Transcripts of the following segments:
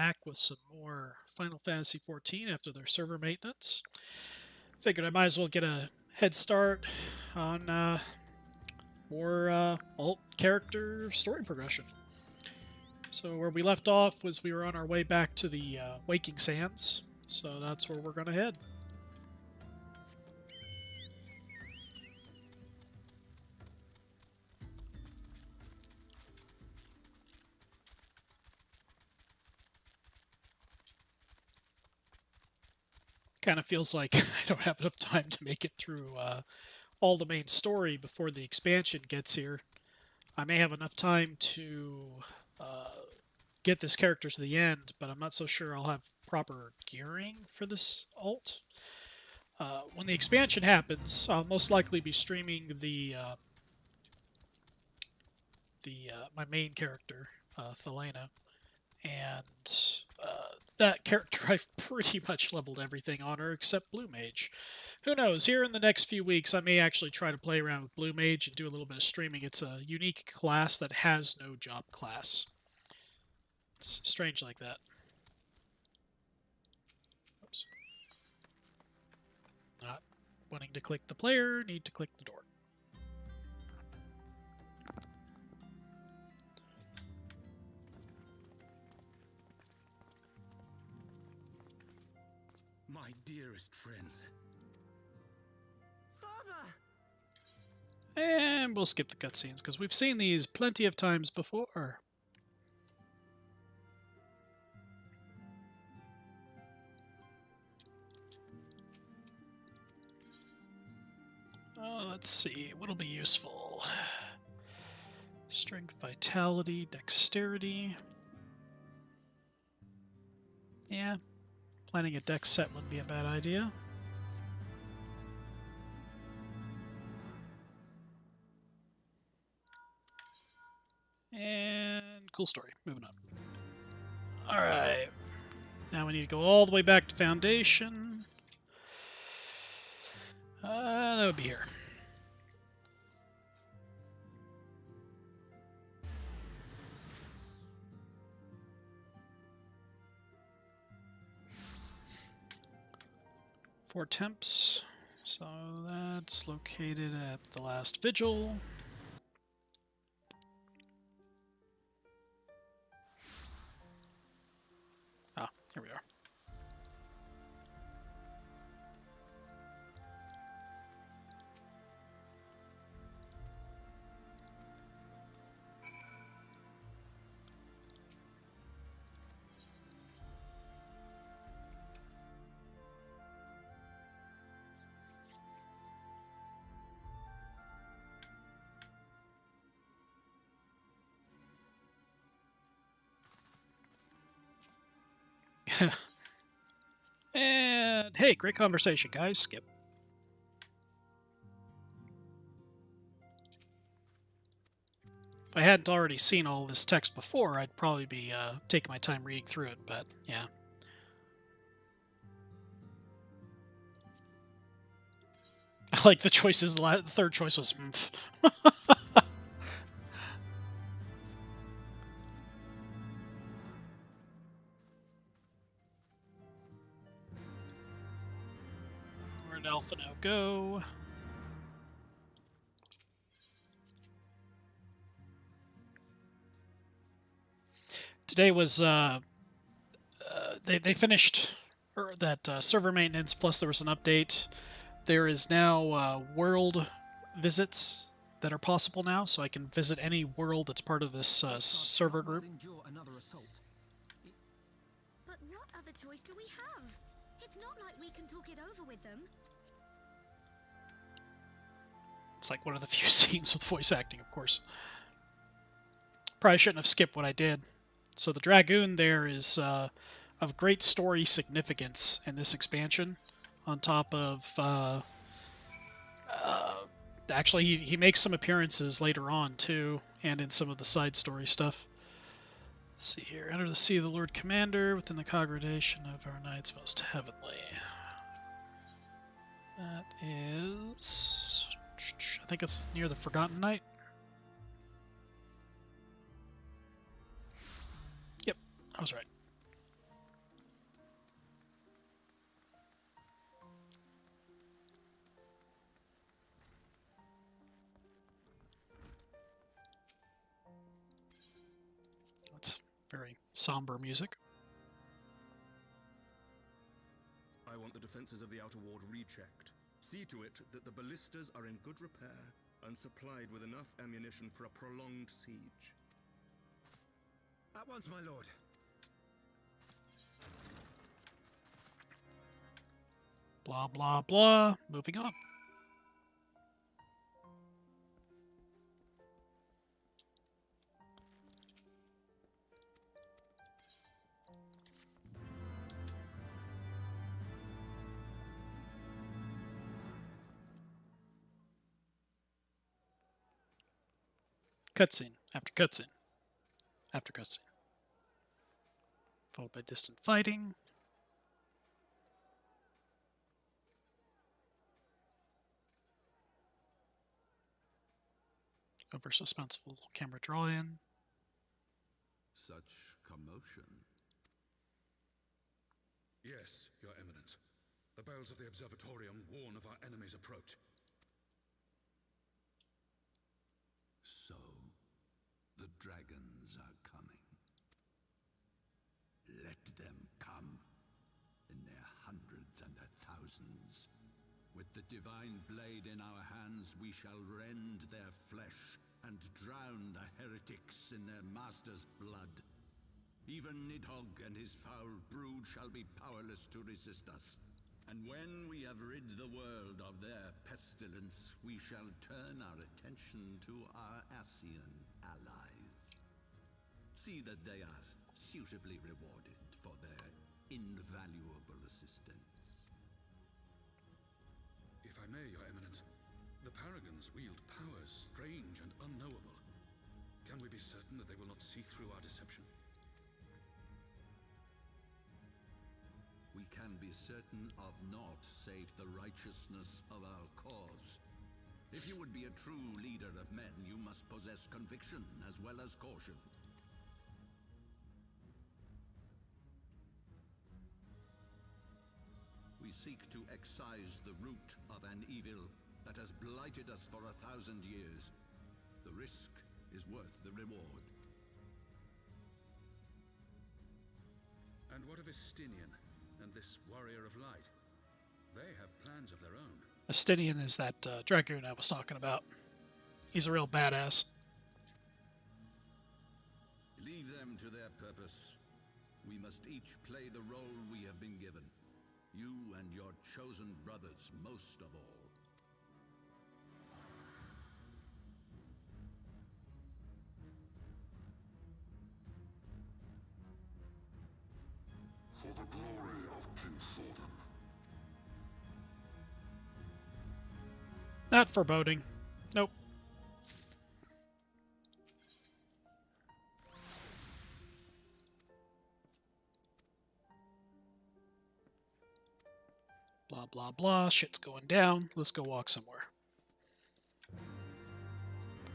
back with some more Final Fantasy XIV after their server maintenance. Figured I might as well get a head start on more alt character story progression. So where we left off was we were on our way back to the Waking Sands, so that's where we're going to head. Kind of feels like I don't have enough time to make it through all the main story before the expansion gets here. I may have enough time to get this character to the end, but I'm not so sure I'll have proper gearing for this alt. When the expansion happens, I'll most likely be streaming my main character, Thelena, and that character I've pretty much leveled everything on her except Blue Mage. Who knows? Here in the next few weeks, I may actually try to play around with Blue Mage and do a little bit of streaming. It's a unique class that has no job class. It's strange like that. Oops. Not wanting to click the player, need to click the door. My dearest friends. Father! And we'll skip the cutscenes because we've seen these plenty of times before. Let's see, what'll be useful? Strength, vitality, dexterity. Yeah, planning a dex set wouldn't be a bad idea. And cool story. Moving on. Alright. Now we need to go all the way back to Foundation. That would be here. Four temps. So that's located at the last vigil. Ah, here we are. And hey, great conversation, guys. Skip. If I hadn't already seen all this text before, I'd probably be taking my time reading through it, but yeah. I like the choices. The third choice was Where'd Alpha now go? Today was they finished that server maintenance. Plus, there was an update. There is now world visits that are possible now, so I can visit any world that's part of this server group. But what other choice do we have? It's not like we can talk it over with them. It's like one of the few scenes with voice acting, of course. Probably shouldn't have skipped what I did. So the Dragoon there is of great story significance in this expansion. On top of... actually, he makes some appearances later on, too, and in some of the side story stuff. Let's see here. Enter the Sea of the Lord Commander within the congregation of our Knights Most Heavenly. That is... I think it's near the Forgotten Knight. Yep, I was right. Somber music. I want the defenses of the outer ward rechecked. See to it that the ballistas are in good repair and supplied with enough ammunition for a prolonged siege. At once, my lord. Blah, blah, blah. Moving on. Cutscene after cutscene after cutscene. Followed by distant fighting. Over suspenseful camera draw-in. Such commotion. Yes, Your Eminence. The bells of the observatorium warn of our enemy's approach. So, the dragons are coming. Let them come, in their hundreds and their thousands. With the divine blade in our hands, we shall rend their flesh and drown the heretics in their master's blood. Even Nidhogg and his foul brood shall be powerless to resist us. And when we have rid the world of their pestilence, we shall turn our attention to our Ascian allies. See that they are suitably rewarded for their invaluable assistance. If I may, Your Eminence, the Paragons wield powers strange and unknowable. Can we be certain that they will not see through our deception? We can be certain of naught save the righteousness of our cause. If you would be a true leader of men, you must possess conviction as well as caution. We seek to excise the root of an evil that has blighted us for 1,000 years. The risk is worth the reward. And what of Estinian and this warrior of light? They have plans of their own. Estinian is that dragoon I was talking about. He's a real badass. Leave them to their purpose. We must each play the role we have been given. You and your chosen brothers most of all. For the glory of King Thordan. Not foreboding. Nope. Blah, blah, blah. Shit's going down. Let's go walk somewhere.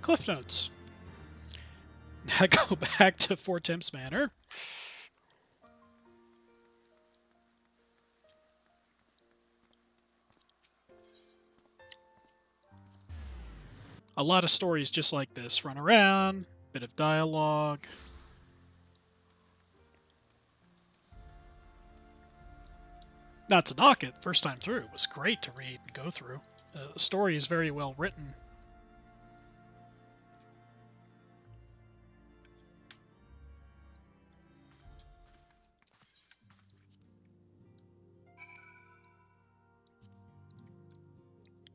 Cliff Notes. Now go back to Fort Temps Manor. A lot of stories just like this. Run around, bit of dialogue. Not to knock it, first time through, it was great to read and go through. The story is very well written.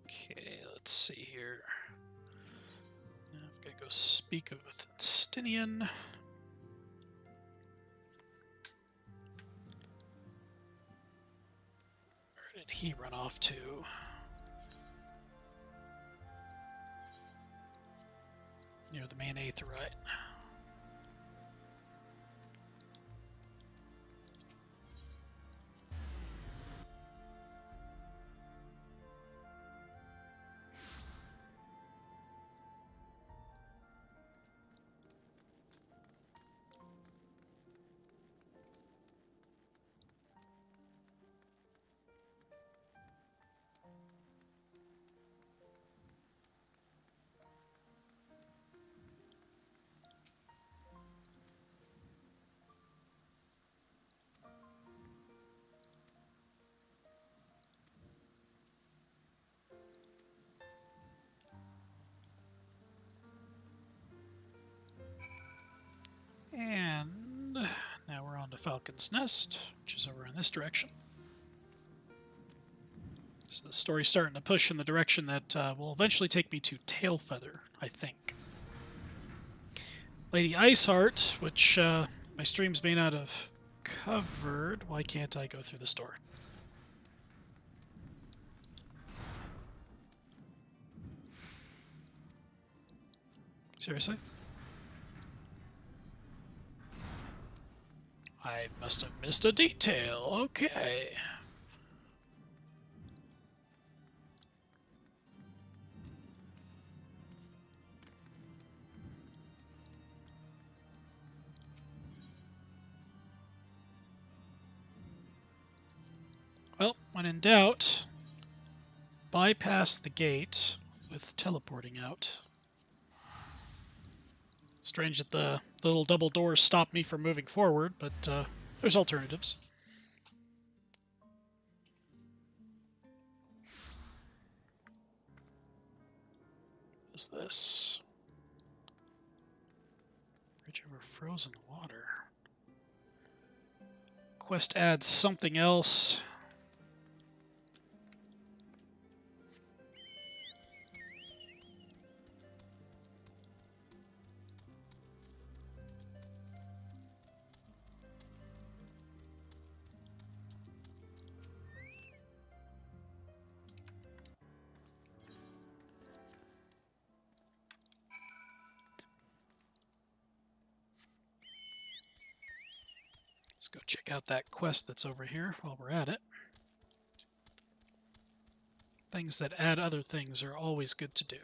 Okay, let's see here. Now I've got to go speak with Estinian. Where did he run off to? Near the main Aetheryte. on to Falcon's Nest, which is over in this direction. So the story's starting to push in the direction that will eventually take me to Tailfeather, I think. Lady Iceheart, which my streams may not have covered. Why can't I go through the store? Seriously? I must have missed a detail. Okay. Well, when in doubt, bypass the gate with teleporting out. Strange that the little double doors stop me from moving forward, but there's alternatives. What is this? Bridge over frozen water. Quest adds something else. Let's go check out that quest that's over here while we're at it. Things that add other things are always good to do.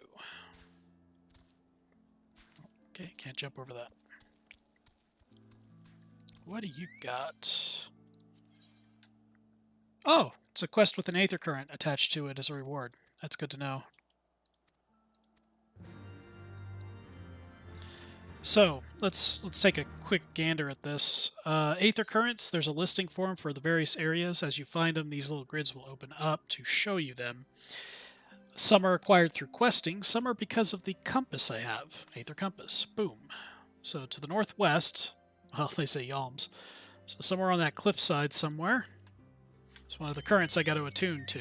Okay, can't jump over that. What do you got? Oh, it's a quest with an Aether Current attached to it as a reward. That's good to know. So, let's take a quick gander at this. Aether Currents, there's a listing for them for the various areas. As you find them, these little grids will open up to show you them. Some are acquired through questing, some are because of the compass I have. Aether Compass. Boom. So to the northwest, well, they say Yalms. So somewhere on that cliffside somewhere. It's one of the currents I got to attune to.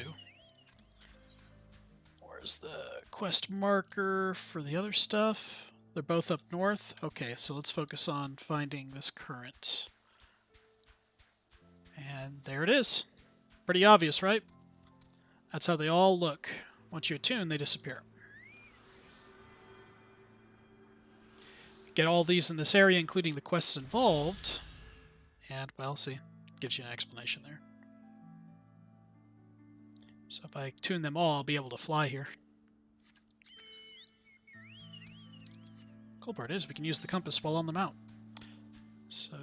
Where's the quest marker for the other stuff? They're both up north. Okay, so let's focus on finding this current. And there it is. Pretty obvious, right? That's how they all look. Once you attune, they disappear. Get all these in this area, including the quests involved. And, well, see, gives you an explanation there. So if I tune them all, I'll be able to fly here. Cool part is we can use the compass while on the mount. So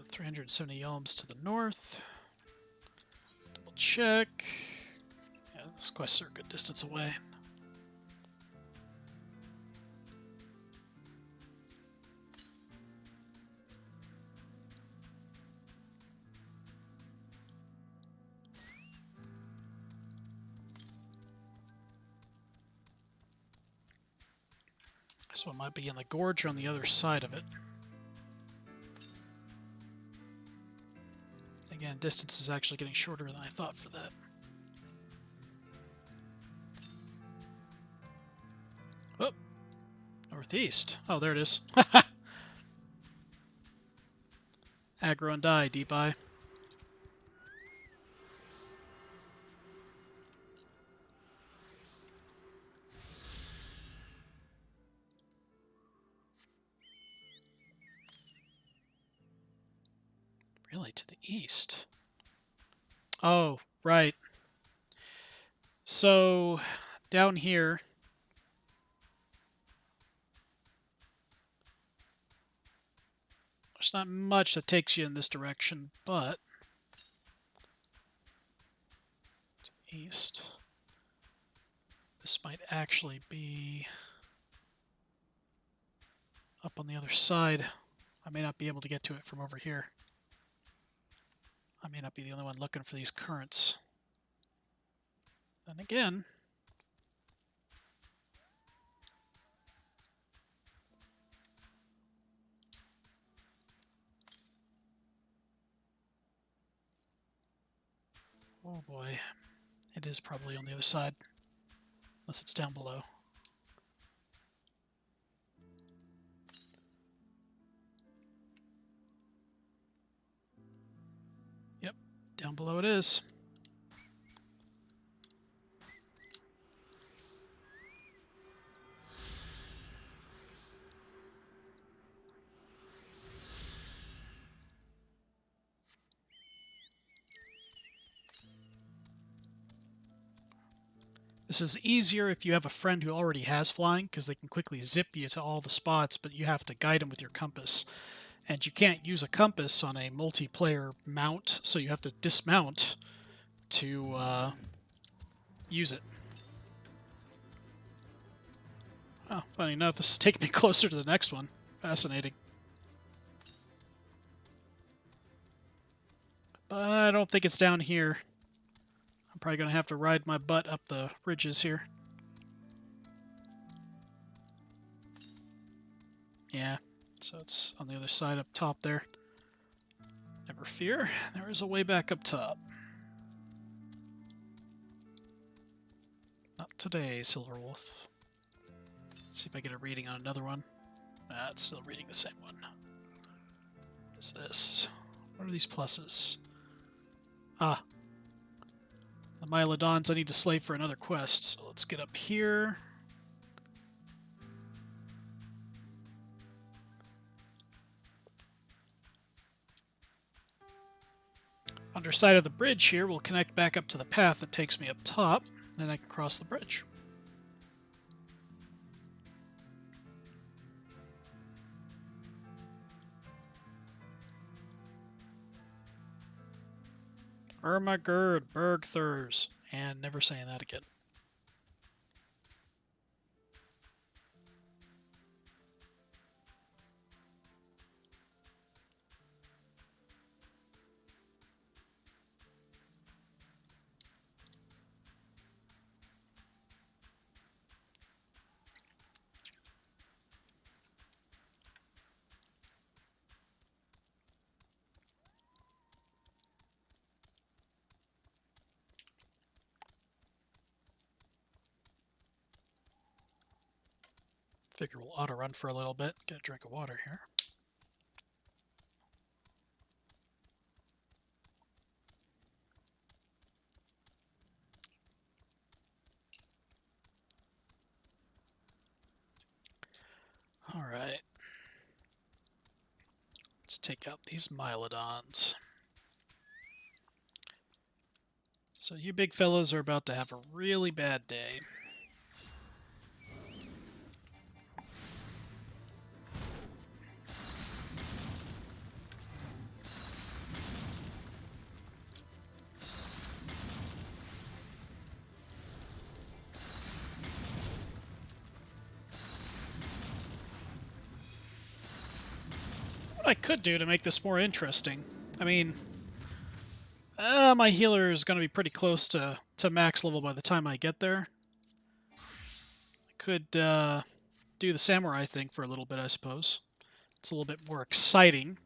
370 yalms to the north. Double check. Yeah, this quests are a good distance away. This one might be in the gorge on the other side of it. Again, distance is actually getting shorter than I thought for that. Oh, northeast. Oh, there it is. Aggro and die, deep eye. Really, to the east. Oh, right. So, down here, there's not much that takes you in this direction, but to the east, this might actually be up on the other side. I may not be able to get to it from over here. I may not be the only one looking for these currents. Then again, Oh boy. It is probably on the other side. Unless it's down below. Yep, down below it is. This is easier if you have a friend who already has flying, because they can quickly zip you to all the spots, but you have to guide them with your compass. And you can't use a compass on a multiplayer mount, so you have to dismount to use it. Oh, funny enough, this is taking me closer to the next one. Fascinating. But I don't think it's down here. I'm probably going to have to ride my butt up the ridges here. Yeah, so it's on the other side up top there. Never fear, there is a way back up top. Not today, Silverwolf. See if I get a reading on another one. Nah, it's still reading the same one. What is this? What are these pluses? Ah. The Mylodons I need to slay for another quest, so let's get up here. Underside of the bridge here will connect back up to the path that takes me up top, then I can cross the bridge. Ermagerd, Bergthurs, and never saying that again. Figure we'll auto-run for a little bit. Get a drink of water here. Alright. Let's take out these Mylodons. So you big fellas are about to have a really bad day. What I could do to make this more interesting, I mean, my healer is going to be pretty close to max level by the time I get there. I could do the samurai thing for a little bit, I suppose. It's a little bit more exciting.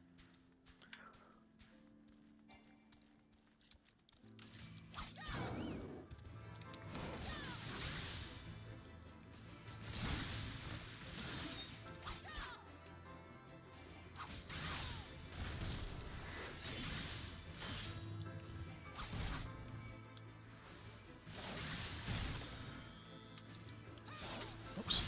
Oops.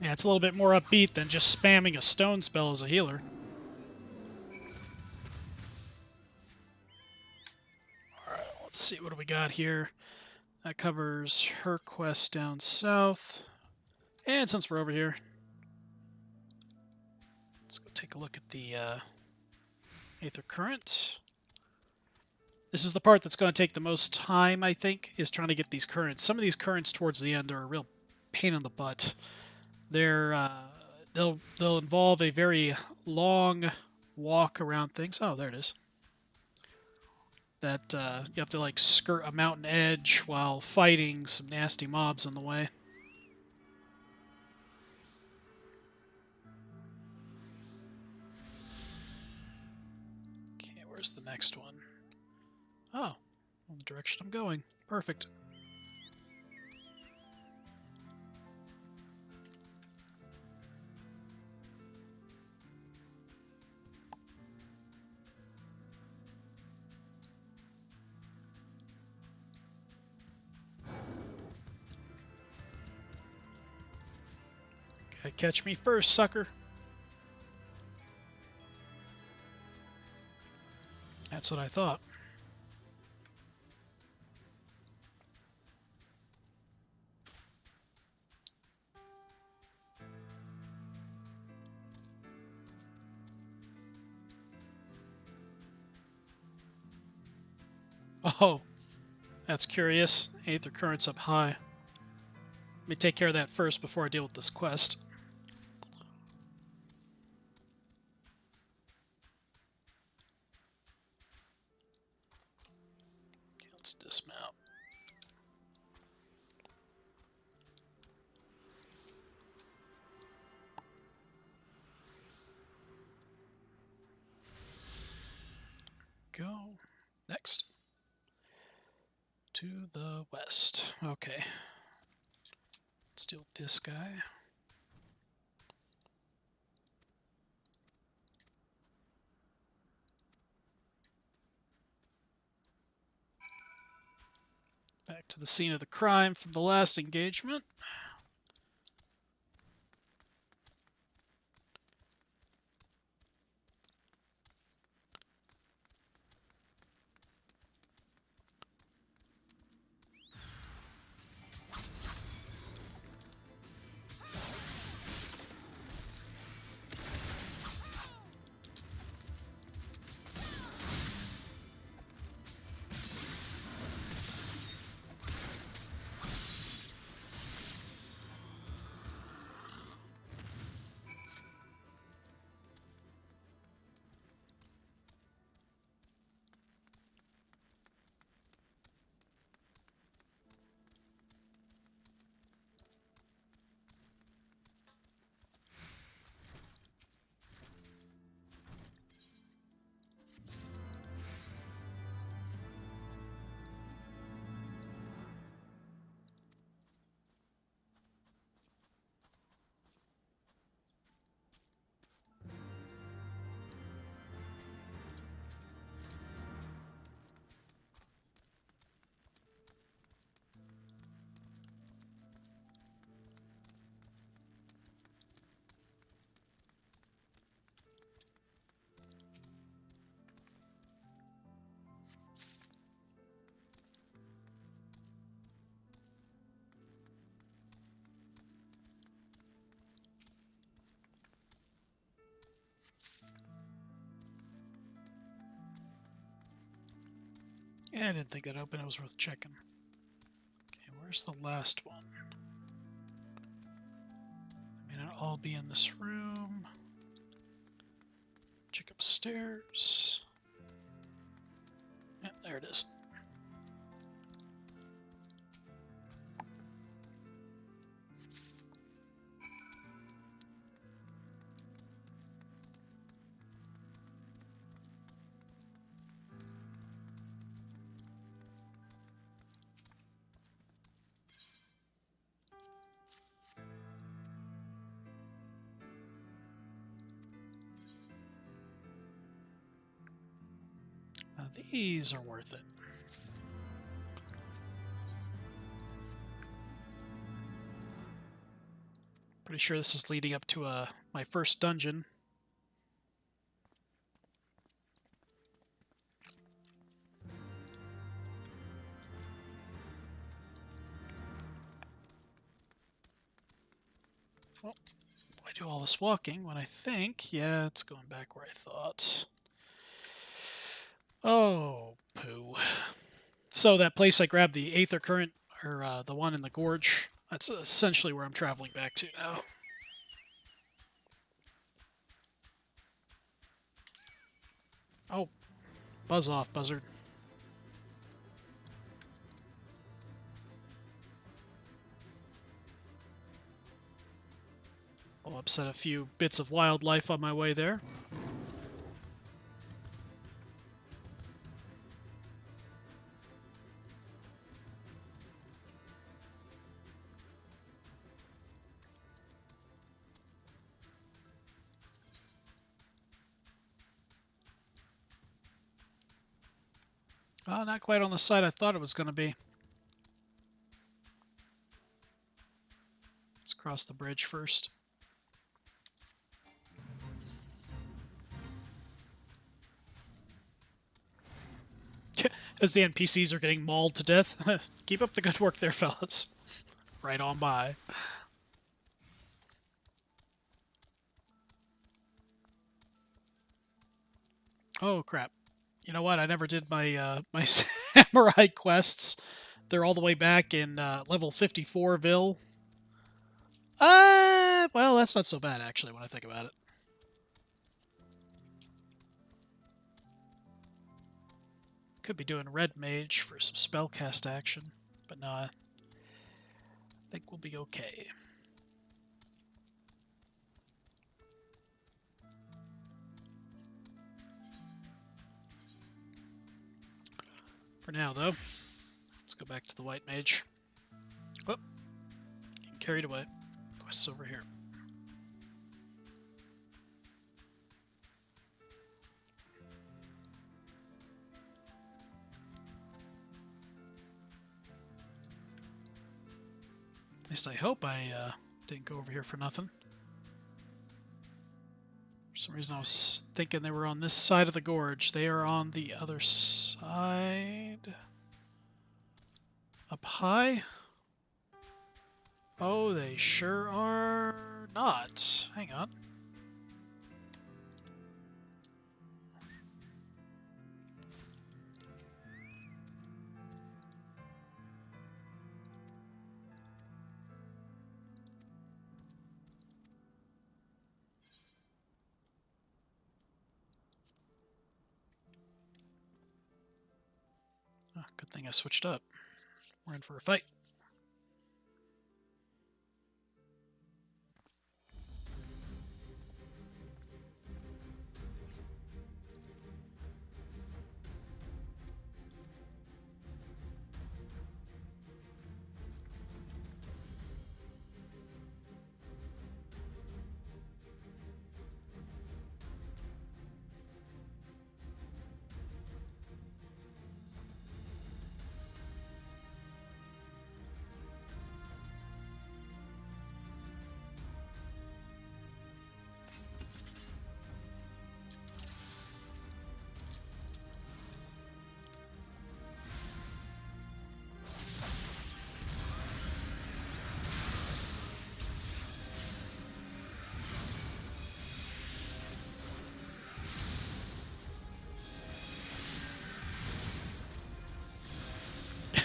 Yeah, it's a little bit more upbeat than just spamming a stone spell as a healer. Alright, let's see, what do we got here? That covers her quest down south. And since we're over here, let's go take a look at the Aether Current. This is the part that's going to take the most time, I think, is trying to get these currents. Some of these currents towards the end are a real pain in the butt. They'll involve a very long walk around things. Oh, there it is. That you have to like skirt a mountain edge while fighting some nasty mobs in the way. Okay, where's the next one? Oh, in the direction I'm going. Perfect. Gotta catch me first, sucker. That's what I thought. Oh, that's curious. Aether currents up high. Let me take care of that first before I deal with this quest. Okay, let's dismount. Go. Next. To the west. Okay. Let's deal with this guy. Back to the scene of the crime from the last engagement. Yeah, I didn't think that open. It was worth checking. Okay, where's the last one? May not all be in this room. Check upstairs. Yeah, there it is. These are worth it. Pretty sure this is leading up to my first dungeon. Well, why do all this walking when I think, yeah, it's going back where I thought. Oh, poo. So that place I grabbed the Aether Current, or the one in the gorge, that's essentially where I'm traveling back to now. Oh, buzz off, buzzard. I'll upset a few bits of wildlife on my way there. Not quite on the side I thought it was going to be. Let's cross the bridge first. As the NPCs are getting mauled to death. Keep up the good work there, fellas. Right on by. Oh, crap. You know what? I never did my my samurai quests. They're all the way back in level 54ville. Well, that's not so bad, actually, when I think about it. Could be doing Red Mage for some spellcast action, but no, I think we'll be okay. For now, though, let's go back to the White Mage. Oh, getting carried away. Quest's over here. At least I hope I didn't go over here for nothing. For some reason I was thinking they were on this side of the gorge. They are on the other side. Up high? Oh, they sure are not. Hang on. Oh, good thing I switched up. We're in for a fight.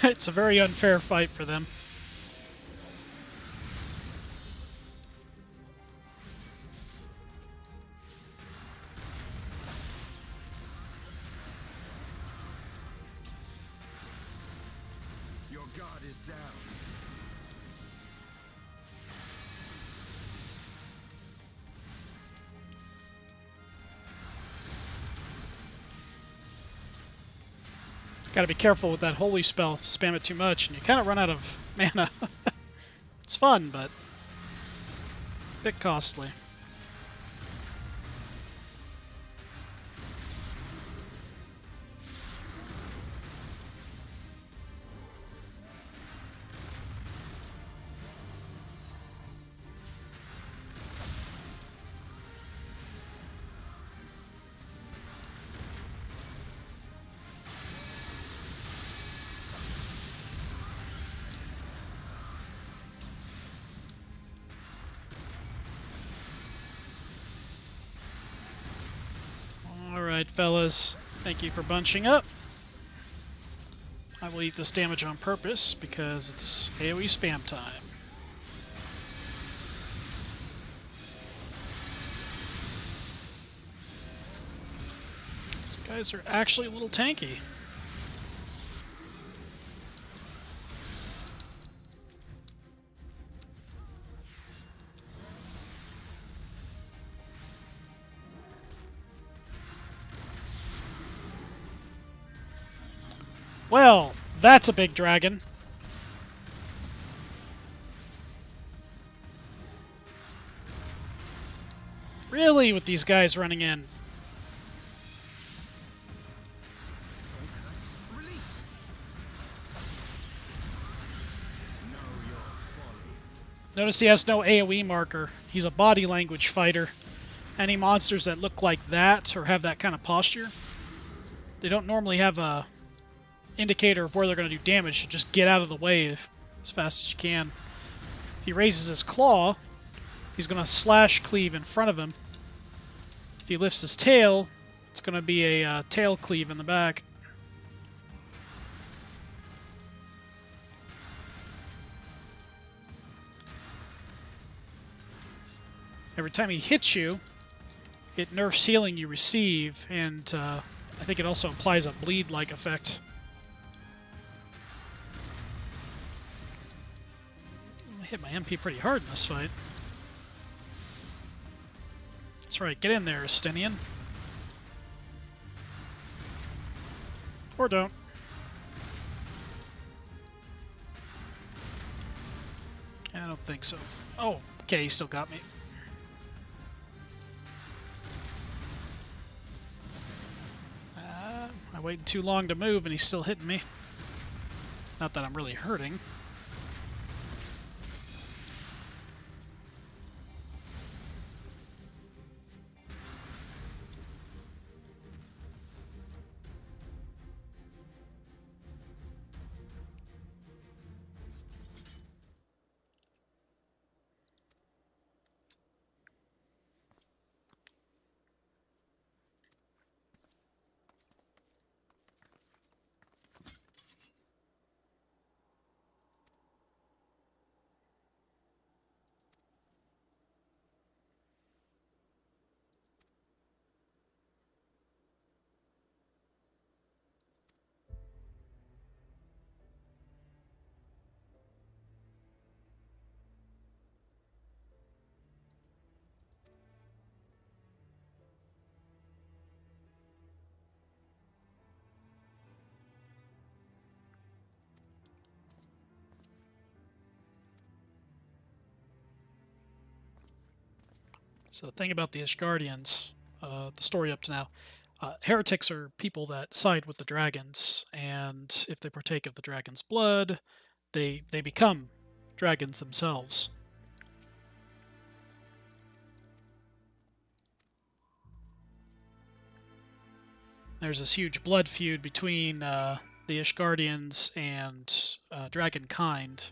It's a very unfair fight for them. Your guard is down. Gotta be careful with that holy spell. Spam it too much, and you kind of run out of mana. It's fun, but a bit costly. Alright, fellas. Thank you for bunching up. I will eat this damage on purpose because it's AoE spam time. These guys are actually a little tanky. Well, that's a big dragon. Really, with these guys running in. Notice he has no AoE marker. He's a body language fighter. Any monsters that look like that or have that kind of posture, they don't normally have a indicator of where they're going to do damage, so just get out of the way as fast as you can. If he raises his claw, he's going to slash cleave in front of him. If he lifts his tail, it's going to be a tail cleave in the back. Every time he hits you, it nerfs healing you receive, and I think it also implies a bleed-like effect. I hit my MP pretty hard in this fight. That's right, get in there, Estinian. Or don't. I don't think so. Oh, okay, he still got me. I waited too long to move and he's still hitting me. Not that I'm really hurting. So the thing about the Ishgardians, the story up to now, heretics are people that side with the dragons, and if they partake of the dragon's blood, they become dragons themselves. There's this huge blood feud between the Ishgardians and Dragonkind.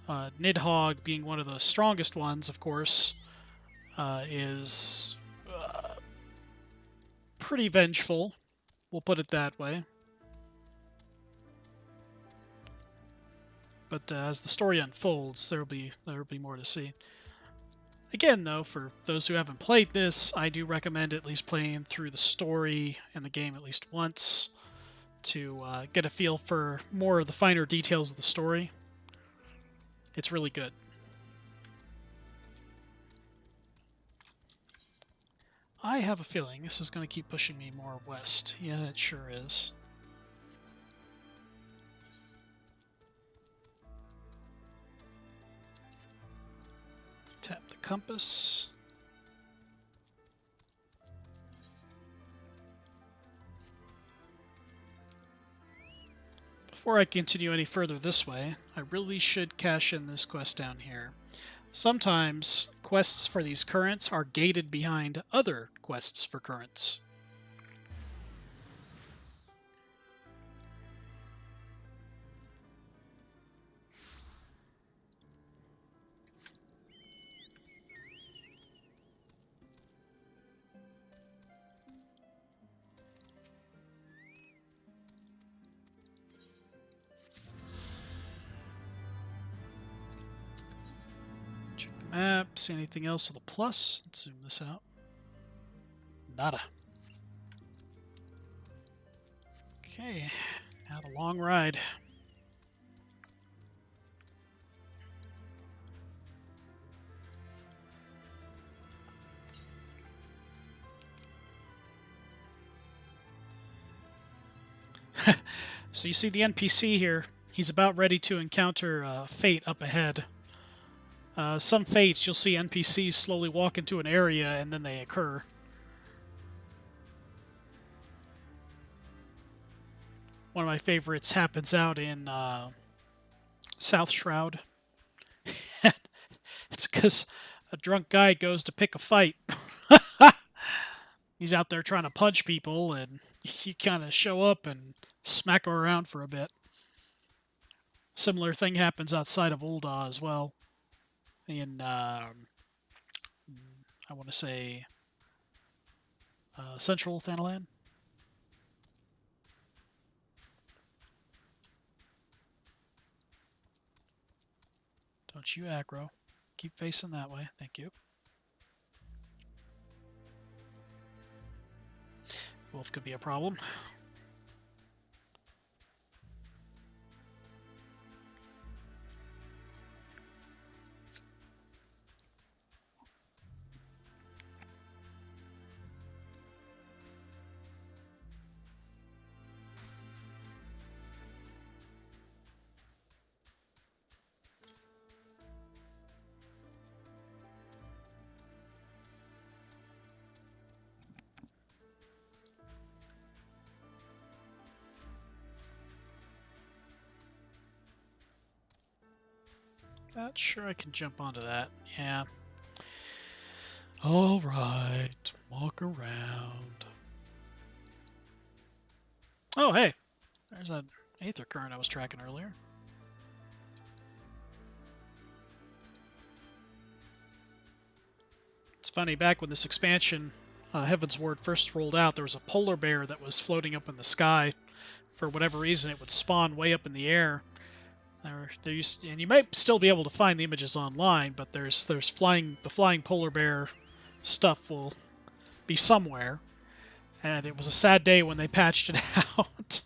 Nidhogg, being one of the strongest ones, of course, is pretty vengeful. We'll put it that way. But as the story unfolds, there'll be more to see. Again, though, for those who haven't played this, I do recommend at least playing through the story and the game at least once to get a feel for more of the finer details of the story. It's really good. I have a feeling this is going to keep pushing me more west. Yeah, it sure is. Tap the compass. Before I continue any further this way, I really should cash in this quest down here. Sometimes quests for these currents are gated behind other quests for currents. map. See anything else with a plus? Let's zoom this out. Nada. Okay, now the long ride. So you see the NPC here. He's about ready to encounter fate up ahead. Some fates, you'll see NPCs slowly walk into an area and then they occur. One of my favorites happens out in South Shroud. It's because a drunk guy goes to pick a fight. He's out there trying to punch people, and you kind of show up and smack him around for a bit. Similar thing happens outside of Ul'dah as well. In, I want to say, Central Thanalan. Don't you aggro. Keep facing that way. Thank you. Wolf could be a problem. Not sure I can jump onto that. Yeah. Alright. Walk around. Oh, hey. There's an Aether Current I was tracking earlier. It's funny, back when this expansion, Heaven's Ward, first rolled out, there was a polar bear that was floating up in the sky. For whatever reason, it would spawn way up in the air. And you might still be able to find the images online, but the flying polar bear stuff will be somewhere. And it was a sad day when they patched it out.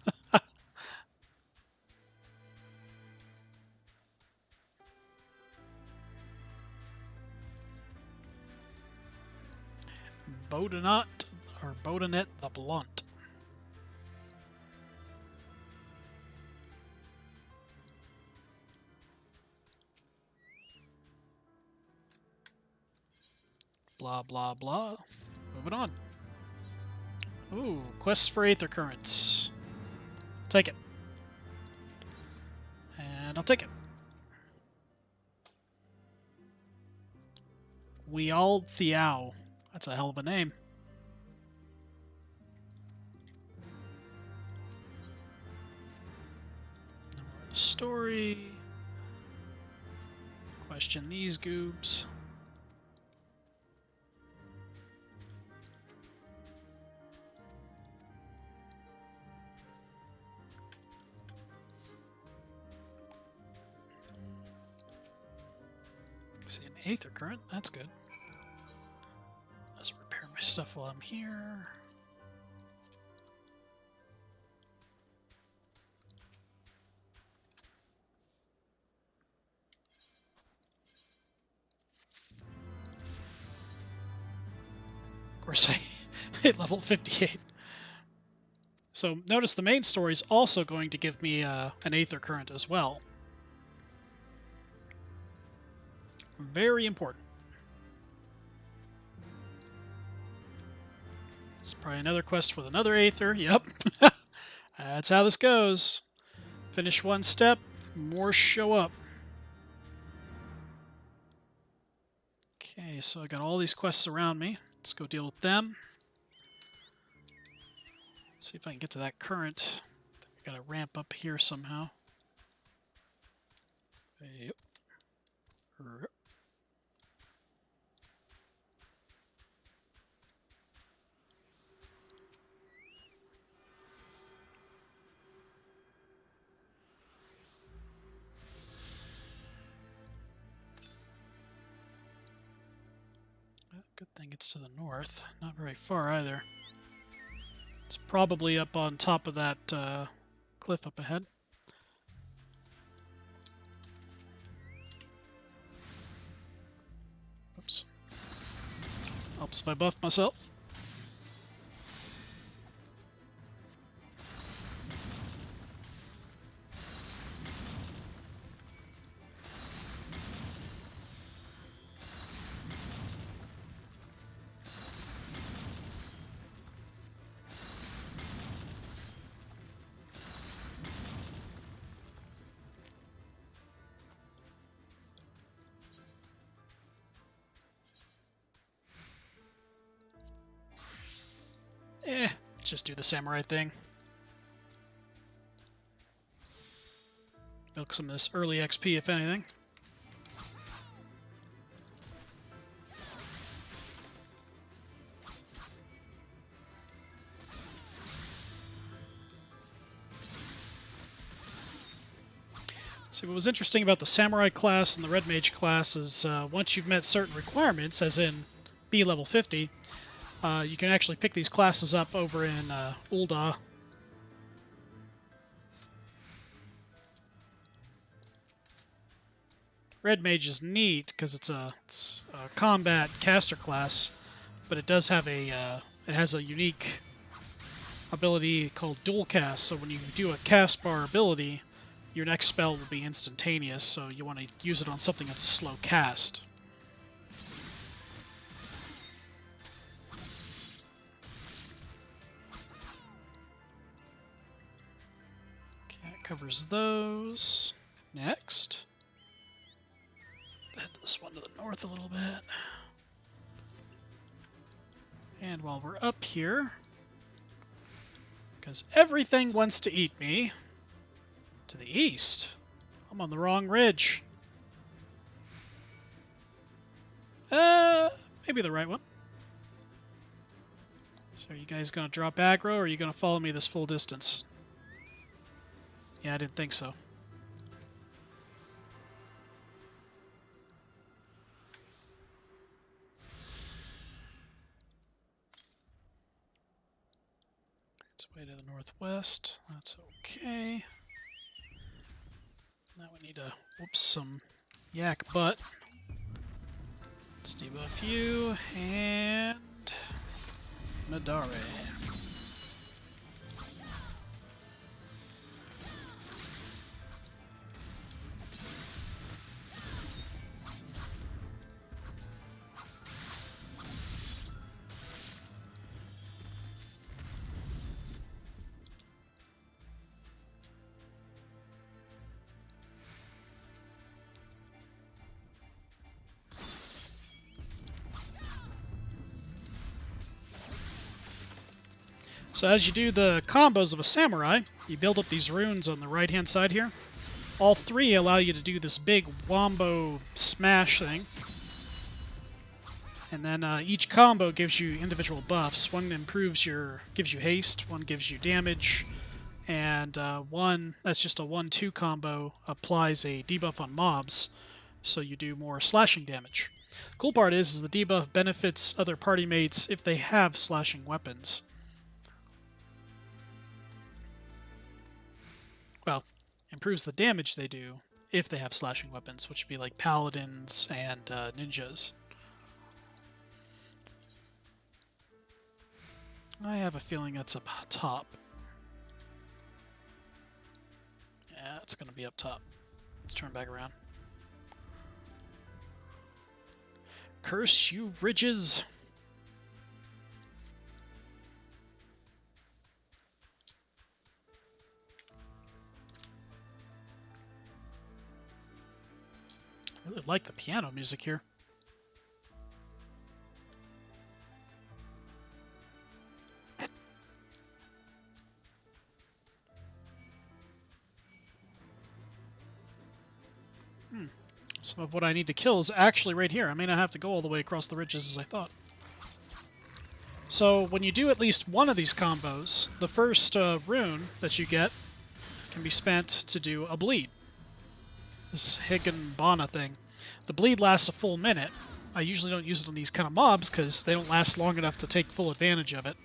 Bodanet the Blunt. Blah, blah, blah. Moving on. Ooh, quests for Aether Currents. Take it. And I'll take it. Weald Thiao. That's a hell of a name. Story. Question these goobs. See an Aether Current, that's good. Let's repair my stuff while I'm here. Of course, I hit level 58. So notice the main story is also going to give me an Aether Current as well. Very important. It's probably another quest with another Aether. Yep. That's how this goes. Finish one step, more show up. Okay, so I got all these quests around me. Let's go deal with them. See if I can get to that current. I gotta ramp up here somehow. Yep. Good thing it's to the north. Not very far either. It's probably up on top of that cliff up ahead. Oops. Helps if I buff myself. Let's just do the samurai thing. Milk some of this early XP, if anything. So what was interesting about the samurai class and the red mage class is once you've met certain requirements, as in B level 50, you can actually pick these classes up over in Ul'dah. Red Mage is neat because it's a combat caster class, but it does have it has a unique ability called dual cast. So when you do a cast bar ability, your next spell will be instantaneous. So you want to use it on something that's a slow cast. Covers those. Next. Head this one to the north a little bit. And while we're up here, because everything wants to eat me, to the east. I'm on the wrong ridge. Maybe the right one. So are you guys going to drop aggro, or are you going to follow me this full distance? Yeah, I didn't think so. It's way to the northwest. That's okay. Now we need to whoops some yak butt. Let's debuff you and Madare. So as you do the combos of a samurai, you build up these runes on the right-hand side here. All three allow you to do this big wombo smash thing. And then each combo gives you individual buffs. One gives you haste, one gives you damage, and one, that's just a 1-2 combo, applies a debuff on mobs, so you do more slashing damage. Cool part is the debuff benefits other party mates if they have slashing weapons. Well, improves the damage they do if they have slashing weapons, which would be like paladins and ninjas. I have a feeling that's up top. Yeah, it's going to be up top. Let's turn back around. Curse you, ridges! I really like the piano music here. Some of what I need to kill is actually right here. I may not have to go all the way across the ridges as I thought. So when you do at least one of these combos, the first rune that you get can be spent to do a bleed. This Higanbana thing. The bleed lasts a full minute, I usually don't use it on these kind of mobs because they don't last long enough to take full advantage of it.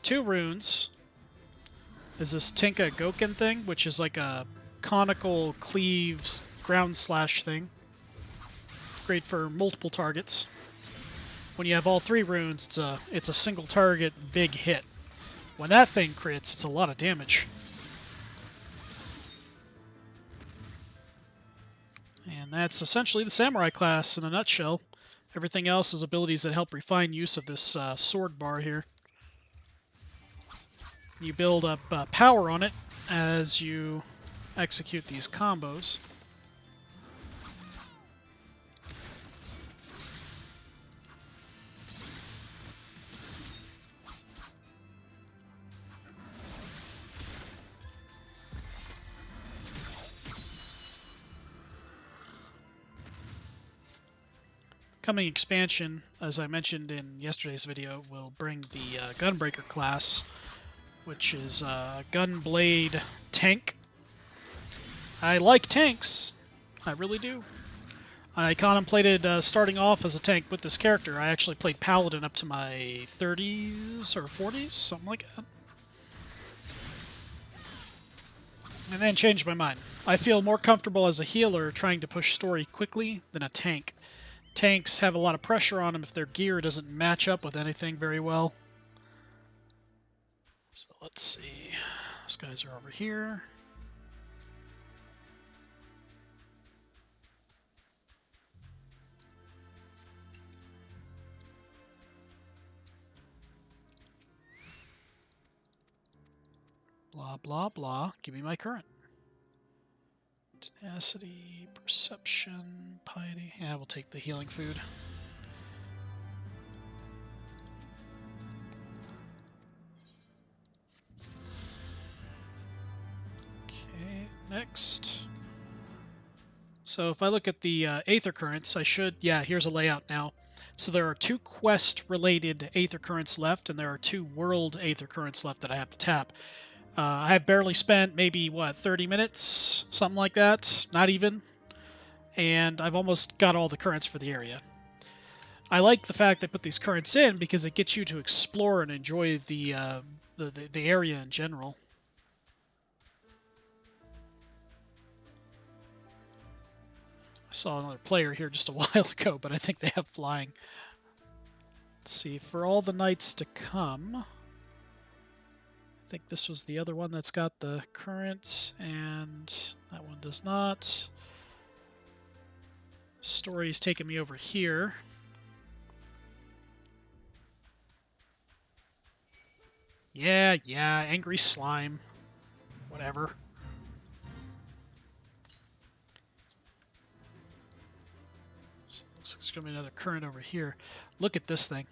Two runes. Is this Tinka Goken thing, which is like a conical cleaves ground slash thing. Great for multiple targets. When you have all three runes, it's a single target big hit. When that thing crits, it's a lot of damage. And that's essentially the samurai class in a nutshell. Everything else is abilities that help refine use of this sword bar here. You build up power on it as you execute these combos. Coming expansion, as I mentioned in yesterday's video, will bring the Gunbreaker class, which is a Gunblade tank. I like tanks. I really do. I contemplated starting off as a tank with this character. I actually played Paladin up to my 30s or 40s, something like that. And then changed my mind. I feel more comfortable as a healer trying to push story quickly than a tank. Tanks have a lot of pressure on them if their gear doesn't match up with anything very well. So let's see. These guys are over here. Blah, blah, blah. Give me my current. Tenacity, perception, piety. Yeah, we'll take the healing food. Okay, next. So if I look at the Aether Currents, I should... Yeah, here's a layout now. So there are 2 quest-related Aether Currents left, and there are 2 world Aether Currents left that I have to tap. I have barely spent maybe, 30 minutes? Something like that. Not even. And I've almost got all the currents for the area. I like the fact they put these currents in because it gets you to explore and enjoy the area in general. I saw another player here just a while ago, but I think they have flying. Let's see, for all the nights to come... I think this was the other one that's got the current, and that one does not. Story's taking me over here. Yeah, angry slime. Whatever. So looks like there's going to be another current over here. Look at this thing.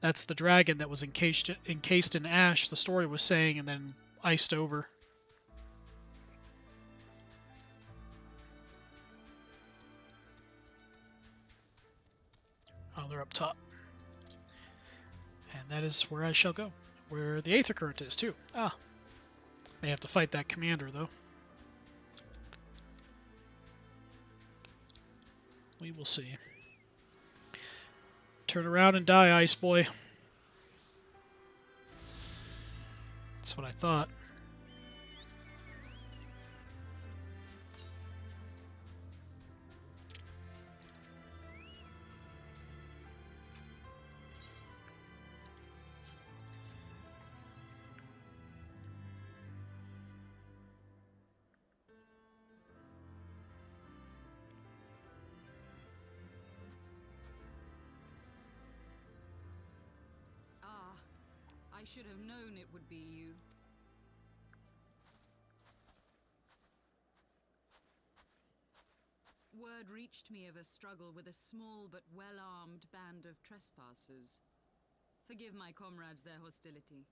That's the dragon that was encased in ash, the story was saying, and then iced over. Oh, they're up top. And that is where I shall go. Where the Aether Current is, too. Ah. May have to fight that commander, though. We will see. Turn around and die, Ice Boy. That's what I thought. I should have known it would be you. Word reached me of a struggle with a small but well-armed band of trespassers. Forgive my comrades their hostility.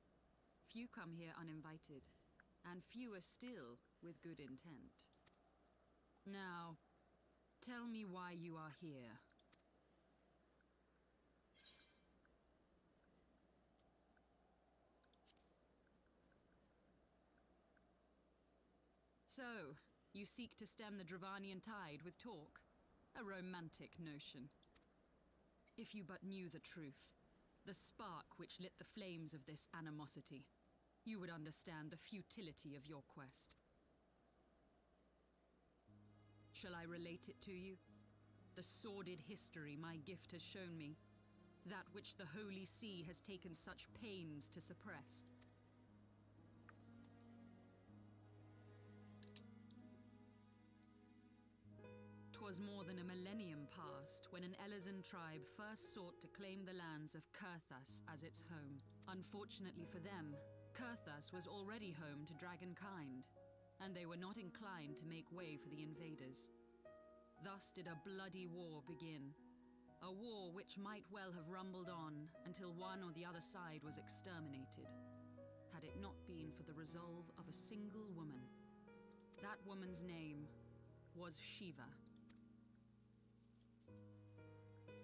Few come here uninvited, and fewer still with good intent. Now, tell me why you are here. So, you seek to stem the Dravanian tide with talk? A romantic notion. If you but knew the truth, the spark which lit the flames of this animosity, you would understand the futility of your quest. Shall I relate it to you? The sordid history my gift has shown me. That which the Holy See has taken such pains to suppress. 'Twas more than a millennium past when an Elezen tribe first sought to claim the lands of Kurthas as its home. Unfortunately for them, Kurthas was already home to dragonkind, and they were not inclined to make way for the invaders. Thus did a bloody war begin. A war which might well have rumbled on until one or the other side was exterminated, had it not been for the resolve of a single woman. That woman's name was Shiva.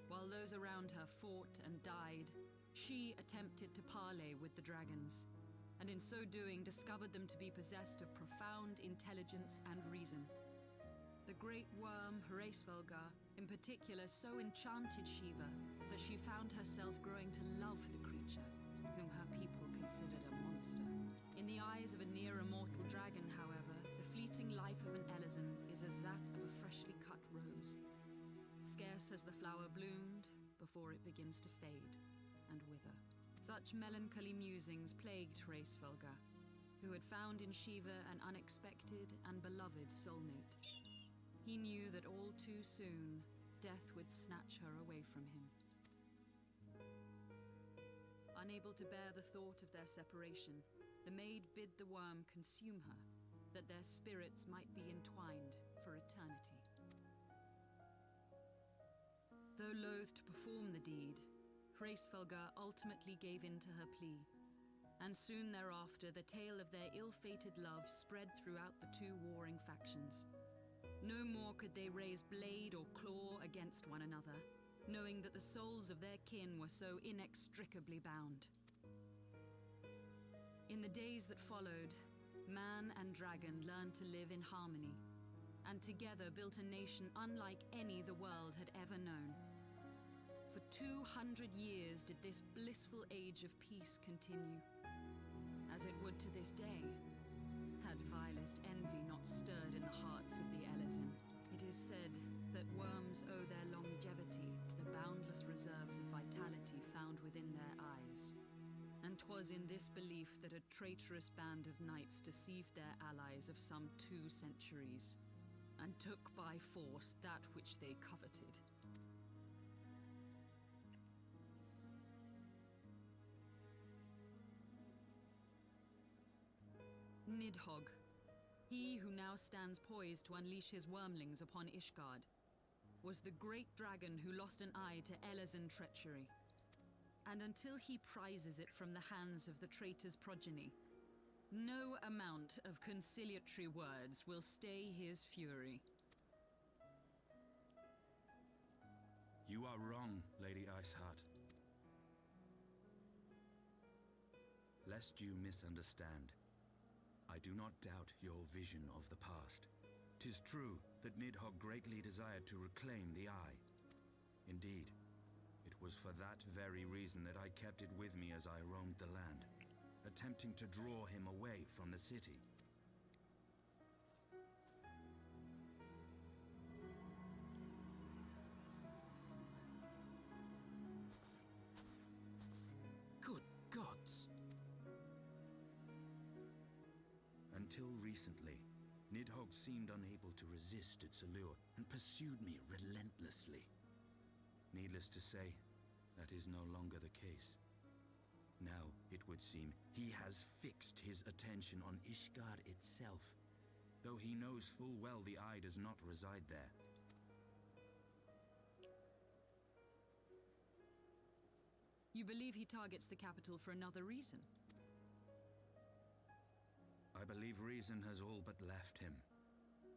While those around her fought and died, she attempted to parley with the dragons, and in so doing discovered them to be possessed of profound intelligence and reason. The great worm, Hraesvelga, in particular so enchanted Shiva that she found herself growing to love the creature, whom her people considered a monster. In the eyes of a near-immortal dragon, however, the fleeting life of an Elezen is as that of a freshly cut rose. Scarce has the flower bloomed before it begins to fade and wither. Such melancholy musings plagued Hraesvelga, who had found in Shiva an unexpected and beloved soulmate. He knew that all too soon, death would snatch her away from him. Unable to bear the thought of their separation, the maid bid the worm consume her, that their spirits might be entwined for eternity. Though loath to perform the deed, Hraesvelga ultimately gave in to her plea, and soon thereafter the tale of their ill-fated love spread throughout the two warring factions. No more could they raise blade or claw against one another, knowing that the souls of their kin were so inextricably bound. In the days that followed, man and dragon learned to live in harmony, and together built a nation unlike any the world had ever known. For 200 years did this blissful age of peace continue, as it would to this day, had vilest envy not stirred in the hearts of the Elezen. It is said that worms owe their longevity to the boundless reserves of vitality found within their eyes. And 'twas in this belief that a traitorous band of knights deceived their allies of some 2 centuries, and took by force that which they coveted. Nidhogg, he who now stands poised to unleash his wormlings upon Ishgard, was the great dragon who lost an eye to Elezen treachery. And until he prizes it from the hands of the traitor's progeny, no amount of conciliatory words will stay his fury. You are wrong, Lady Iceheart. Lest you misunderstand, I do not doubt your vision of the past. 'Tis true that Nidhogg greatly desired to reclaim the Eye. Indeed, it was for that very reason that I kept it with me as I roamed the land, attempting to draw him away from the city. Good gods! Until recently, Nidhogg seemed unable to resist its allure and pursued me relentlessly. Needless to say, that is no longer the case. Now, it would seem, he has fixed his attention on Ishgard itself, though he knows full well the Eye does not reside there. You believe he targets the capital for another reason? I believe reason has all but left him.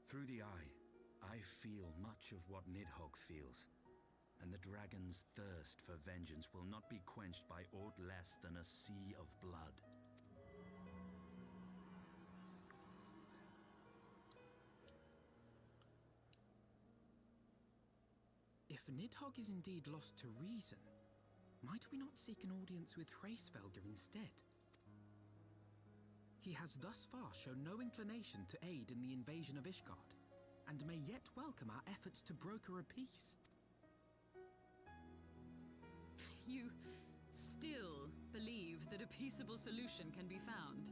Through the Eye, I feel much of what Nidhogg feels, and the dragon's thirst for vengeance will not be quenched by aught less than a sea of blood. Nidhogg is indeed lost to reason, might we not seek an audience with Hraesvelgr instead? He has thus far shown no inclination to aid in the invasion of Ishgard, and may yet welcome our efforts to broker a peace. You still believe that a peaceable solution can be found?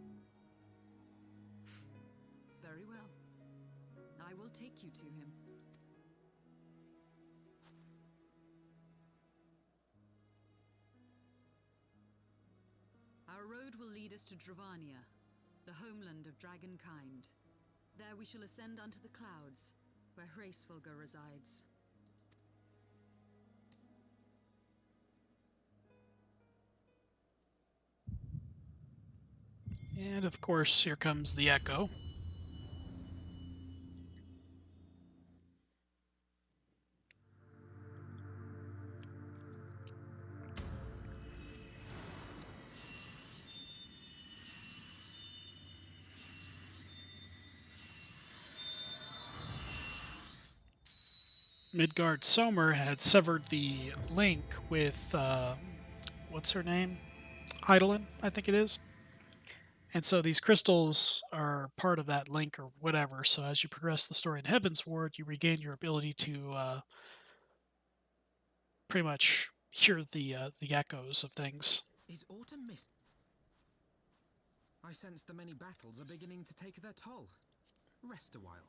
Very well. I will take you to him. Our road will lead us to Dravania, the homeland of dragonkind. There we shall ascend unto the clouds, where Hraesvelgr resides. And of course, here comes the echo. Midgard Somer had severed the link with, what's her name? Eidolon, I think it is. And so these crystals are part of that link or whatever. So as you progress the story in Heaven's Ward, you regain your ability to pretty much hear the echoes of things. Is autumn mist? I sense the many battles are beginning to take their toll. Rest a while.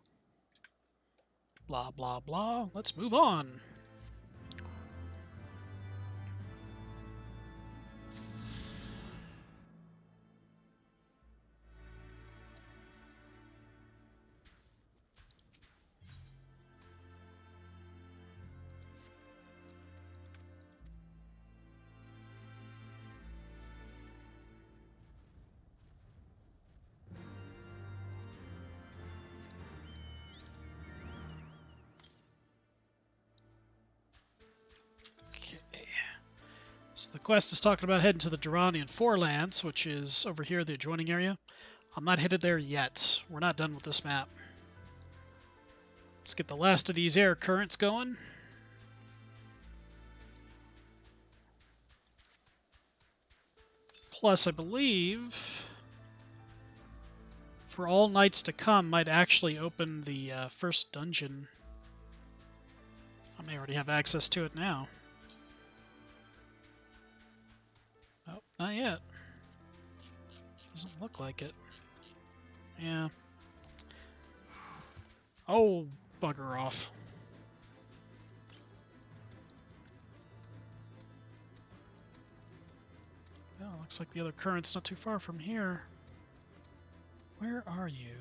Blah, blah, blah. Let's move on. So the quest is talking about heading to the Durranian Forelands, which is over here, the adjoining area. I'm not headed there yet. We're not done with this map. Let's get the last of these air currents going. Plus, I believe for all nights to come might actually open the first dungeon. I may already have access to it now. Oh, not yet. Doesn't look like it. Yeah. Oh, bugger off. Well, looks like the other current's not too far from here. Where are you?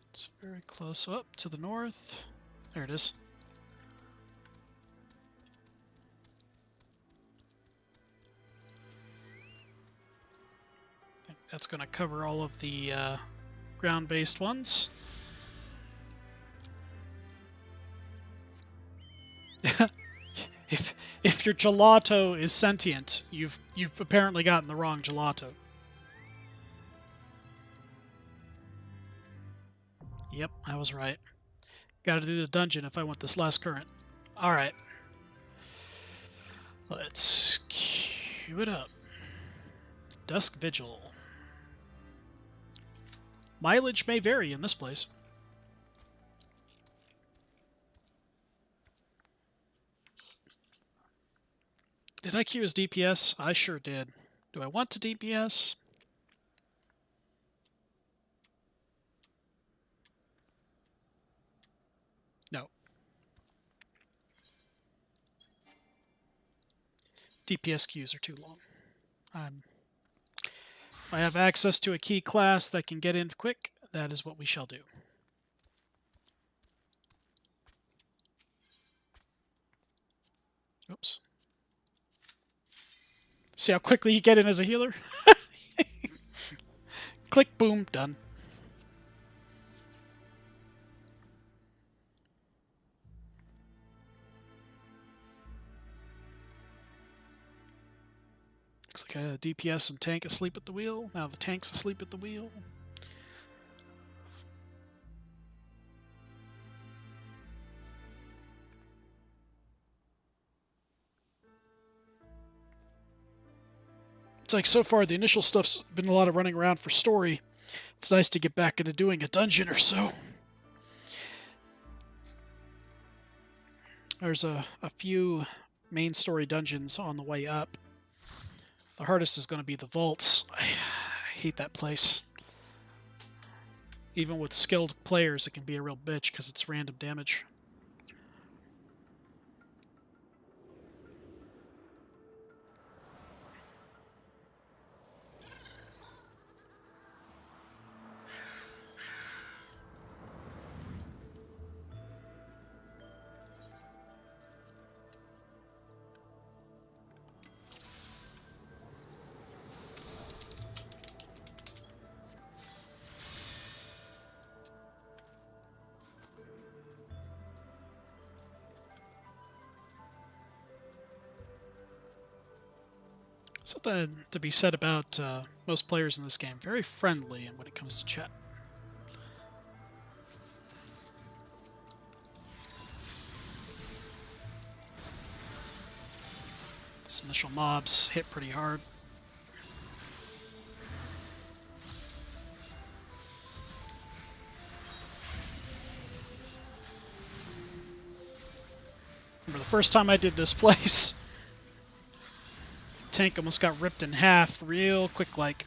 It's very close up to the north. There it is. I think that's going to cover all of the ground-based ones. If your gelato is sentient, you've apparently gotten the wrong gelato. Yep, I was right. Gotta do the dungeon if I want this last current. Alright. Let's queue it up. Dusk Vigil. Mileage may vary in this place. Did I queue as DPS? I sure did. Do I want to DPS? No. DPS queues are too long. If I have access to a key class that can get in quick, that is what we shall do. Oops. See how quickly you get in as a healer? Click, boom, done. Looks like a DPS and tank asleep at the wheel. Now the tank's asleep at the wheel. It's like so far the initial stuff's been a lot of running around for story. It's nice to get back into doing a dungeon or so. There's a few main story dungeons on the way up. The hardest is going to be the vaults. I hate that place. Even with skilled players, it can be a real bitch because it's random damage. Something to be said about most players in this game. Very friendly when it comes to chat. These initial mobs hit pretty hard. Remember the first time I did this place, tank almost got ripped in half real quick like.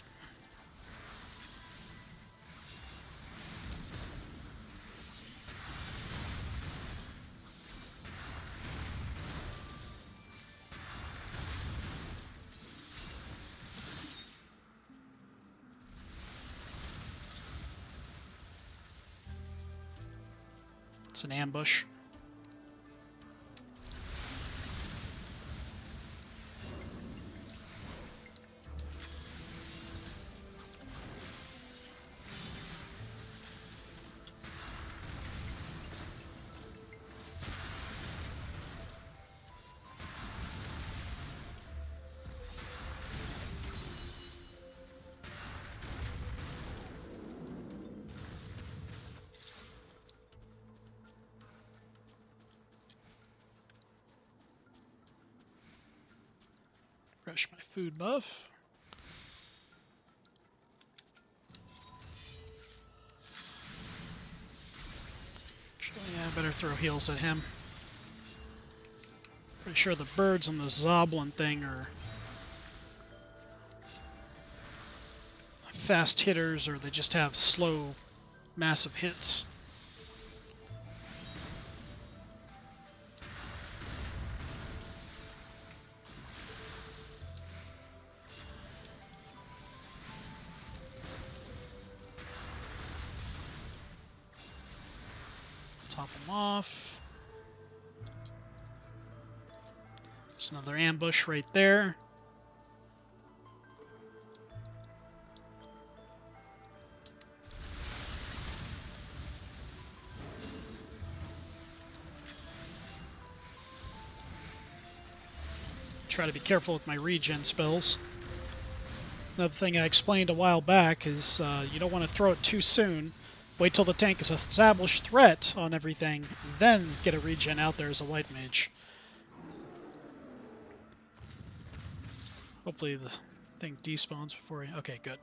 It's an ambush. Refresh my food buff. Actually, yeah, I better throw heals at him. Pretty sure the birds and the Zoblin thing are fast hitters, or they just have slow, massive hits. Top them off. There's another ambush right there. Try to be careful with my regen spells. Another thing I explained a while back is you don't want to throw it too soon. Wait till the tank is an established threat on everything, then get a regen out there as a white mage. Hopefully the thing despawns before he... Okay, good.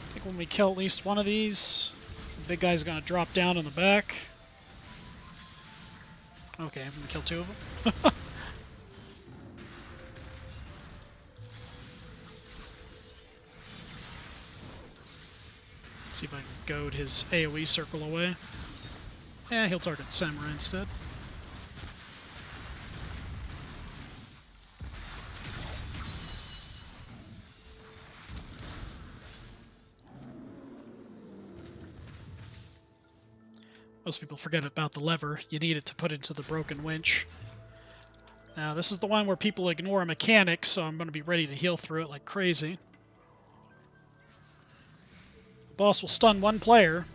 I think when we kill at least one of these, the big guy's gonna drop down in the back. Okay, I'm gonna kill two of them. See if I can goad his AoE circle away. Yeah, he'll target Samurai instead. Most people forget about the lever. You need it to put into the broken winch. Now, this is the one where people ignore a mechanic, so I'm going to be ready to heal through it like crazy. The boss will stun one player.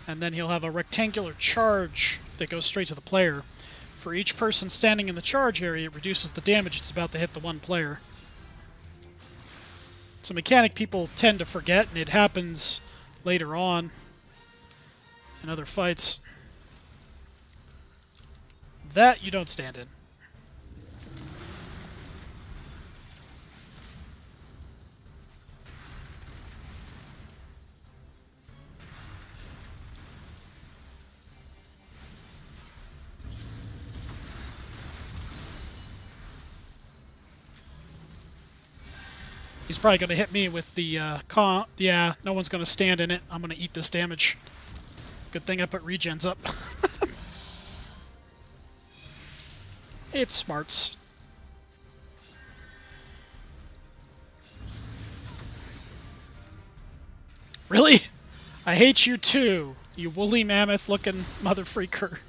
and then he'll have a rectangular charge that goes straight to the player. For each person standing in the charge area, it reduces the damage it's about to hit the one player. It's a mechanic people tend to forget, and it happens later on in other fights. That you don't stand in. He's probably going to hit me with the Yeah, no one's going to stand in it. I'm going to eat this damage. Good thing I put regens up. It's smarts. Really? I hate you too, you woolly mammoth looking mother freaker.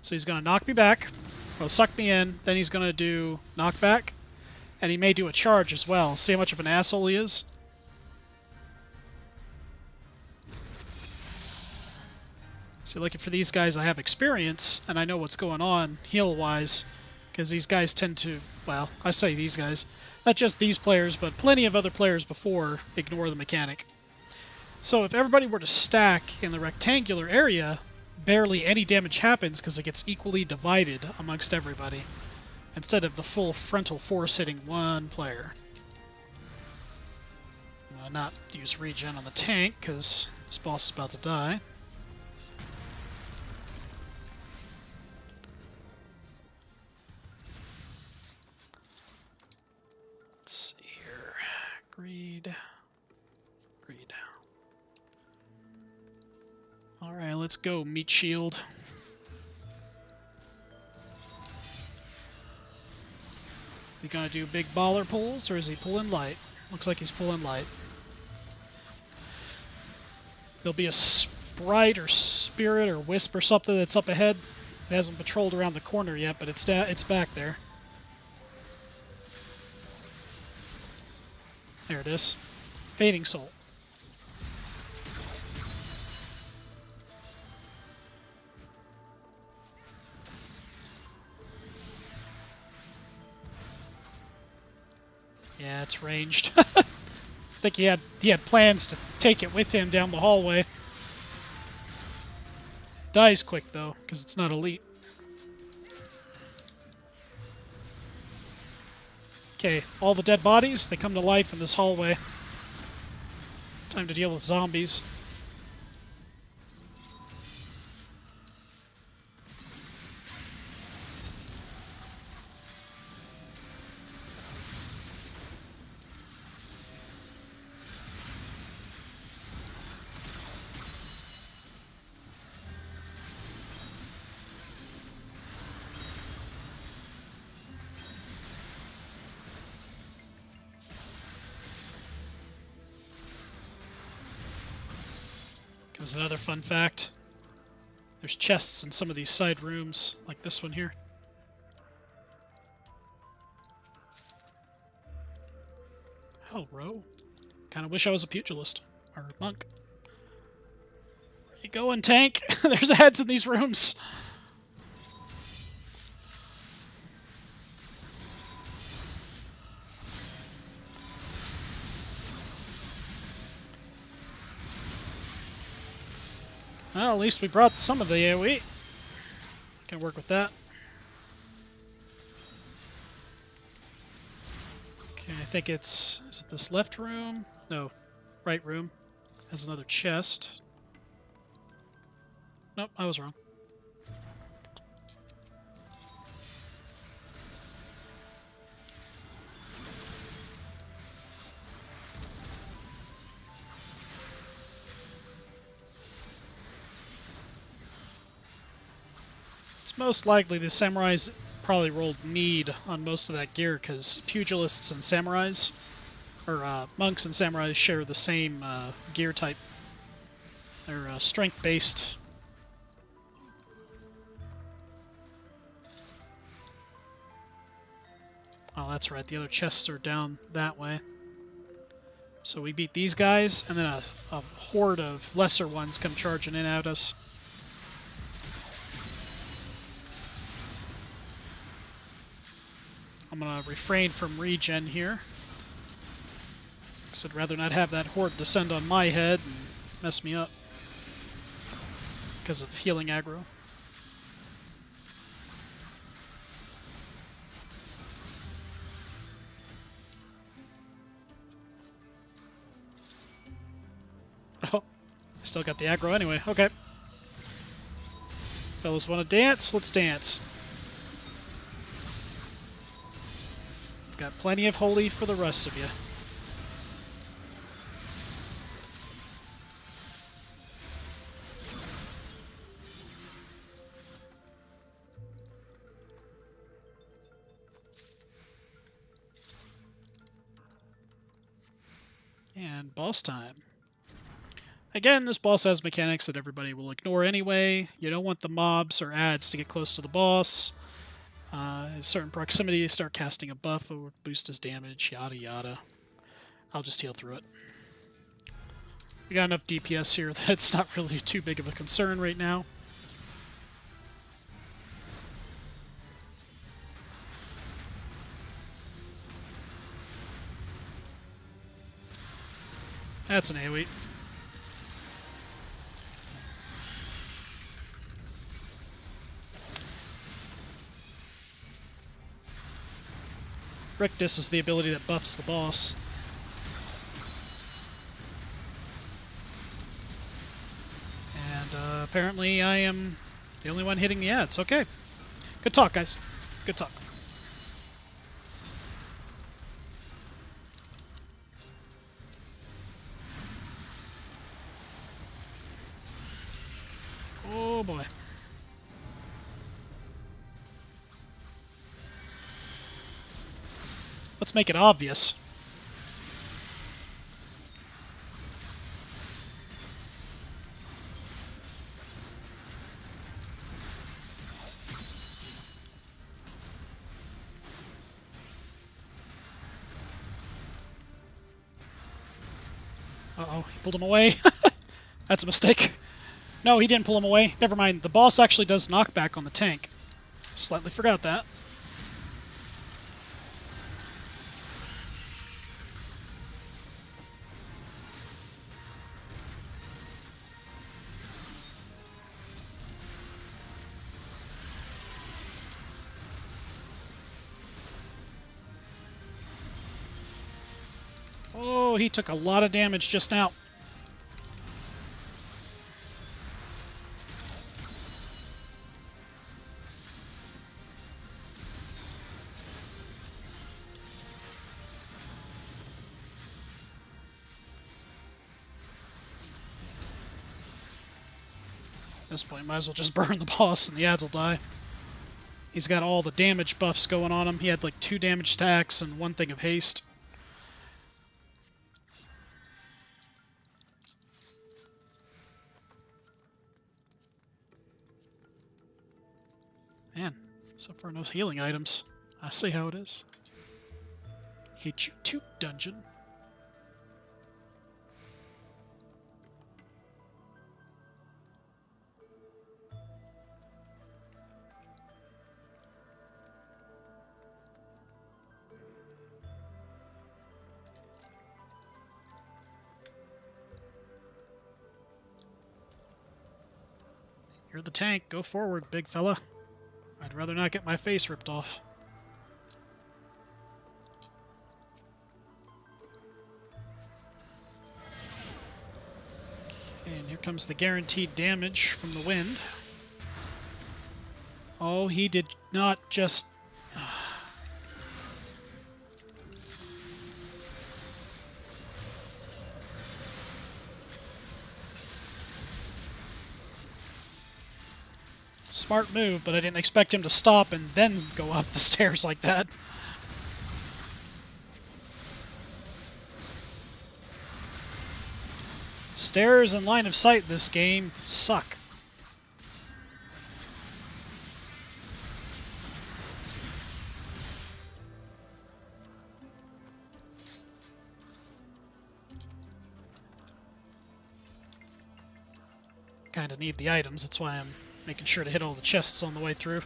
So he's going to knock me back, or suck me in, then he's going to do knockback, and he may do a charge as well. See how much of an asshole he is? So looking for these guys, I have experience, and I know what's going on heal-wise, because these guys tend to, well, I say these guys, not just these players, but plenty of other players before ignore the mechanic. So if everybody were to stack in the rectangular area, barely any damage happens because it gets equally divided amongst everybody, instead of the full frontal force hitting one player. I'm going to not use regen on the tank, because this boss is about to die. Let's see here. Greed. Greed. Alright, let's go, Meat Shield. You gonna do big baller pulls, or is he pulling light? Looks like he's pulling light. There'll be a sprite or spirit or wisp or something that's up ahead. It hasn't patrolled around the corner yet, but it's back there. There it is. Fading Soul. Yeah, it's ranged. I think he had plans to take it with him down the hallway. Dies quick though, because it's not elite. Okay, all the dead bodies, they come to life in this hallway. Time to deal with zombies. Here's another fun fact. There's chests in some of these side rooms, like this one here. Hell, Ro. Kinda wish I was a pugilist. Or a monk. Where you going, tank? There's heads in these rooms! Well, at least we brought some of the AoE. Can work with that. Okay, I think it's... Is it this left room? No. Right room. Has another chest. Nope, I was wrong. It's most likely the samurais probably rolled need on most of that gear, because pugilists and samurais, or monks and samurais, share the same gear type. They're strength-based. Oh, that's right. The other chests are down that way. So we beat these guys, and then a horde of lesser ones come charging in at us. I'm going to refrain from regen here, because I'd rather not have that horde descend on my head and mess me up because of healing aggro. Oh, I still got the aggro anyway. Okay. Fellas want to dance? Let's dance. Got plenty of holy for the rest of you. And boss time. Again, this boss has mechanics that everybody will ignore anyway. You don't want the mobs or ads to get close to the boss. In certain proximity, start casting a buff that would boost his damage, yada yada. I'll just heal through it. We got enough DPS here that it's not really too big of a concern right now. That's an AoE. Rictus is the ability that buffs the boss. And apparently I am the only one hitting the ads. Okay. Good talk, guys. Good talk. Oh boy. Let's make it obvious. Uh-oh, he pulled him away. That's a mistake. No, he didn't pull him away. Never mind. The boss actually does knockback on the tank. Slightly forgot that. Oh, he took a lot of damage just now. At this point, might as well just burn the boss and the ads will die. He's got all the damage buffs going on him. He had like 2 damage stacks and 1 thing of haste. Man, so far no healing items. I see how it is. Hate you too, dungeon. You're the tank. Go forward, big fella. I'd rather not get my face ripped off. Okay, and here comes the guaranteed damage from the wind. Oh, he did not just... Smart move, but I didn't expect him to stop and then go up the stairs like that. Stairs and line of sight this game suck. kind of need the items. That's why I'm making sure to hit all the chests on the way through.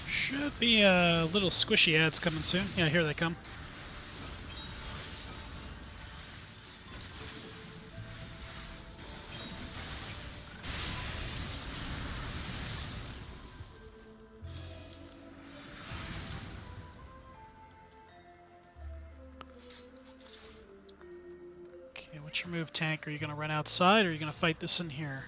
Should be little squishy ads coming soon. Yeah, here they come. Okay, what's your move, tank? Are you going to run outside, or are you going to fight this in here?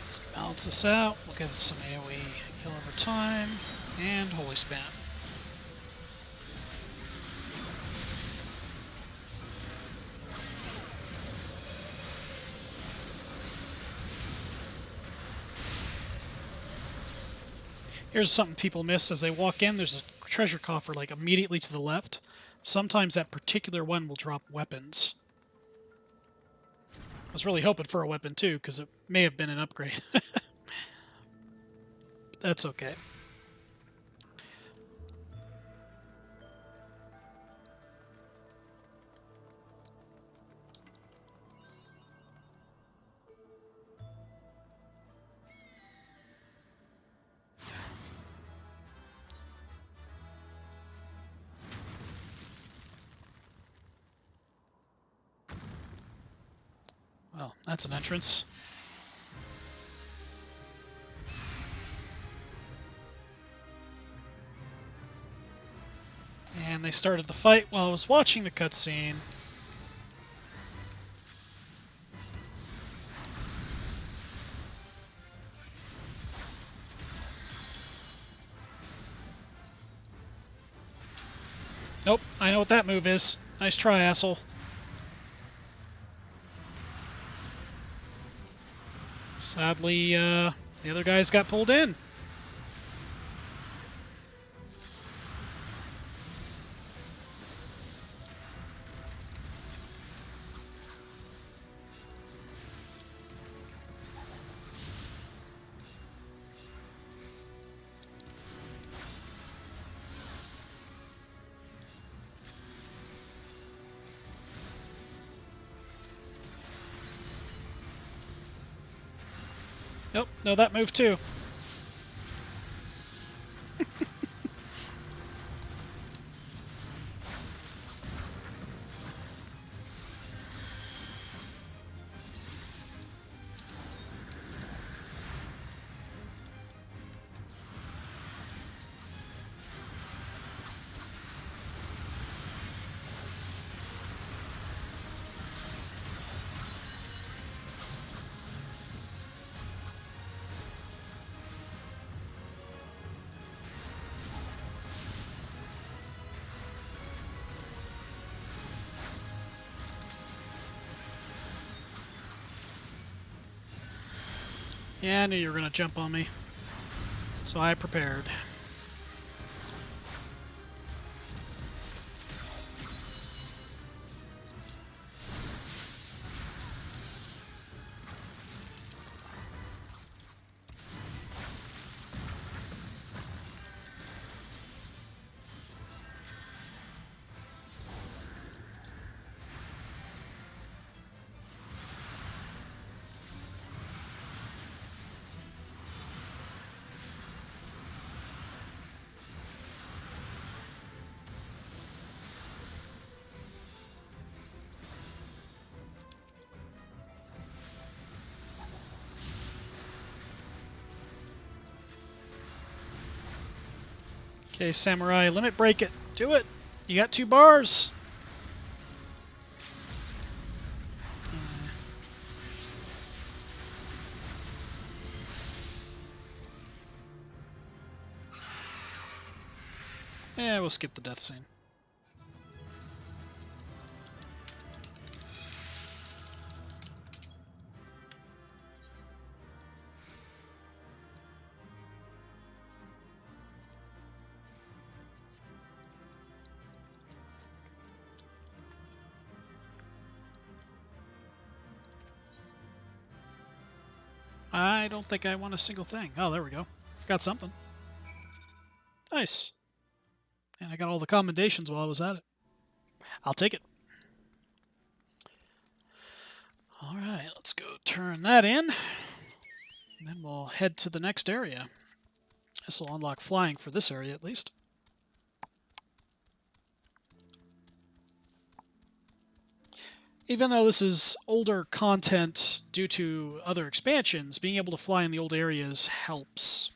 Let's balance this out. We'll get some AoE heal over time, and Holy Spam. Here's something people miss as they walk in. There's a treasure coffer like immediately to the left. Sometimes that particular one will drop weapons. I was really hoping for a weapon too, because it may have been an upgrade. That's okay. Well, that's an entrance. And they started the fight while I was watching the cutscene. Nope, I know what that move is. Nice try, asshole. Sadly, the other guys got pulled in. Nope, no, that move too. Yeah, I knew you were going to jump on me. So I prepared. Okay, Samurai, limit break it. Do it. You got 2 bars. Yeah, we'll skip the death scene. I don't think I want a single thing. Oh, there we go. Got something. Nice. And I got all the commendations while I was at it. I'll take it. Alright, let's go turn that in. And then we'll head to the next area. This will unlock flying for this area at least. Even though this is older content due to other expansions, being able to fly in the old areas helps.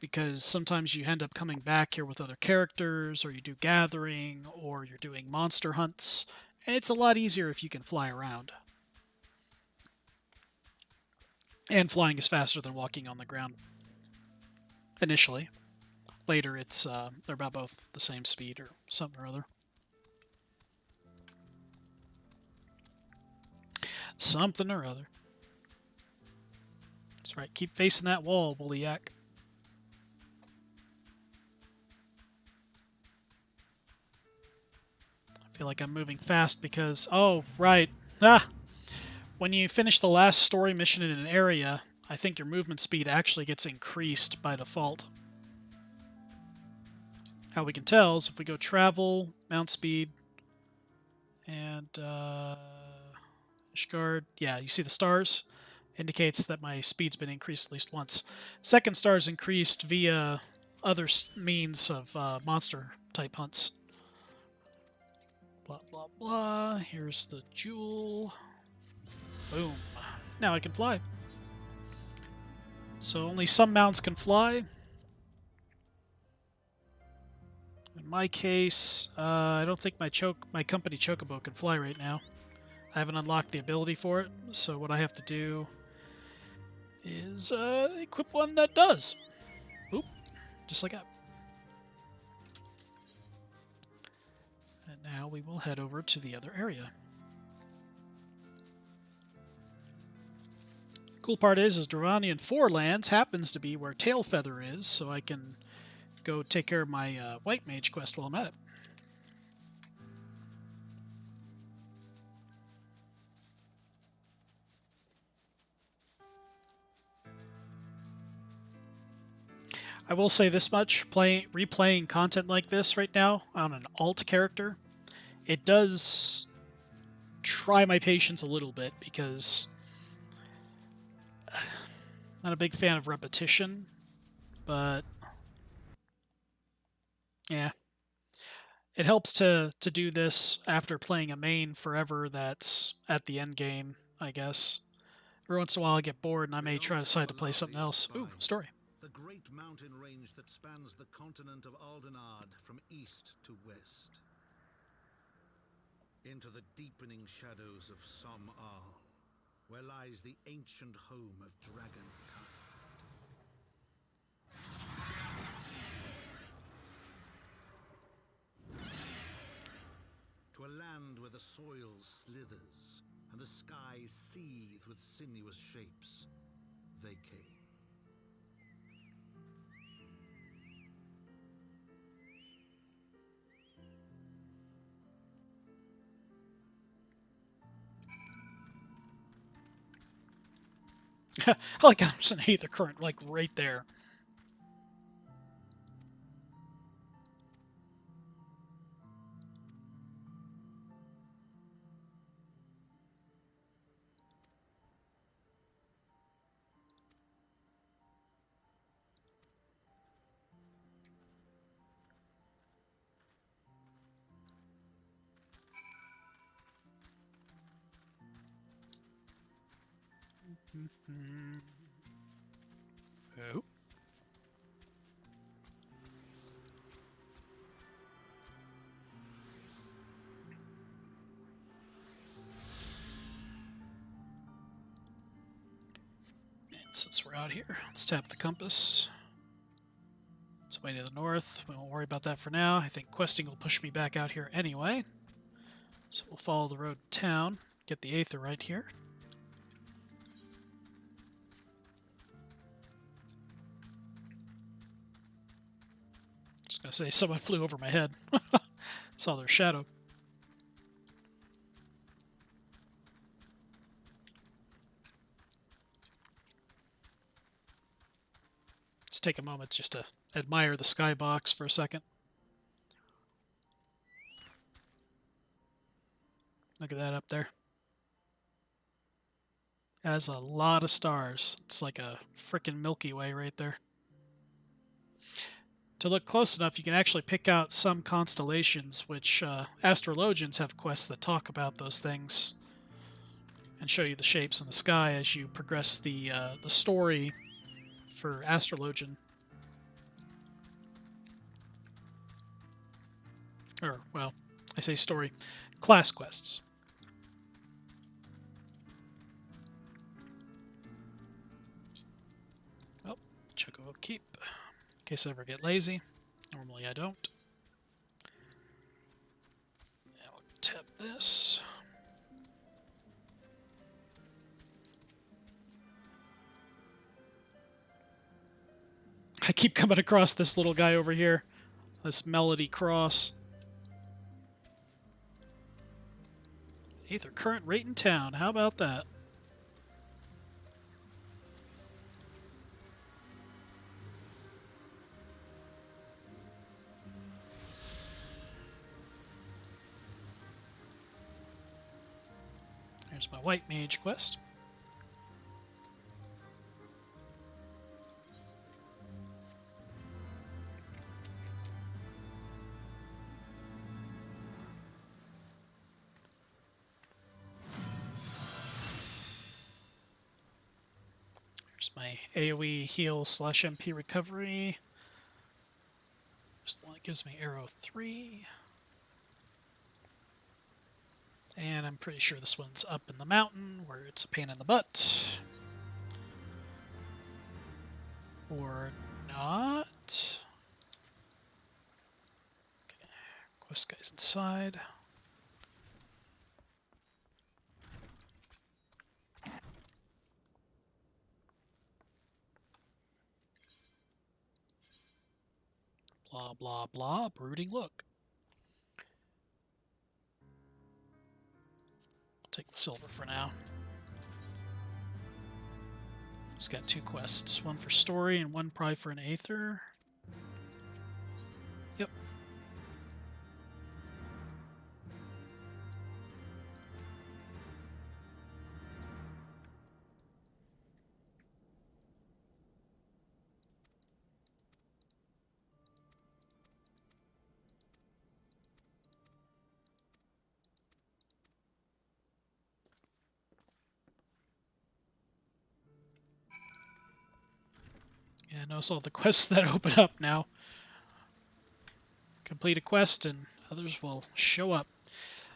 Because sometimes you end up coming back here with other characters, or you do gathering, or you're doing monster hunts. And it's a lot easier if you can fly around. And flying is faster than walking on the ground. Initially. Later, it's they're about both the same speed or something or other. Something or other. That's right. Keep facing that wall, Woolyak. I feel like I'm moving fast because... Oh, right. Ah! When you finish the last story mission in an area, I think your movement speed actually gets increased by default. How we can tell is if we go travel, mount speed, and Ishgard, yeah, you see the stars? Indicates that my speed's been increased at least once. Second star is increased via other means of monster-type hunts. Blah, blah, blah. Here's the jewel. Boom. Now I can fly. So only some mounts can fly. In my case, I don't think my company Chocobo can fly right now. I haven't unlocked the ability for it, so what I have to do is equip one that does. Oop, just like that. And now we will head over to the other area. Cool part is Dravanian Forelands happens to be where Tailfeather is, so I can go take care of my White Mage quest while I'm at it. I will say this much, replaying content like this right now on an alt character, it does try my patience a little bit because I'm not a big fan of repetition, but yeah. It helps to do this after playing a main forever that's at the end game, I guess. Every once in a while I get bored and I may try to decide to play something else. Ooh, story. The great mountain range that spans the continent of Aldenard from east to west. Into the deepening shadows of Som-Al, where lies the ancient home of Dragonkind. To a land where the soil slithers and the skies seethe with sinuous shapes. they came. I like how there's an aether current, like, right there. Oh. And since we're out here, let's tap the compass. It's way to the north. We won't worry about that for now. I think questing will push me back out here anyway. So we'll follow the road to town, get the aether right here. Just gonna say someone flew over my head. Saw their shadow. Let's take a moment just to admire the skybox for a second. Look at that up there. It has a lot of stars. It's like a frickin' Milky Way right there. To look close enough, you can actually pick out some constellations, which astrologians have quests that talk about those things and show you the shapes in the sky as you progress the story for astrologian. Or, well, I say story. Class quests. Oh, Chocobo Keep. In case I ever get lazy. Normally I don't. Now we'll tap this. I keep coming across this little guy over here. This Melody Cross. Aether current rate in town. How about that? Here's my white mage quest. Here's my AoE heal / MP recovery. Here's the one that gives me arrow 3. And I'm pretty sure this one's up in the mountain, where it's a pain in the butt. Or not. Okay. Quest guy's inside. Blah, blah, blah. Brooding look. Take the silver for now. He's got 2 quests, one for story and one probably for an aether. Yep. Yeah, notice all the quests that open up now. Complete a quest and others will show up.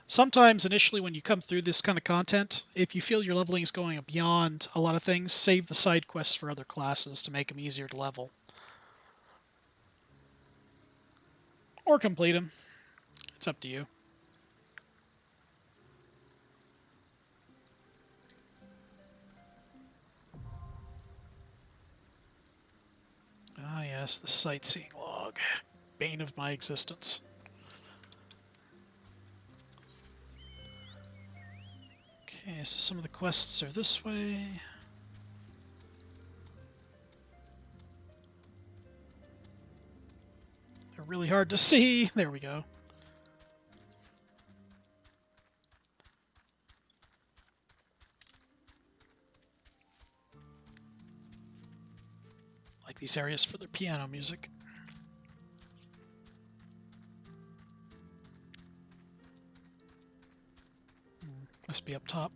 Sometimes, initially, when you come through this kind of content, if you feel your leveling is going beyond a lot of things, save the side quests for other classes to make them easier to level. Or complete them. It's up to you. Yes, the sightseeing log. Bane of my existence. Okay, so some of the quests are this way. They're really hard to see. There we go. Like these areas for their piano music. Must be up top.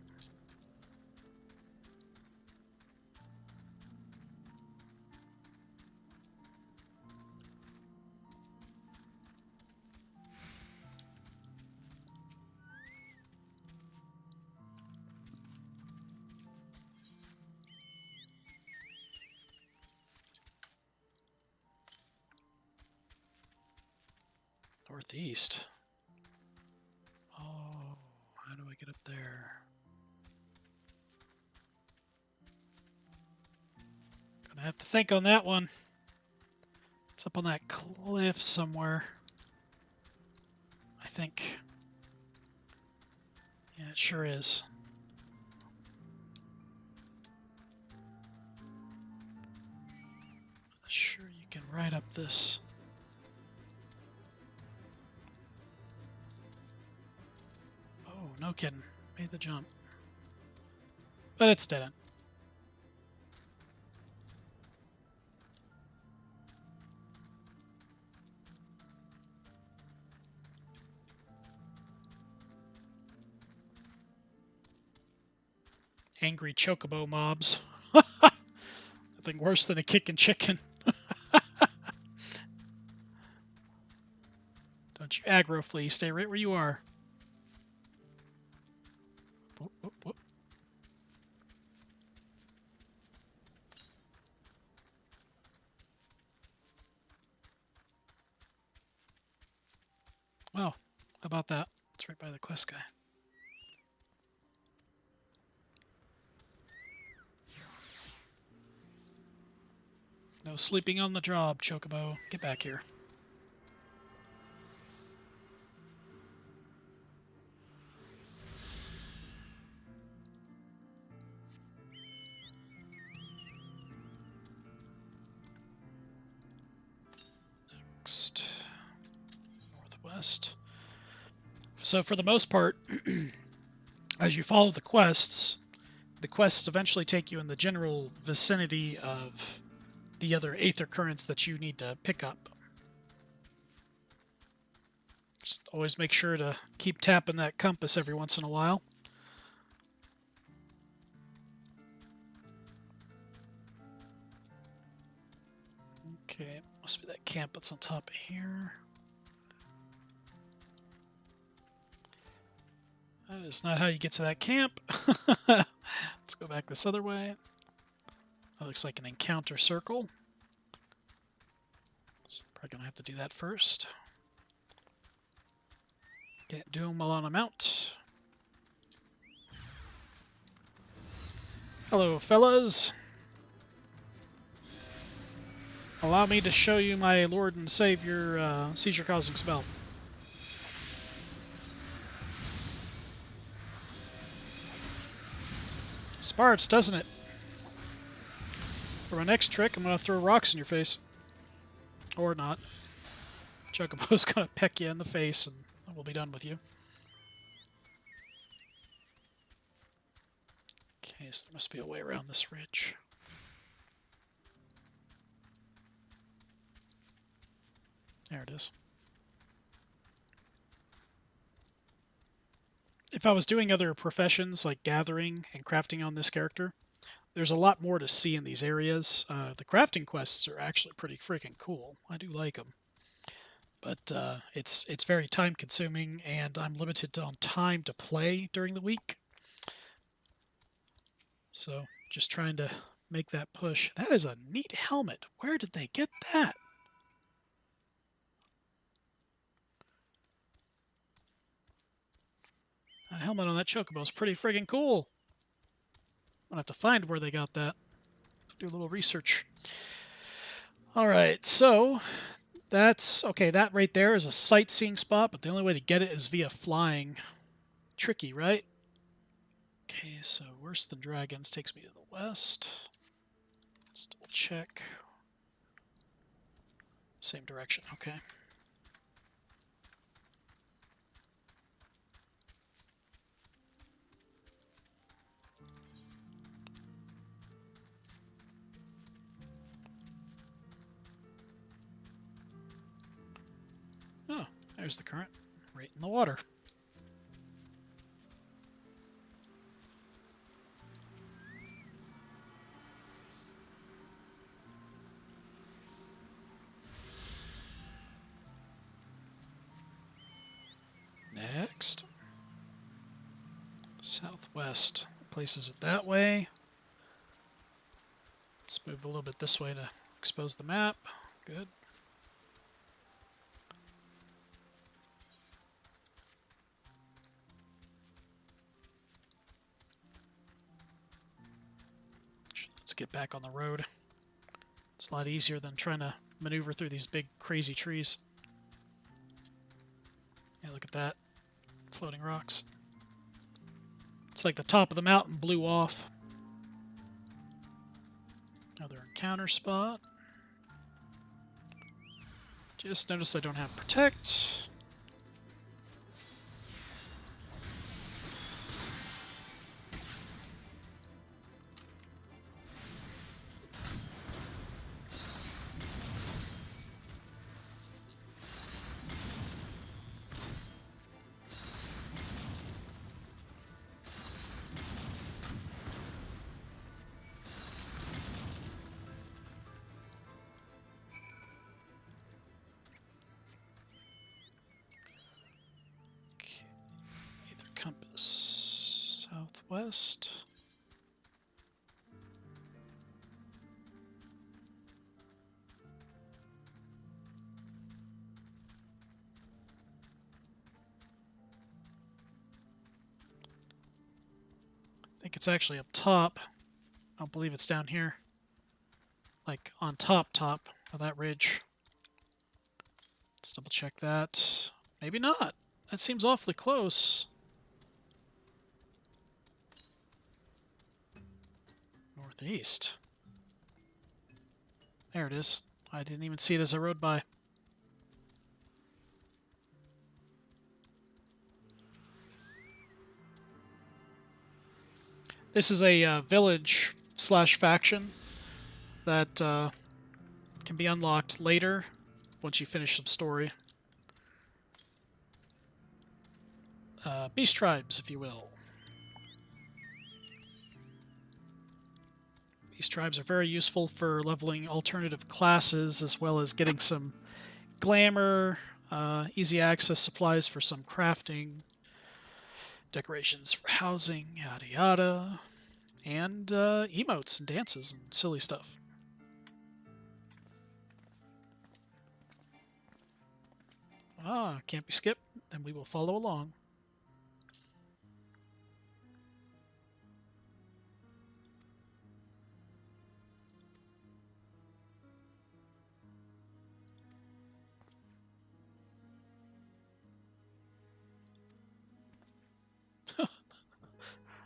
Northeast. Oh, how do I get up there? Gonna have to think on that one. It's up on that cliff somewhere. I think. Yeah, it sure is. Sure, you can ride up this. Oh, no kidding. Made the jump. But it's didn't. Angry chocobo mobs. Nothing worse than a kicking chicken. Don't you aggro flee. Stay right where you are. Whoop, whoop, whoop. Oh, how about that? It's right by the quest guy. No sleeping on the job, Chocobo. Get back here. Next. Northwest. So for the most part, as you follow the quests eventually take you in the general vicinity of the other aether currents that you need to pick up. Just always make sure to keep tapping that compass every once in a while. Okay, must be that camp that's on top of here. That is not how you get to that camp. Let's go back this other way. That looks like an encounter circle. So probably going to have to do that first. Can't do them while on a mount. Hello, fellas. Allow me to show you my Lord and Savior seizure-causing spell. Sparts, doesn't it? For my next trick, I'm going to throw rocks in your face. Or not. Chocobo's going to peck you in the face and we'll be done with you. Okay, so there must be a way around this ridge. There it is. If I was doing other professions like gathering and crafting on this character, there's a lot more to see in these areas. The crafting quests are actually pretty freaking cool. I do like them. But it's very time consuming and I'm limited on time to play during the week. So just trying to make that push. That is a neat helmet. Where did they get that? That helmet on that chocobo is pretty friggin' cool. I'm gonna have to find where they got that. Do a little research. All right, so that's okay. That right there is a sightseeing spot, but the only way to get it is via flying. Tricky, right? Okay, so Worse Than Dragons takes me to the west. Let's double check. Same direction, okay. Oh, there's the current. Right in the water. Next. Southwest. Places it that way. Let's move a little bit this way to expose the map. Good. Let's get back on the road. It's a lot easier than trying to maneuver through these big, crazy trees. Yeah, look at that. Floating rocks. It's like the top of the mountain blew off. Another encounter spot. Just notice I don't have Protect. Either compass southwest. I think it's actually up top. I don't believe it's down here. Like on top of that ridge. Let's double check that. Maybe not. That seems awfully close. Northeast. There it is. I didn't even see it as I rode by. This is a village slash faction that can be unlocked later once you finish some story. Beast tribes, if you will. These tribes are very useful for leveling alternative classes as well as getting some glamour, easy access supplies for some crafting, decorations for housing, yada yada, and emotes and dances and silly stuff. Ah, can't be skipped, then we will follow along.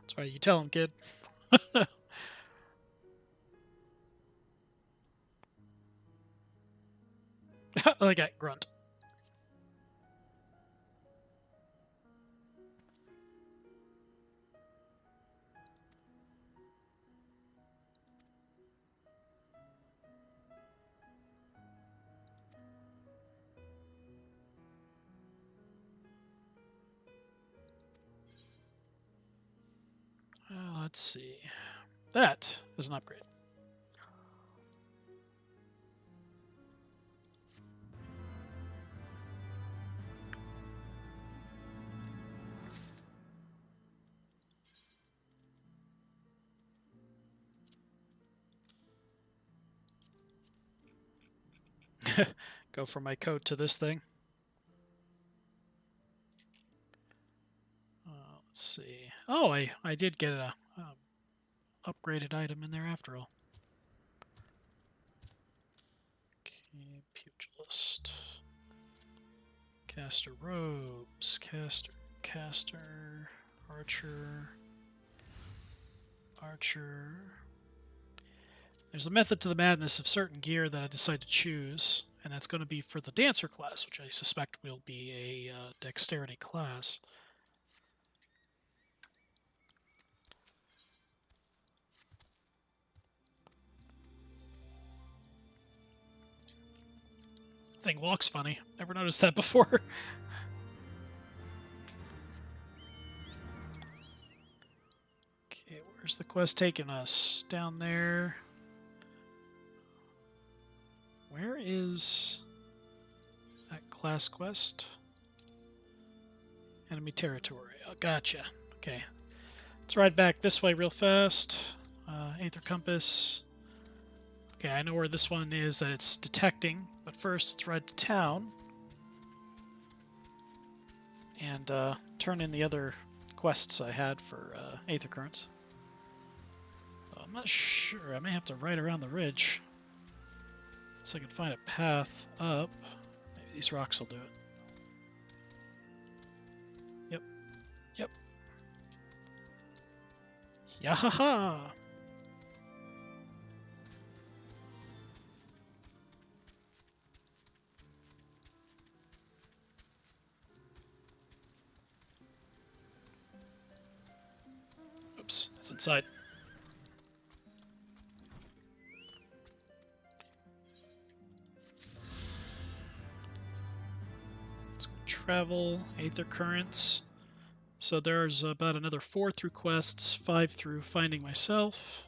That's right, you tell him, kid. Like that grunt. Let's see. That is an upgrade. Go from my coat to this thing. Let's see. Oh, I did get a upgraded item in there after all. Pugilist. Caster robes. Caster. Archer. Archer. There's a method to the madness of certain gear that I decide to choose, and that's going to be for the Dancer class, which I suspect will be a dexterity class. Thing walks funny. Never noticed that before. Okay, where's the quest taking us? Down there. Where is that class quest? Enemy territory. Oh, gotcha. Okay. Let's ride back this way real fast. Aether Compass. Okay, I know where this one is that it's detecting, but first let's ride to town and turn in the other quests I had for Aether Currents. I'm not sure. I may have to ride around the ridge so I can find a path up. Maybe these rocks will do it. Yep. Yep. Yahaha! Oops, that's inside. Let's go travel, Aether Currents. So there's about another 4 through quests, 5 through finding myself.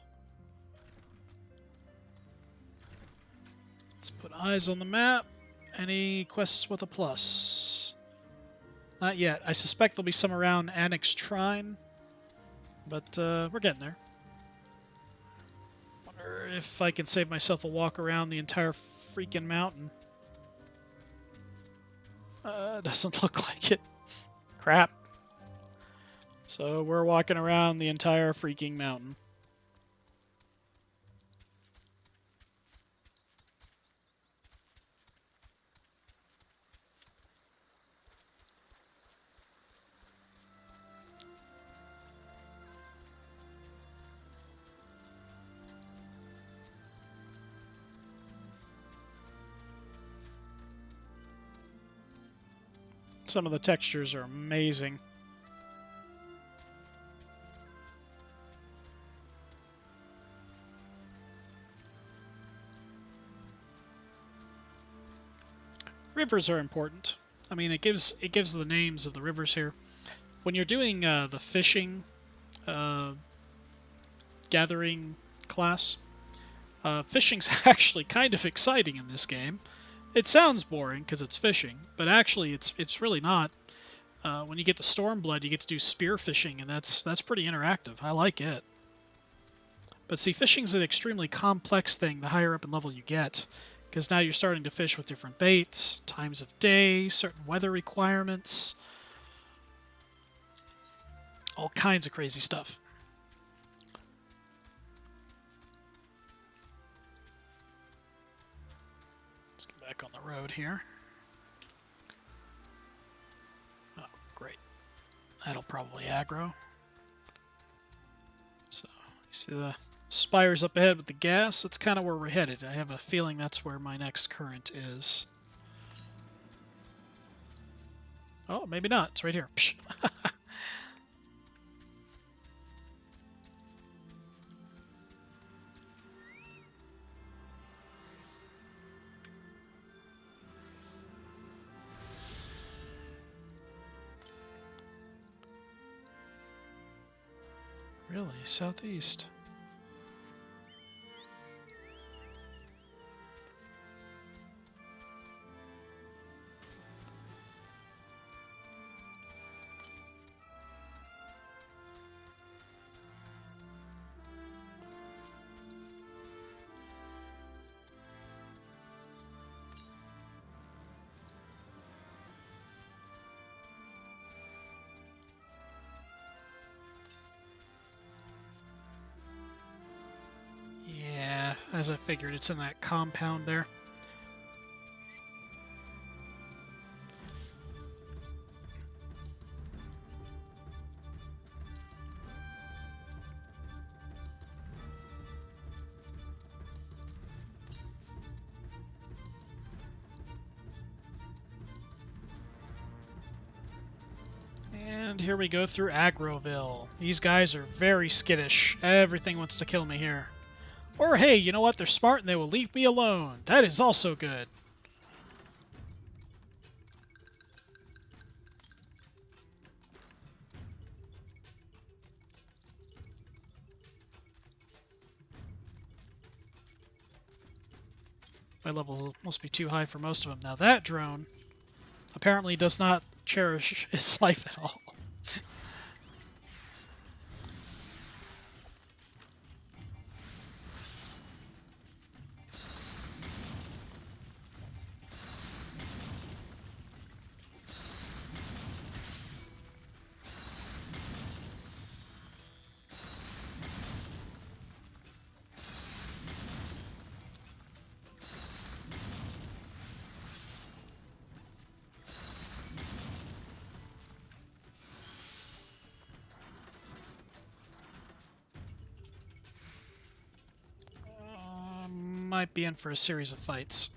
Let's put eyes on the map. Any quests with a plus? Not yet. I suspect there'll be some around Annex Shrine, but we're getting there. Wonder if I can save myself a walk around the entire freaking mountain. Doesn't look like it. Crap. So we're walking around the entire freaking mountain. Some of the textures are amazing. Rivers are important. I mean, it gives the names of the rivers here. When you're doing the fishing, gathering class, fishing's actually kind of exciting in this game. It sounds boring because it's fishing, but actually it's really not. When you get to Stormblood, you get to do spear fishing, and that's pretty interactive. I like it. But see, fishing's an extremely complex thing the higher up in level you get, because now you're starting to fish with different baits, times of day, certain weather requirements, all kinds of crazy stuff. Let's get back on the road here. Oh, great. That'll probably aggro. So, you see the spires up ahead with the gas? That's kind of where we're headed. I have a feeling that's where my next current is. Oh, maybe not. It's right here. Really? Southeast? As I figured, it's in that compound there. And here we go through Agroville. These guys are very skittish. Everything wants to kill me here. Or hey, you know what? They're smart and they will leave me alone. That is also good. My level must be too high for most of them. Now that drone apparently does not cherish its life at all. Might be in for a series of fights.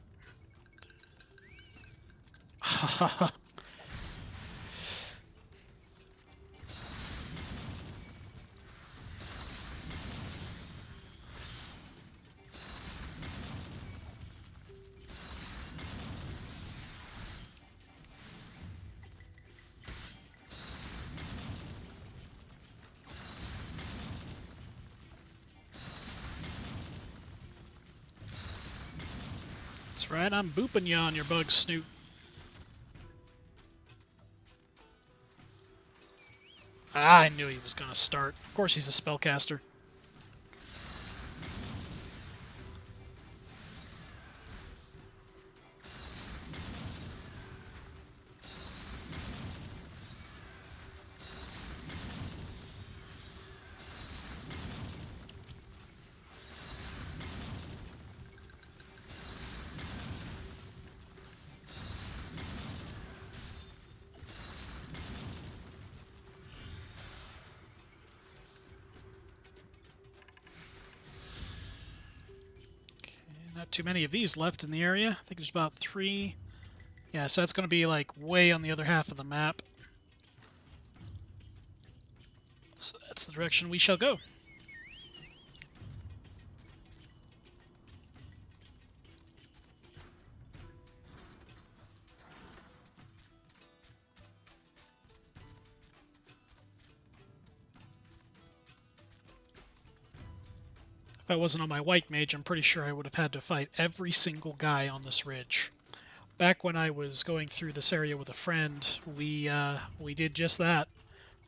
That's right, I'm booping you on your bug snoot. Ah, I knew he was going to start. Of course he's a spellcaster. Not too many of these left in the area. I think there's about 3. Yeah, so that's going to be like way on the other half of the map. So that's the direction we shall go. If I wasn't on my white mage, I'm pretty sure I would have had to fight every single guy on this ridge. Back when I was going through this area with a friend, we did just that.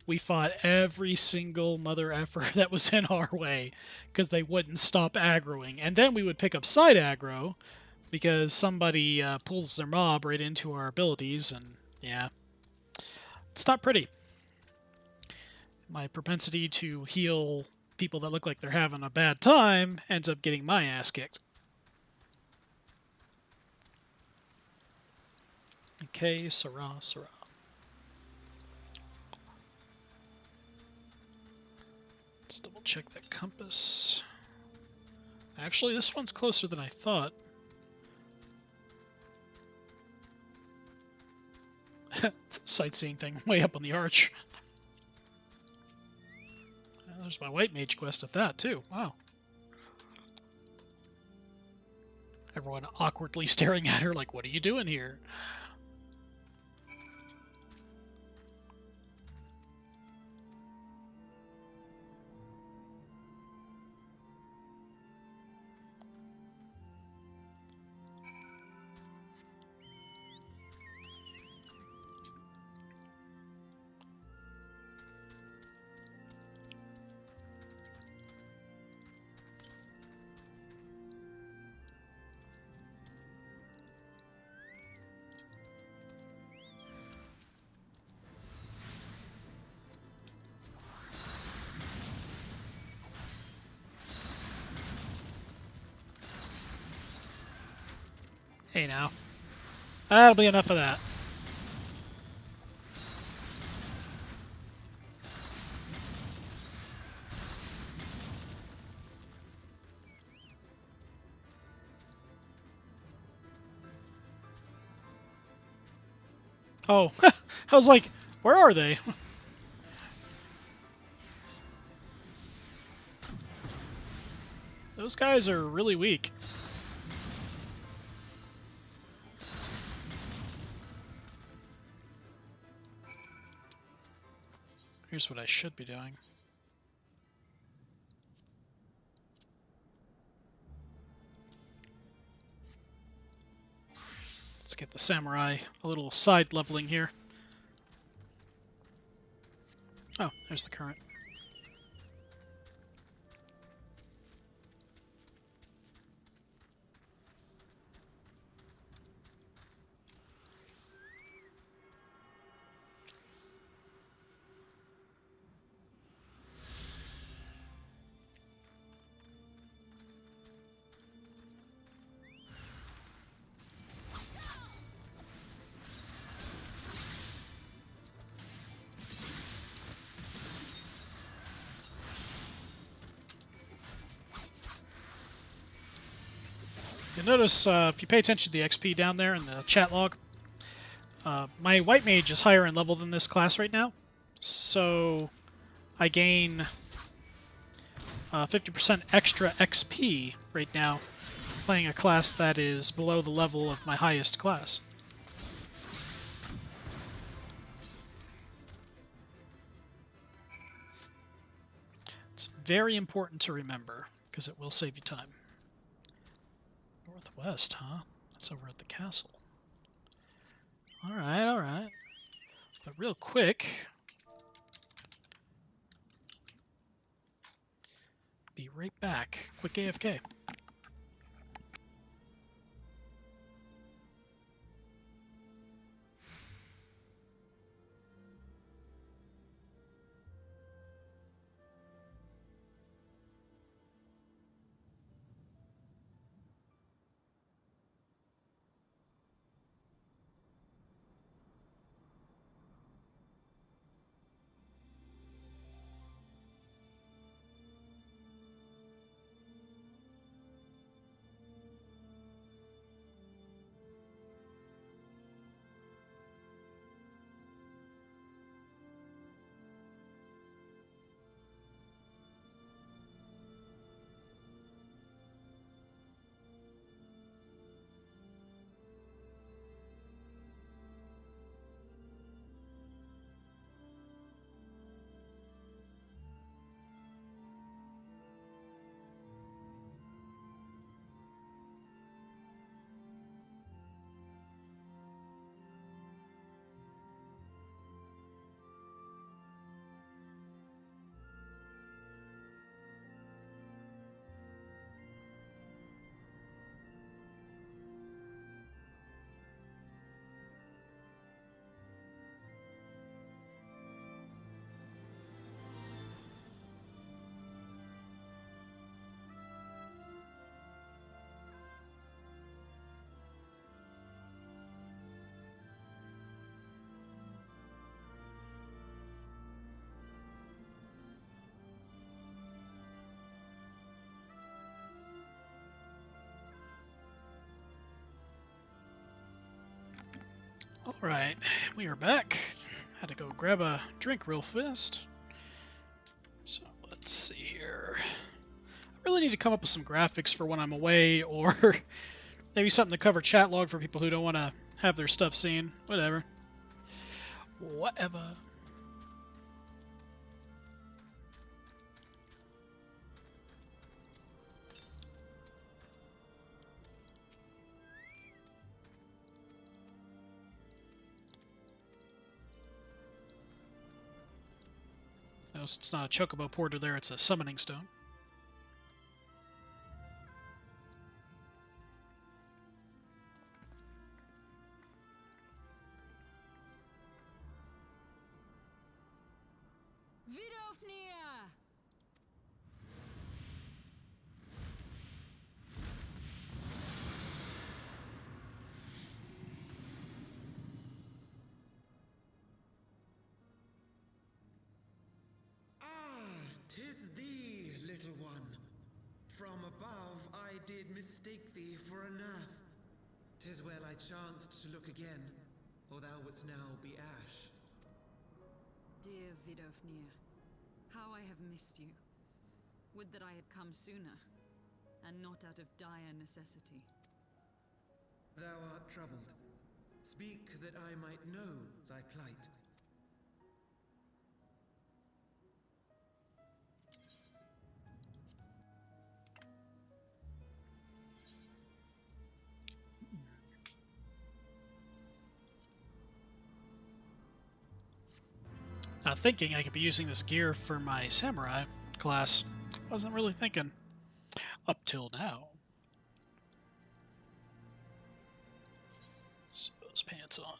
We fought every single mother effer that was in our way because they wouldn't stop aggroing. And then we would pick up side aggro because somebody pulls their mob right into our abilities, and yeah. It's not pretty. My propensity to heal people that look like they're having a bad time ends up getting my ass kicked. Okay, Sarah. Let's double check that compass. Actually, this one's closer than I thought. Sightseeing thing way up on the arch. There's my white mage quest at that, too. Wow. Everyone awkwardly staring at her like, what are you doing here? Hey now. That'll be enough of that. Oh, I was like, where are they? Those guys are really weak. Here's what I should be doing. Let's get the samurai a little side leveling here. Oh, there's the current. You'll notice if you pay attention to the XP down there in the chat log, my white mage is higher in level than this class right now, so I gain 50% extra XP right now playing a class that is below the level of my highest class. It's very important to remember, because it will save you time. Northwest, huh? That's over at the castle. Alright, alright. But real quick... Be right back. Quick AFK. Alright, we are back. Had to go grab a drink real fast. So, let's see here. I really need to come up with some graphics for when I'm away, or maybe something to cover chat log for people who don't want to have their stuff seen. Whatever. Whatever. Notice it's not a chocobo porter there, it's a summoning stone. Vidofnir! Tis thee, little one. From above I did mistake thee for a nerf. Tis well I chanced to look again, or thou wouldst now be ash. Dear Vidofnir, how I have missed you. Would that I had come sooner. and not out of dire necessity. Thou art troubled. Speak that I might know thy plight. Not thinking I could be using this gear for my samurai class. Wasn't really thinking. Up till now. Let's put those pants on.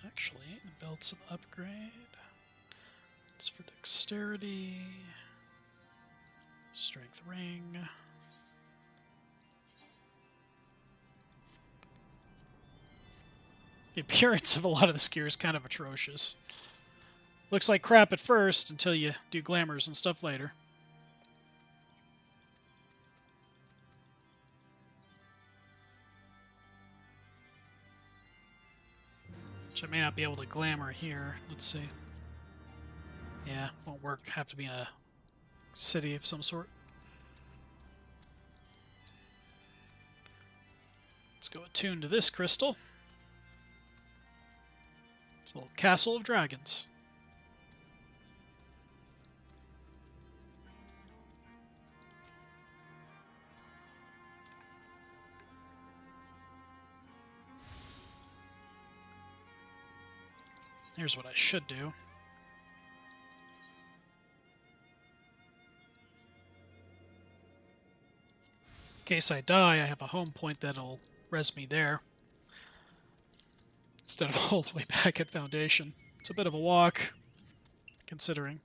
Actually, the belt's an upgrade. It's for dexterity. Strength ring. The appearance of a lot of this gear is kind of atrocious. Looks like crap at first until you do glamours and stuff later. Which I may not be able to glamour here. Let's see. Yeah, won't work. Have to be in a city of some sort. Let's go attune to this crystal. It's a little castle of dragons. Here's what I should do. In case I die, I have a home point that'll res me there. Instead of all the way back at Foundation. It's a bit of a walk, considering.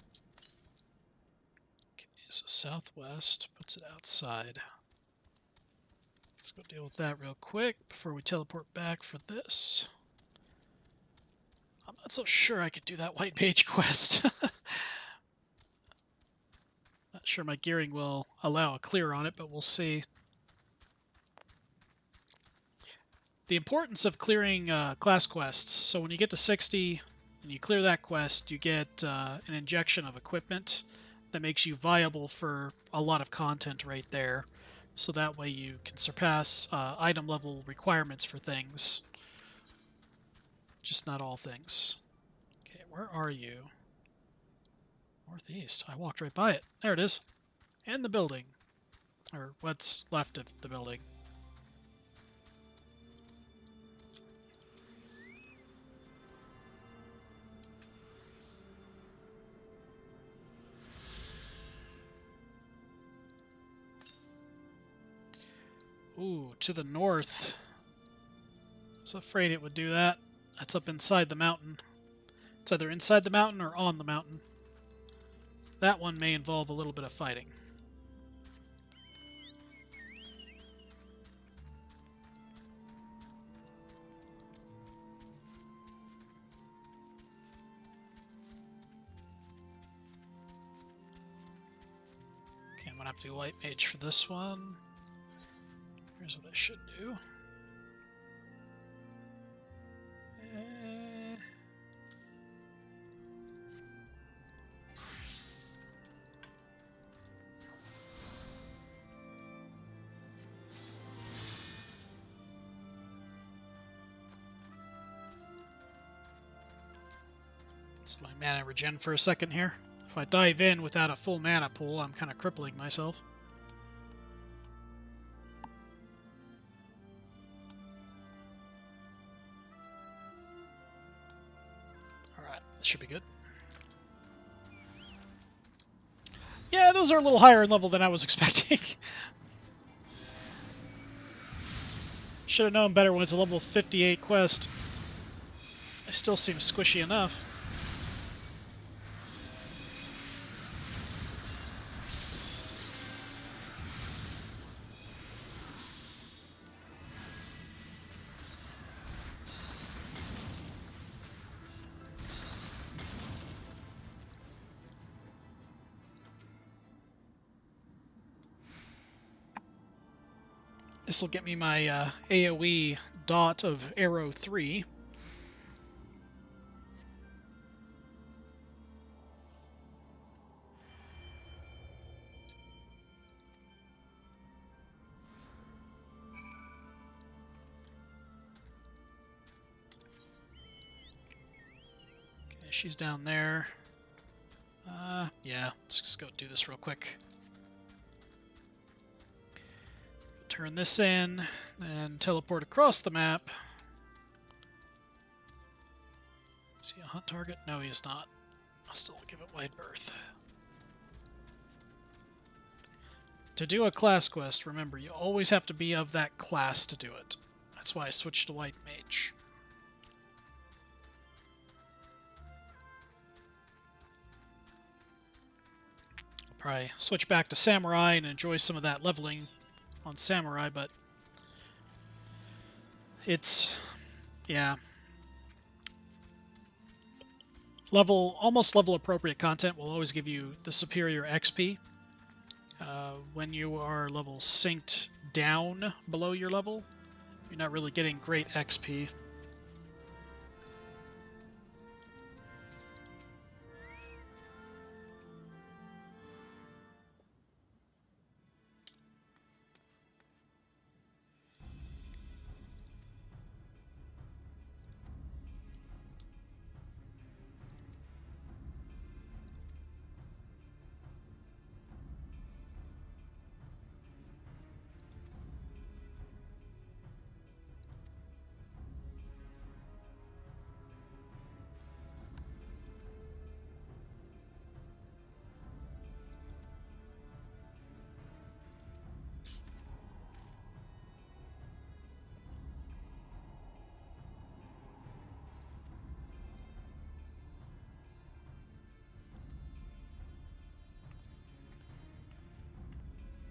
Can use the southwest, puts it outside. Let's go deal with that real quick before we teleport back for this. I'm not so sure I could do that White Mage quest. Not sure my gearing will allow a clear on it, but we'll see. The importance of clearing class quests. So when you get to 60 and you clear that quest, you get an injection of equipment that makes you viable for a lot of content right there. So that way you can surpass item level requirements for things. Just not all things. Okay, where are you? Northeast. I walked right by it. There it is. And the building. Or what's left of the building. Ooh, to the north. I was afraid it would do that. That's up inside the mountain. It's either inside the mountain or on the mountain. That one may involve a little bit of fighting. Okay, I'm gonna have to do White Mage for this one. Here's what I should do. So my mana regen for a second here. If I dive in without a full mana pool, I'm kind of crippling myself. Alright, that should be good. Yeah, those are a little higher in level than I was expecting. Should have known better when it's a level 58 quest. It still seems squishy enough. This will get me my AoE dot of arrow 3. Okay, she's down there. Yeah, let's just go do this real quick. Turn this in, then teleport across the map. Is he a hunt target? No, he's not. I'll still give it wide berth. To do a class quest, remember, you always have to be of that class to do it. That's why I switched to White Mage. I'll probably switch back to Samurai and enjoy some of that leveling on Samurai, but it's, yeah. Almost level appropriate content will always give you the superior XP. When you are level synced down below your level, you're not really getting great XP.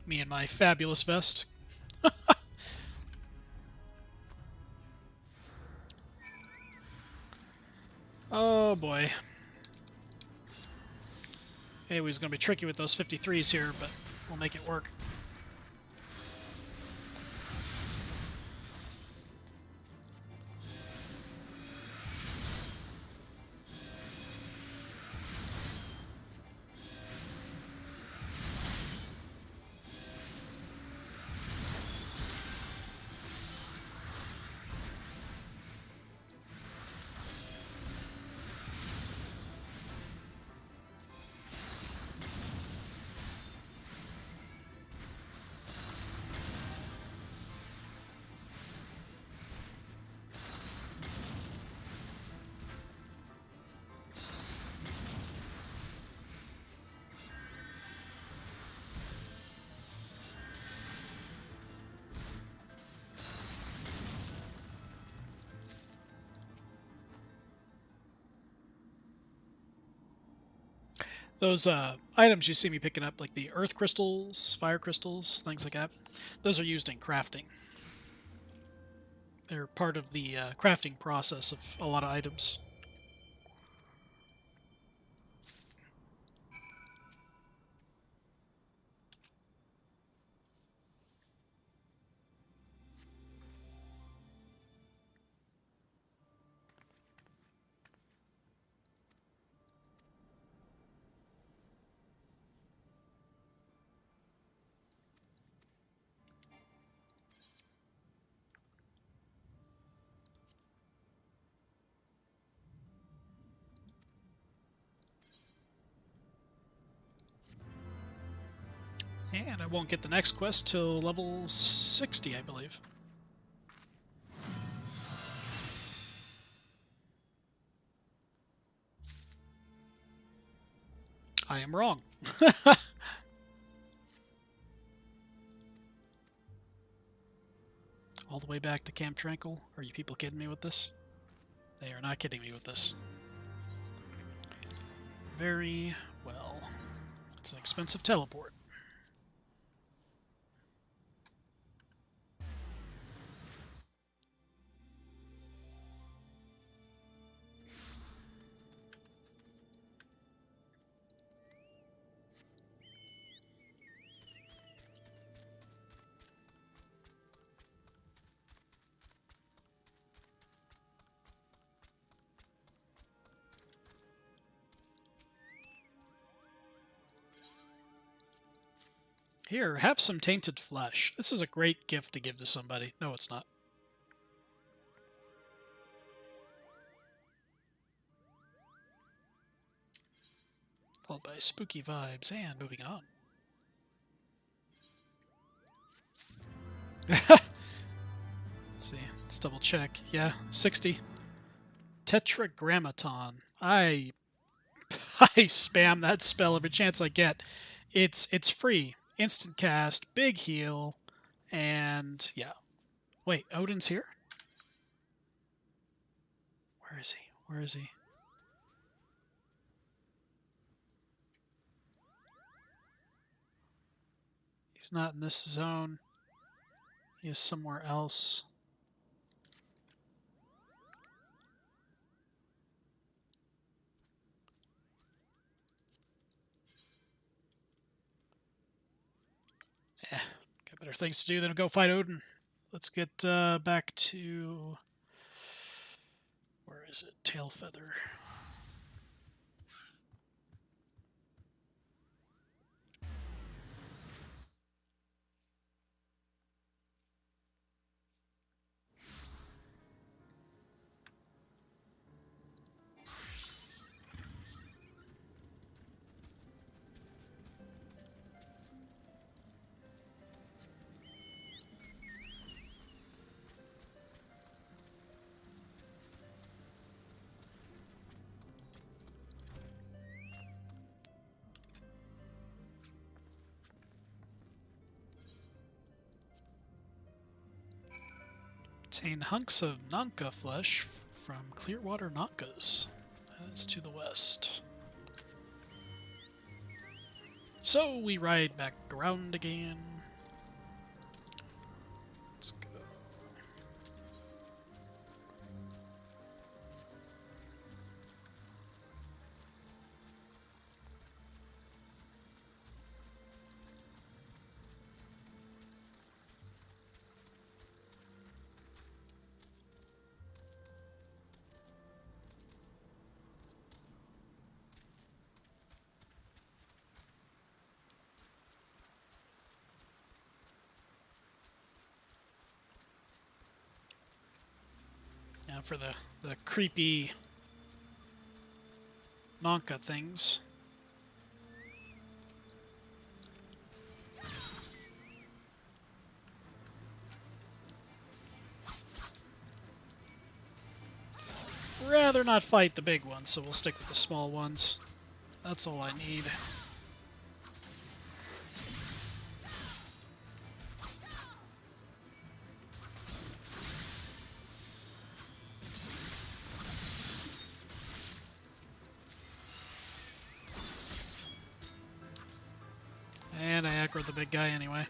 Me and my fabulous vest. Oh boy. Hey, he's going to be tricky with those 53s here, but we'll make it work. Those items you see me picking up, like the earth crystals, fire crystals, things like that, those are used in crafting. They're part of the crafting process of a lot of items. And I won't get the next quest till level 60, I believe. I am wrong. All the way back to Camp Tranquil? Are you people kidding me with this? They are not kidding me with this. Very well. It's an expensive teleport. Here, have some tainted flesh. This is a great gift to give to somebody. No, it's not. followed by spooky vibes, and moving on. Let's see, let's double check. Yeah, 60. Tetragrammaton. I spam that spell every chance I get. It's free, instant cast, big heal, and yeah. Wait, Odin's here? Where is he? Where is he? He's not in this zone. He is somewhere else. Got better things to do than to go fight Odin. Let's get back to... Where is it? Tailfeather. Obtain hunks of Nanka flesh from Clearwater Nankas. That is to the west. So we ride back around again. Let's go. Now for the creepy Nanka things. Rather not fight the big ones, so we'll stick with the small ones. That's all I need. And I aggroed the big guy anyway.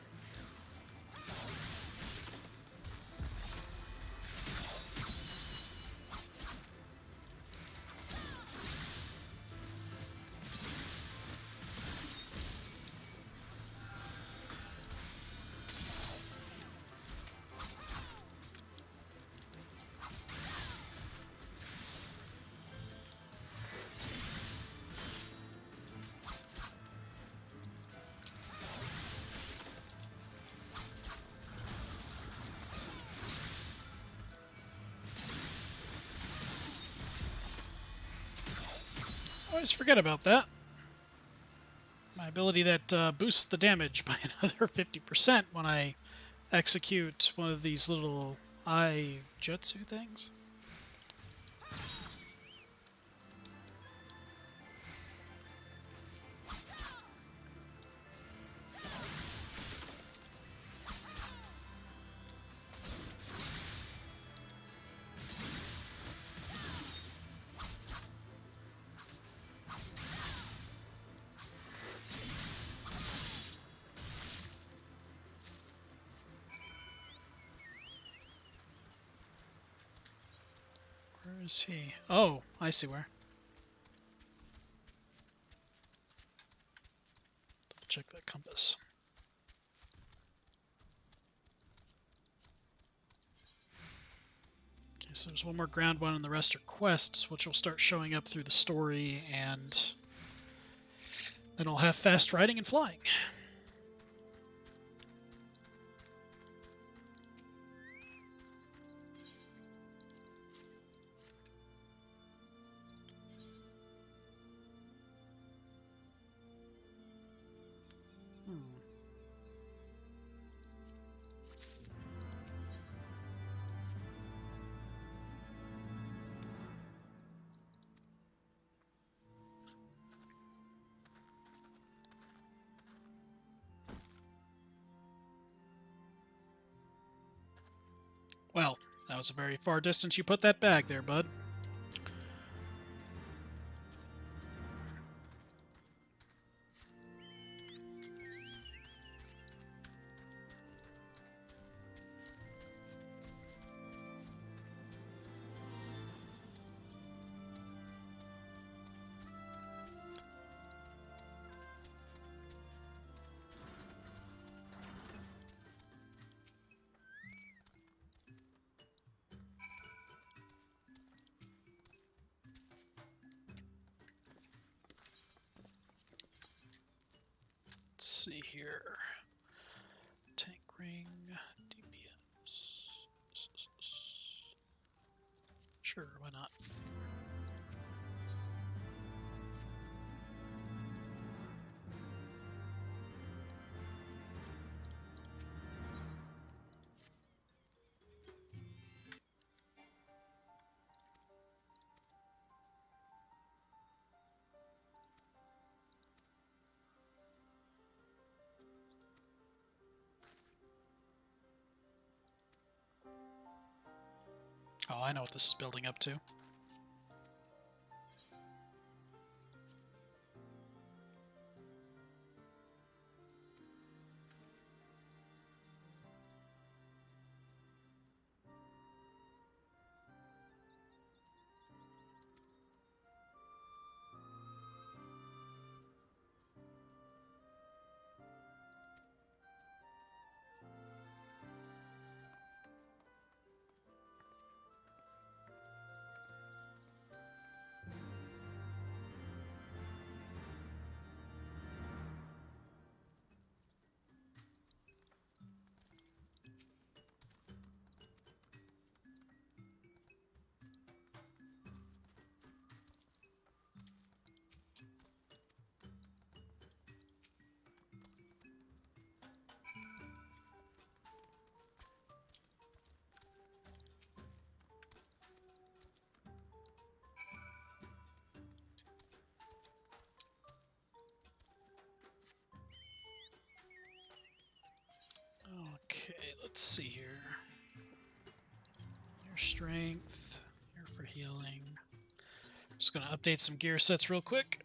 Always forget about that. My ability that boosts the damage by another 50% when I execute one of these little eye jutsu things. Where is he? Oh, I see where. Double check that compass. Okay, so there's one more ground one and the rest are quests, which will start showing up through the story, and then I'll have fast riding and flying. That was a very far distance you put that bag there, bud. Let's see here. Tank ring, DPS. Sure, why not? Oh, I know what this is building up to. Okay, let's see here. Your strength, here for healing. Just gonna update some gear sets real quick.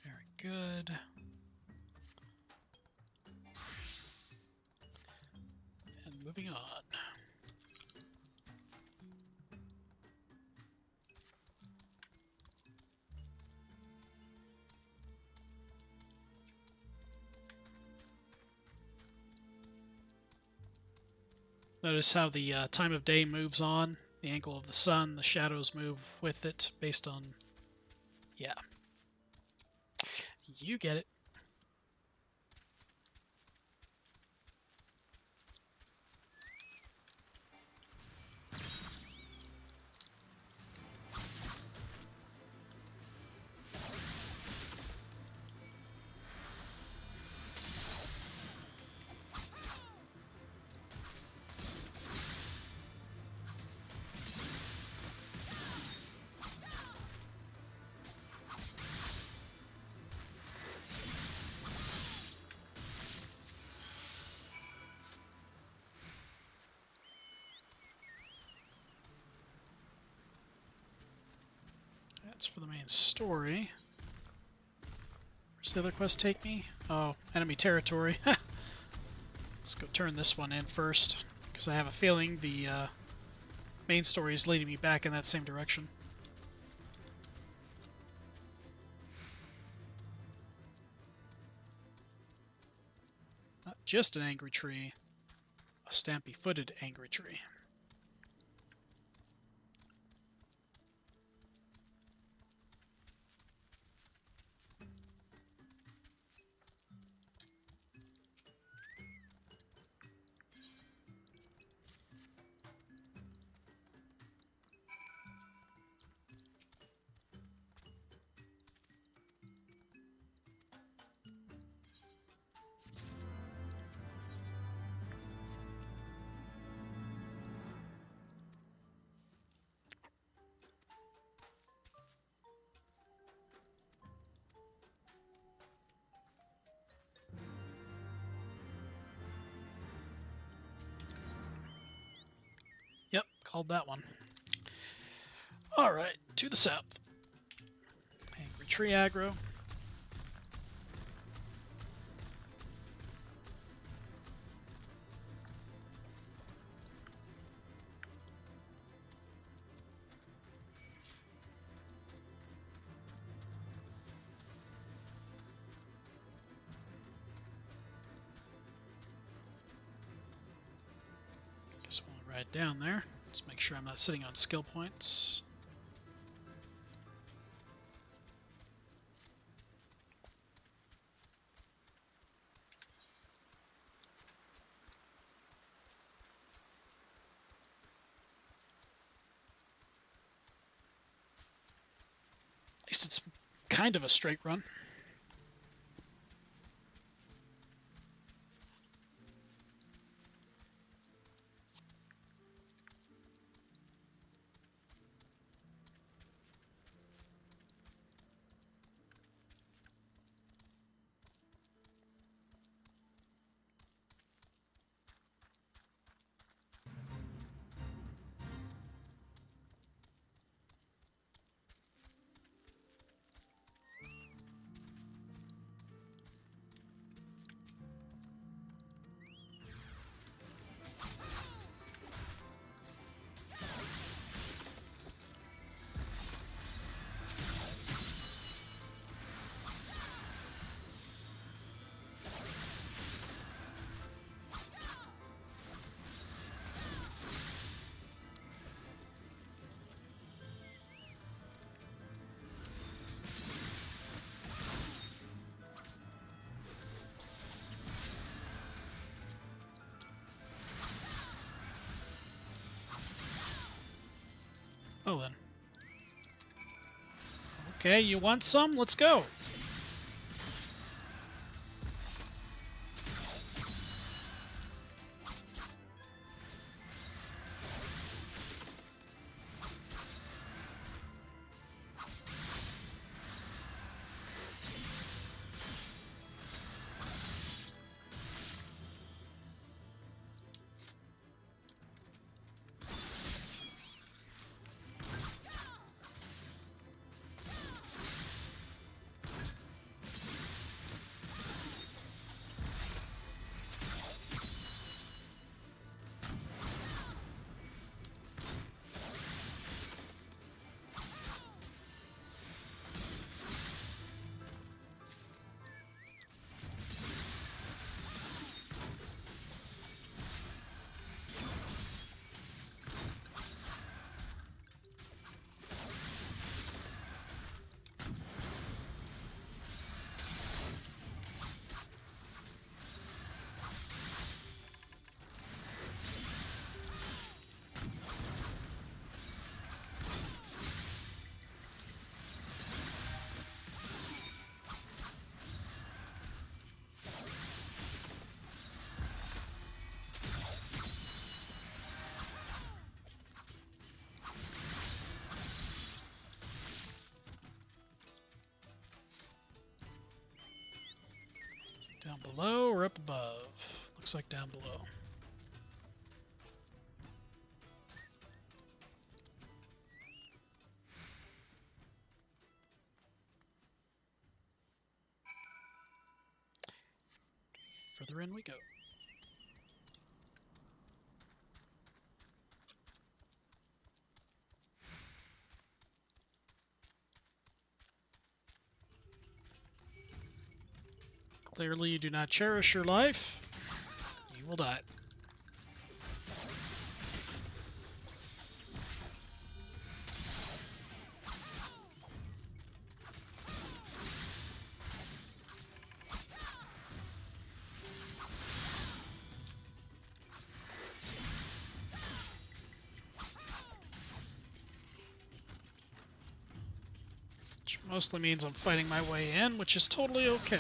Very good. And moving on. Notice how the time of day moves on, the angle of the sun, the shadows move with it based on... Yeah. You get it. That's for the main story. Where's the other quest take me? Oh, enemy territory. Let's go turn this one in first, because I have a feeling the main story is leading me back in that same direction. Not just an angry tree, a stampy-footed angry tree. called that one. Alright, to the south. Angry tree aggro. Guess we'll ride down there. Let's make sure I'm not sitting on skill points. At least it's kind of a straight run. Oh then. Okay, you want some? Let's go. Down below or up above? Looks like down below. Further in we go. Clearly you do not cherish your life. You will die. Which mostly means I'm fighting my way in, which is totally okay.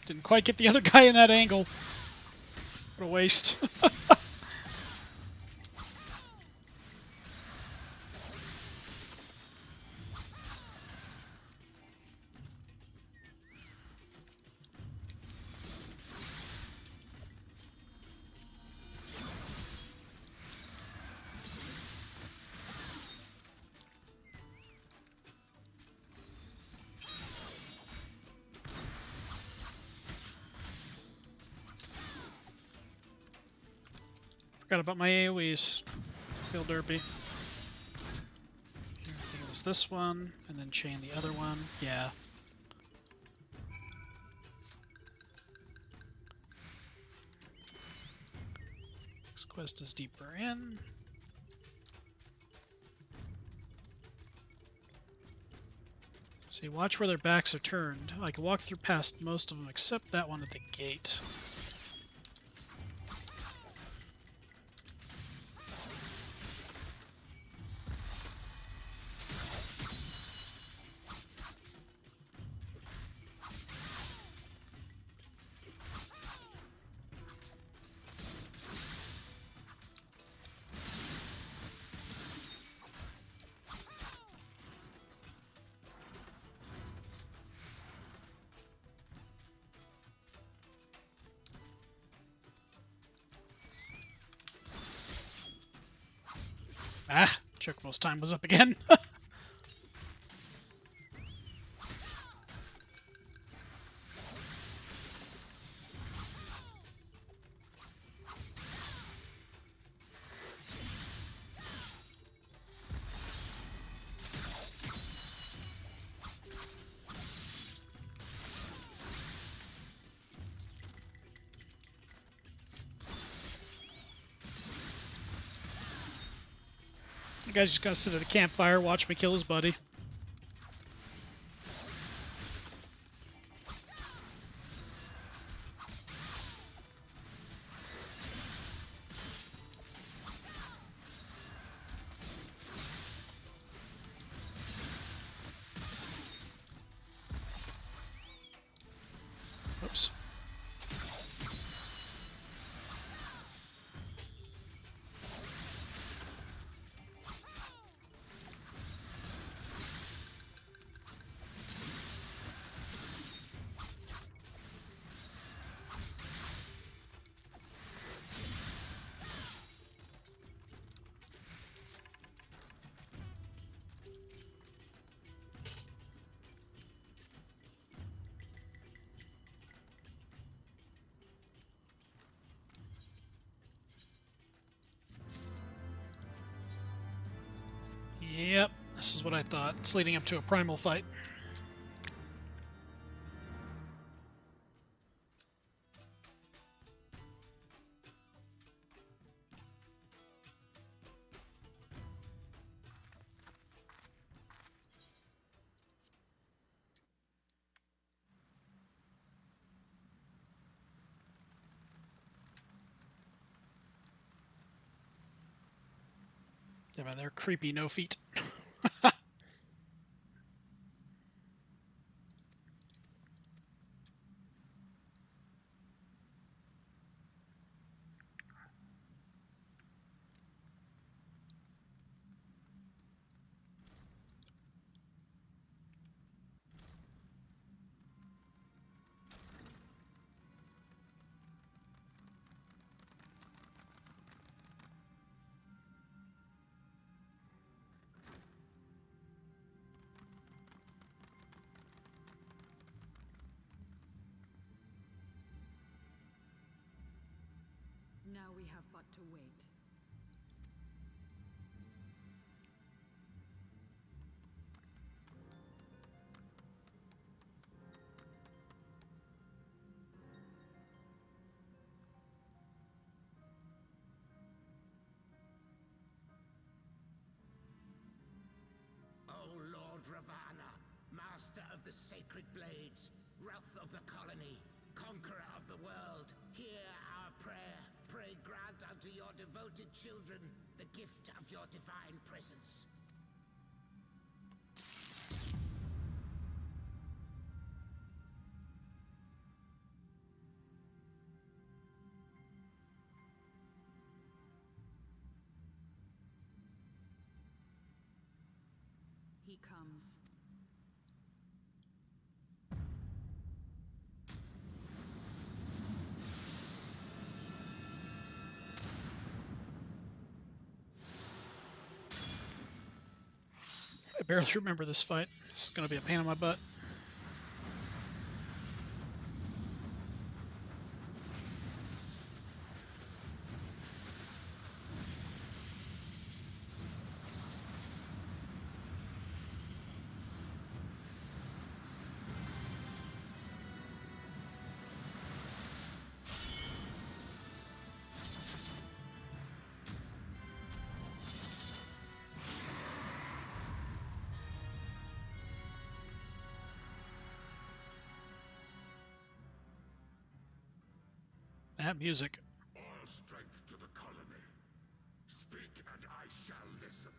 Didn't quite get the other guy in that angle. What a waste. Forgot about my AoEs. Feel derpy. I think it was this one, and then chain the other one. Yeah. This quest is deeper in. See, watch where their backs are turned. I can walk through past most of them except that one at the gate. Ah, Chocobo's time was up again. The guy's just gotta sit at a campfire, watch me kill his buddy. Oops. Yep, this is what I thought. It's leading up to a primal fight. Yeah, they're creepy no feet. Now we have but to wait. O Lord Ravana, master of the sacred blades, wrath of the colony, conqueror of the world, hear our prayer. Pray grant unto your devoted children the gift of your divine presence. he comes. I barely remember this fight. This is going to be a pain in my butt. That music. All strength to the colony. Speak and I shall listen.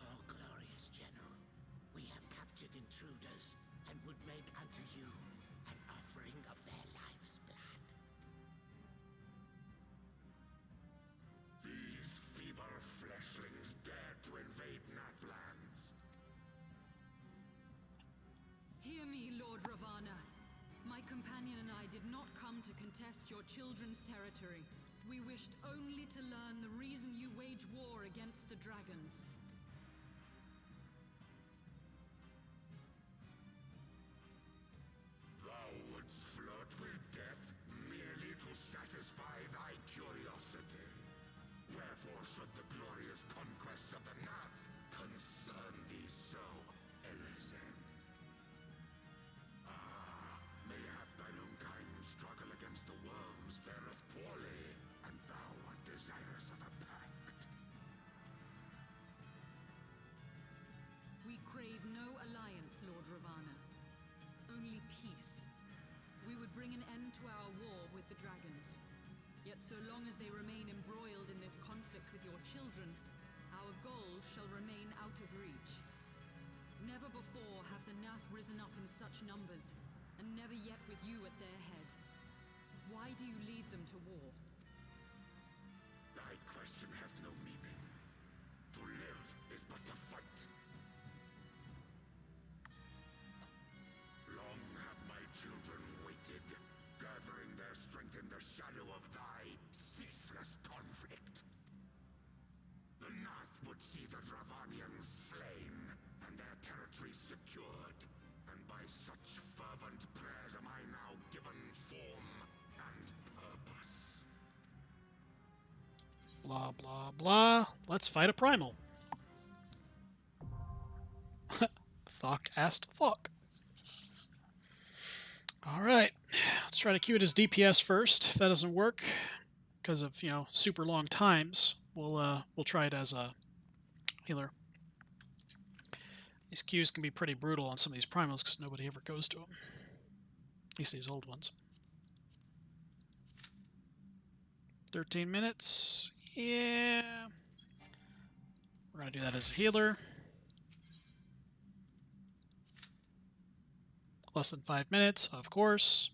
Oh, glorious General, we have captured intruders and would make unto you an offering of their life's blood. These feeble fleshlings dared to invade Natlands. Hear me, Lord Ravana. My companion and I did not come to contest your children's territory. We wished only to learn the reason you wage war against the dragons. Thou wouldst flirt with death merely to satisfy thy curiosity. Wherefore should the glorious conquest of the Nath concern thee so, Elysen? Mayhap thine own kind struggle against the worms fareth poorly, and thou art desirous of a pact. We crave no alliance, Lord Ravana. Only peace. We would bring an end to our war with the dragons. Yet so long as they remain embroiled in this conflict with your children, our goal shall remain out of reach. Never before have the Nath risen up in such numbers, and never yet with you at their head. Why do you lead them to war? Thy question hath no meaning. To live is but to fight. Long have my children waited, gathering their strength in the shadow of thy ceaseless conflict. The Nath would see the Dravanians slain, and their territories secured. And by such fervent prayers am I now given form and purpose. Blah, blah, blah. Let's fight a primal. Thok asked Thok. Alright. Let's try to queue it as DPS first. If that doesn't work, because of, super long times, we'll try it as a healer. These queues can be pretty brutal on some of these primals because nobody ever goes to them. At least these old ones. 13 minutes. Yeah. We're going to do that as a healer. Less than 5 minutes, of course.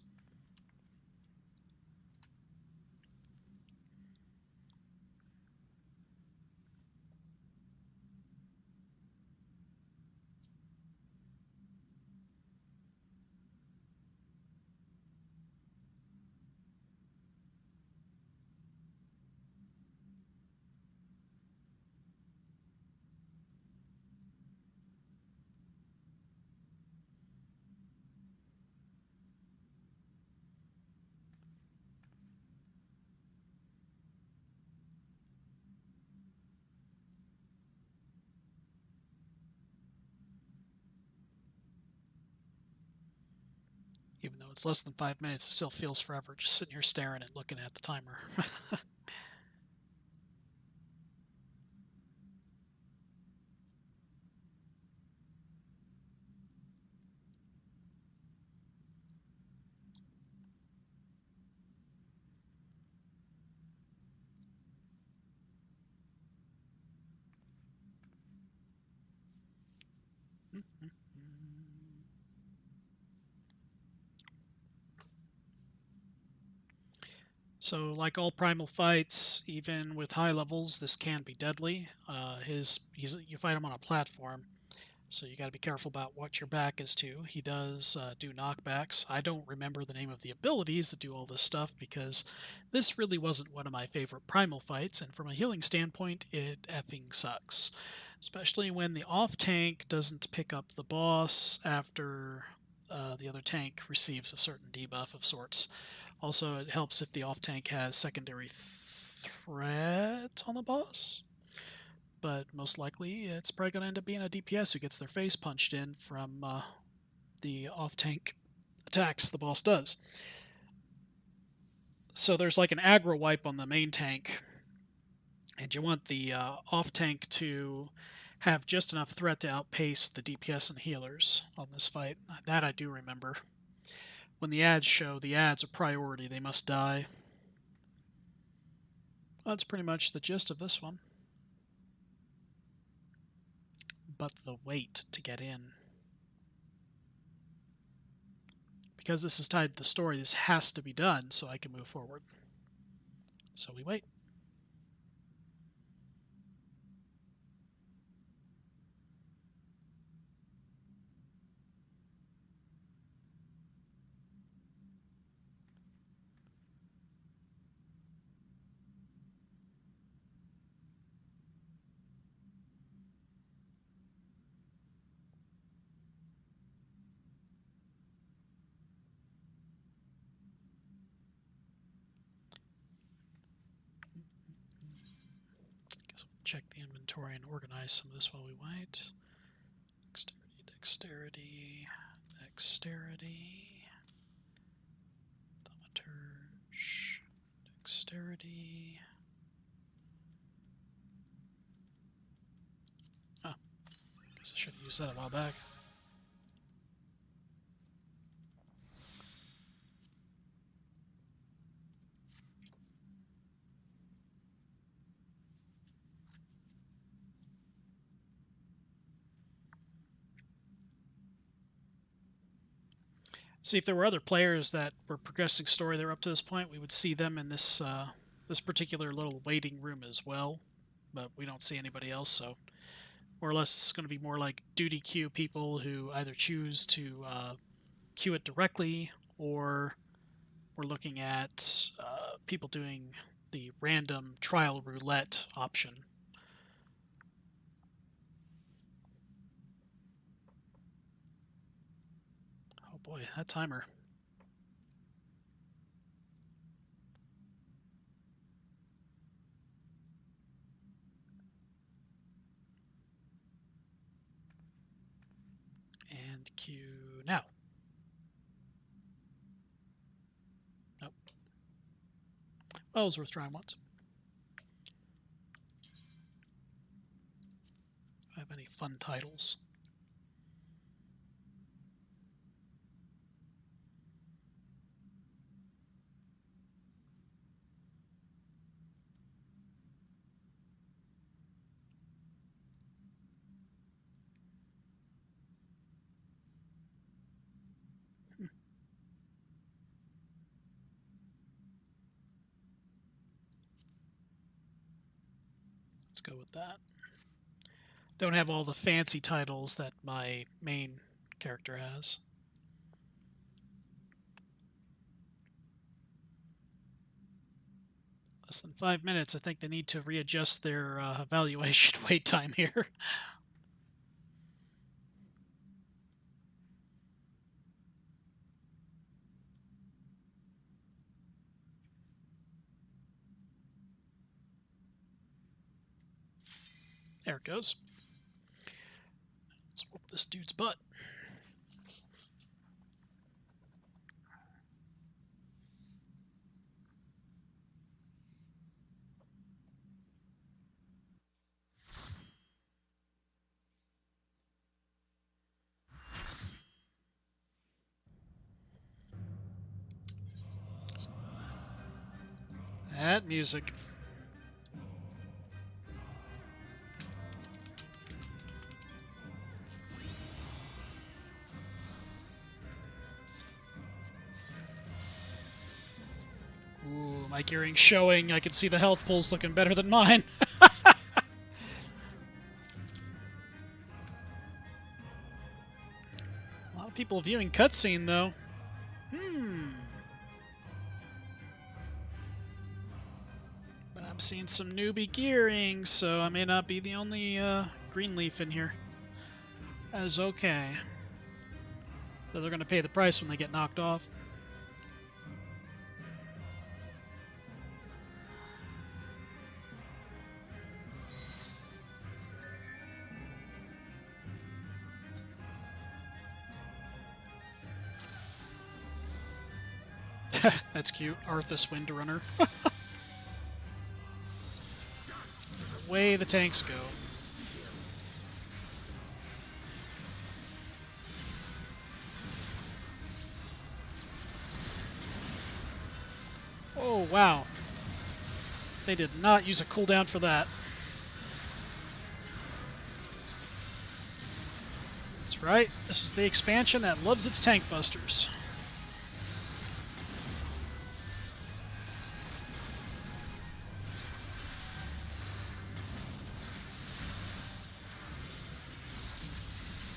Even though it's less than 5 minutes, it still feels forever just sitting here staring and looking at the timer. So, like all primal fights, even with high levels, this can be deadly. You fight him on a platform, so you got to be careful about what your back is to. He does do knockbacks. I don't remember the name of the abilities that do all this stuff because this really wasn't one of my favorite primal fights, and from a healing standpoint, it effing sucks. Especially when the off tank doesn't pick up the boss after the other tank receives a certain debuff of sorts. Also, it helps if the off tank has secondary threat on the boss, but most likely it's probably going to end up being a DPS who gets their face punched in from the off tank attacks the boss does. So there's like an aggro wipe on the main tank, and you want the off tank to have just enough threat to outpace the DPS and healers on this fight. That I do remember. When the ads show, the ads are priority, they must die. That's pretty much the gist of this one. But the wait to get in. Because this is tied to the story, this has to be done so I can move forward. So we wait. Guess we'll check the inventory and organize some of this while we wait. Dexterity, dexterity, thaumaturge, dexterity. Oh, guess I should have used that a while back. See, if there were other players that were progressing story that were up to this point, we would see them in this this particular little waiting room as well. But we don't see anybody else, so more or less it's going to be more like duty queue people who either choose to queue it directly, or we're looking at people doing the random trial roulette option. Oh boy, that timer. And queue now. Nope. Well, it was worth trying once. Do I have any fun titles? Let's go with that. Don't have all the fancy titles that my main character has. Less than 5 minutes. I think they need to readjust their evaluation wait time here. There it goes. Let's whoop this dude's butt. That music. Ooh, my gearing showing. I can see the health pulls looking better than mine. A lot of people viewing cutscene, though. But I'm seeing some newbie gearing, so I may not be the only green leaf in here. That is okay. So they're going to pay the price when they get knocked off. That's cute. Arthas Windrunner. Way the tanks go. Oh, wow. They did not use a cooldown for that. That's right. This is the expansion that loves its tank busters.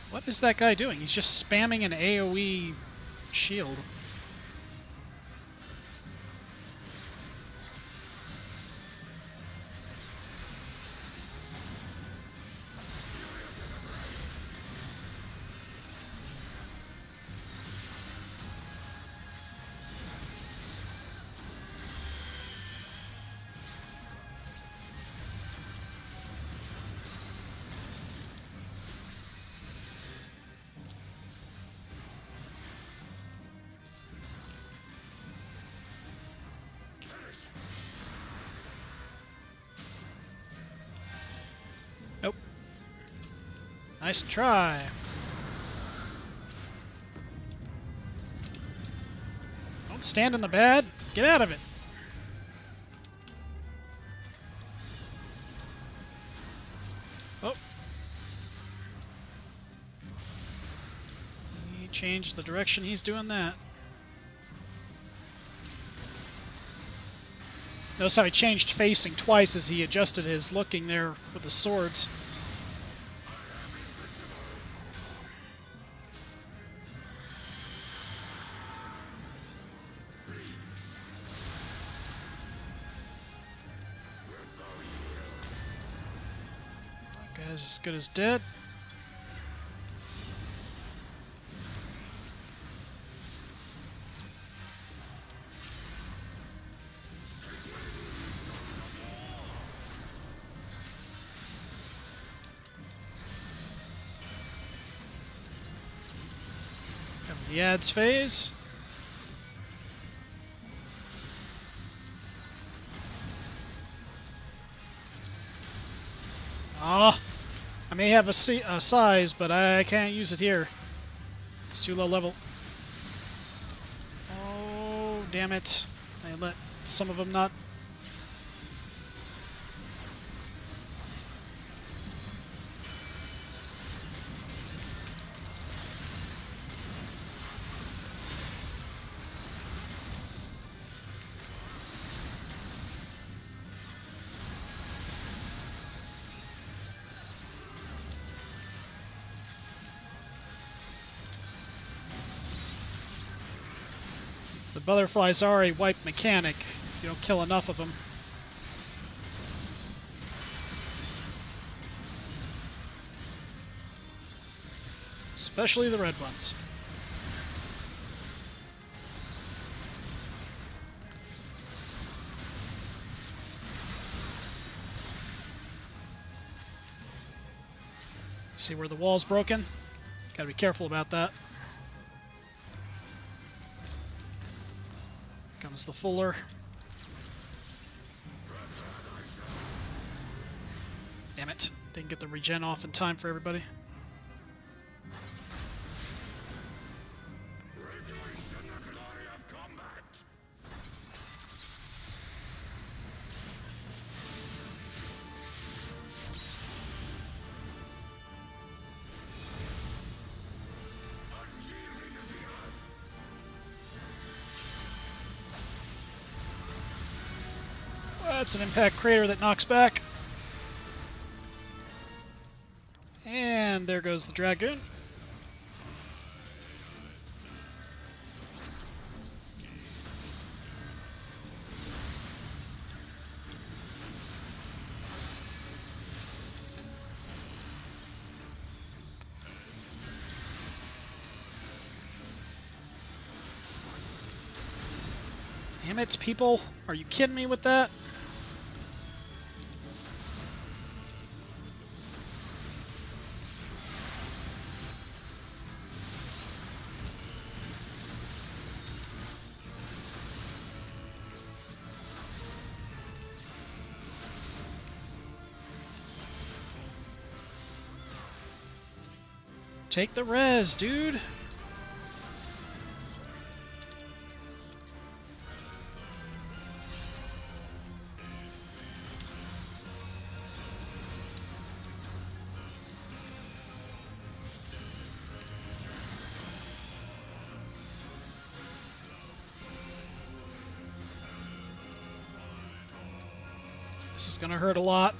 What is that guy doing? He's just spamming an AoE shield. Nope. Nice try. Don't stand in the bad. Get out of it. Oh. He changed the direction he's doing that. Notice how he changed facing twice as he adjusted his looking there with the swords. That guy's as good as dead. The ads phase. Ah, I may have a size, but I can't use it here. It's too low level. Oh, damn it. I let some of them not. The butterflies are a wipe mechanic. You don't kill enough of them. Especially the red ones. See where the wall's broken? Gotta be careful about that. Comes the Fuller. Damn it. Didn't get the regen off in time for everybody. That's an impact crater that knocks back. And there goes the Dragoon. Damn it, people. Are you kidding me with that? Take the res, dude. This is gonna hurt a lot.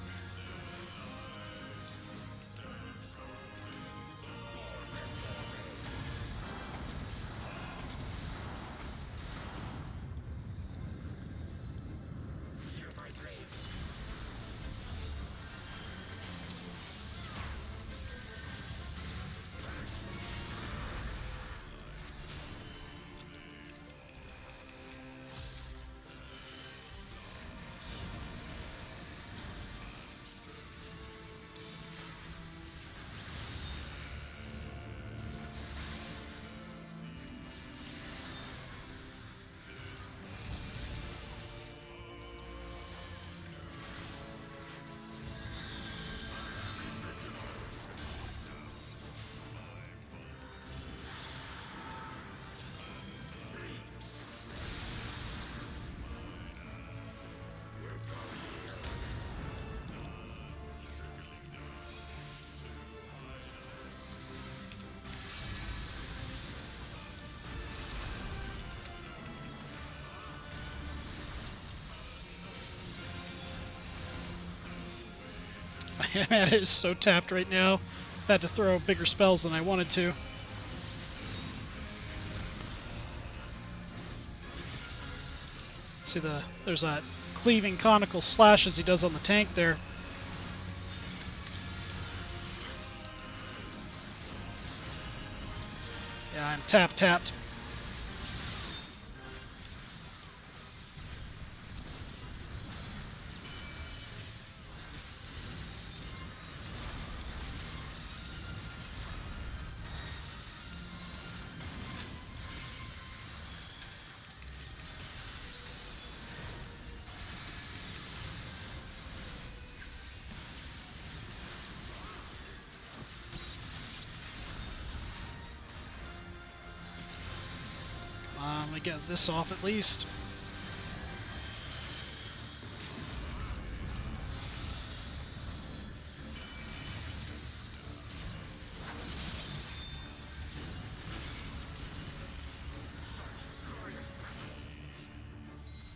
My mana is so tapped right now. I've had to throw bigger spells than I wanted to. See there's that cleaving conical slash as he does on the tank there. Yeah, I'm tapped. Let me get this off at least.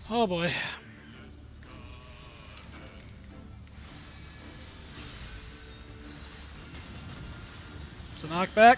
Oh boy. It's a knockback.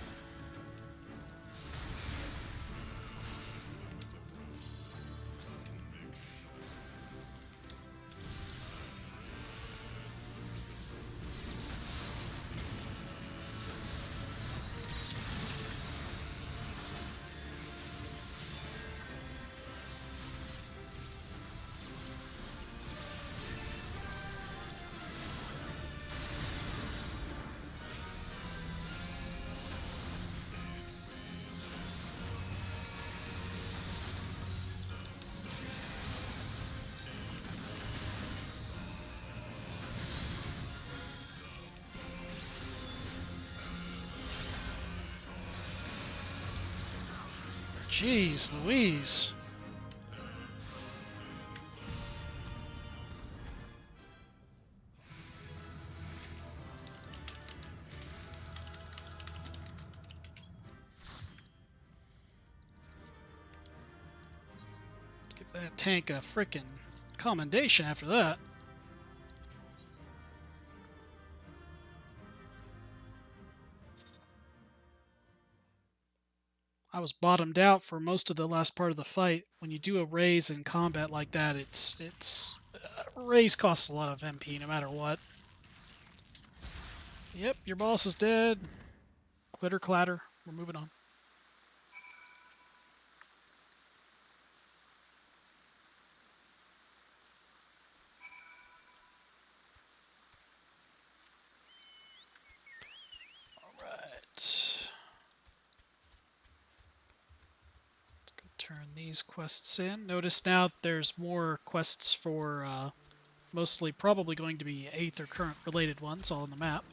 Jeez Louise. Give that tank a frickin' commendation after that. I was bottomed out for most of the last part of the fight. When you do a raise in combat like that, raise costs a lot of MP no matter what. Yep, your boss is dead. Clitter clatter. We're moving on. Alright. Turn these quests in. Notice now there's more quests for mostly probably going to be 8th or current related ones all on the map.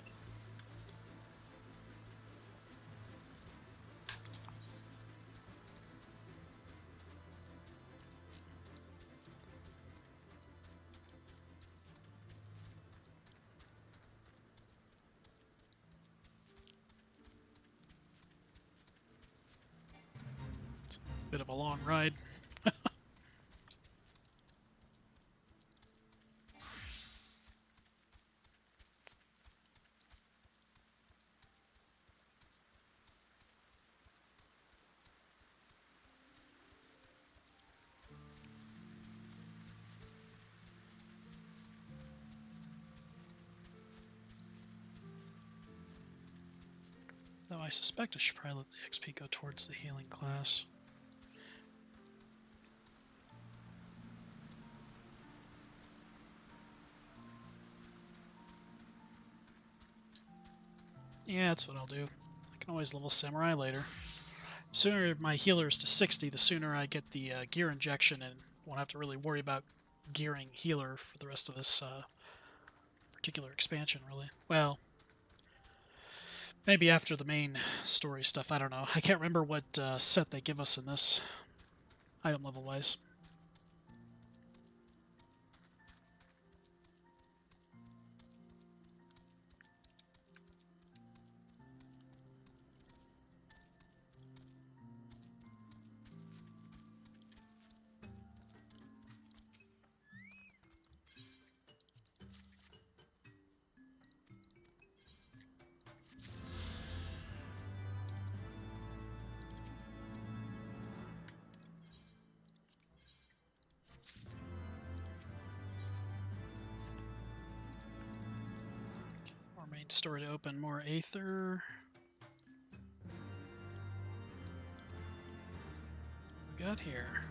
It's a bit of a long ride. Though I suspect I should probably let the XP go towards the healing class. Yeah, that's what I'll do. I can always level Samurai later. The sooner my healer is to 60, the sooner I get the gear injection and won't have to really worry about gearing healer for the rest of this particular expansion, really. Well, maybe after the main story stuff, I don't know. I can't remember what set they give us in this, item level-wise. More main story to open, more Aether. What we got here?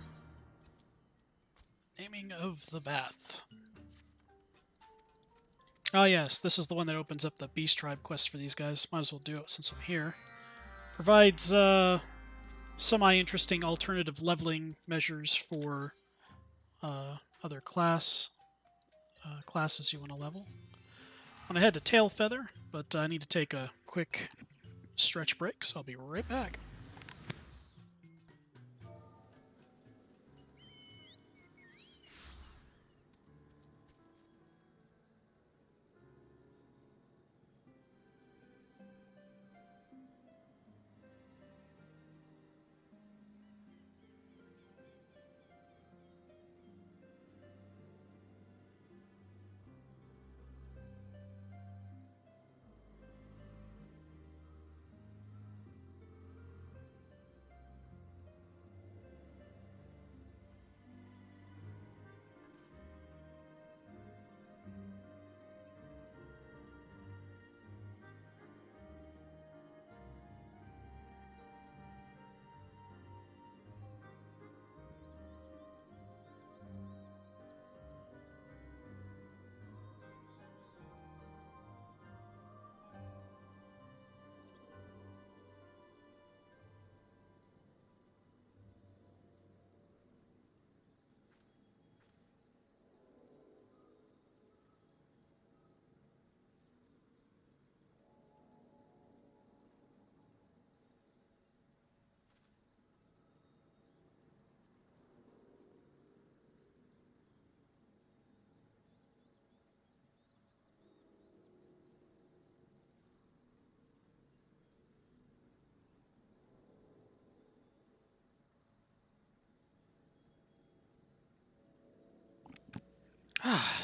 Naming of the Bath. Oh yes, this is the one that opens up the Beast Tribe quest for these guys. Might as well do it since I'm here. Provides semi-interesting alternative leveling measures for other classes you want to level. I'm going to head to Tail Feather, but I need to take a quick stretch break, so I'll be right back.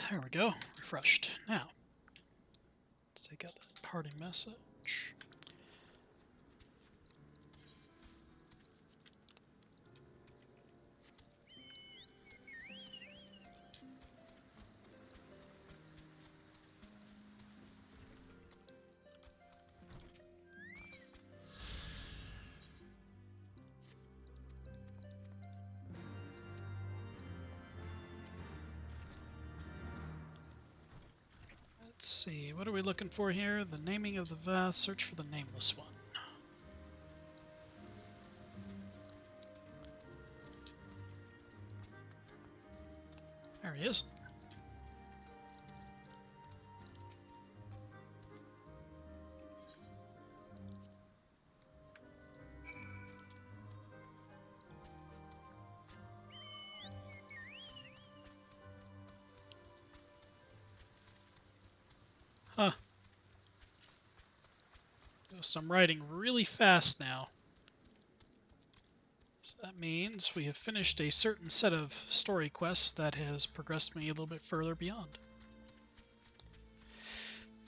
There we go. Refreshed. Now, let's take out that party message. Let's see, what are we looking for here? The naming of the vast. Search for the nameless one. There he is. Huh. So I'm writing really fast now. So that means we have finished a certain set of story quests that has progressed me a little bit further beyond.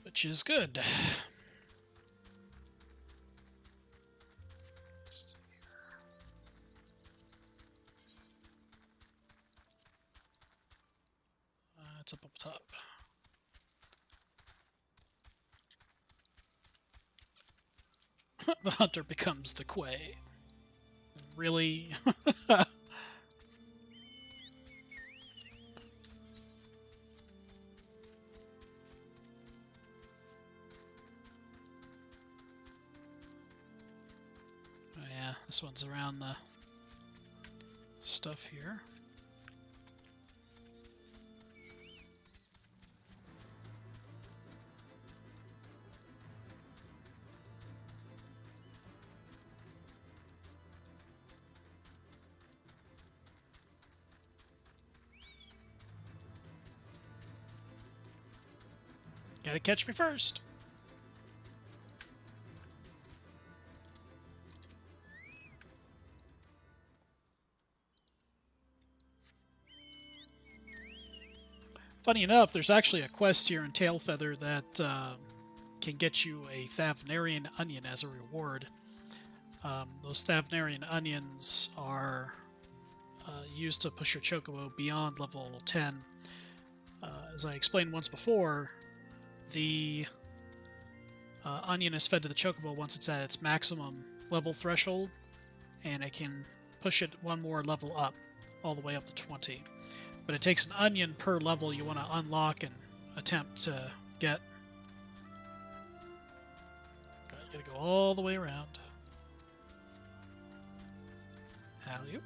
Which is good. It's up top. The hunter becomes the Quay. Really? Oh yeah, this one's around the stuff here. Gotta catch me first. Funny enough, there's actually a quest here in Tailfeather that can get you a Thavnarian onion as a reward. Those Thavnarian onions are used to push your chocobo beyond level 10. As I explained once before, the onion is fed to the chocobo once it's at its maximum level threshold, and it can push it one more level up, all the way up to 20. But it takes an onion per level you want to unlock and attempt to get. Gotta go all the way around. Alley-oop.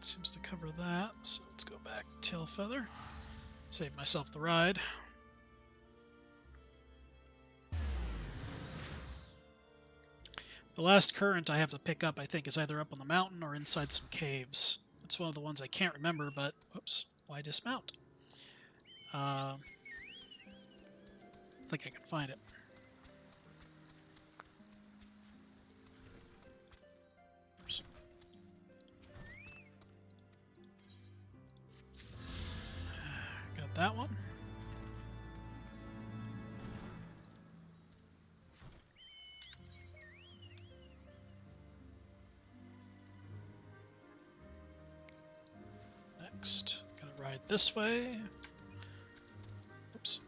Seems to cover that, so let's go back to Tailfeather. Save myself the ride. The last current I have to pick up, I think, is either up on the mountain or inside some caves. It's one of the ones I can't remember, but... Whoops. Why dismount? I think I can find it. Oops. Got that one. Next, gonna ride this way. Oops.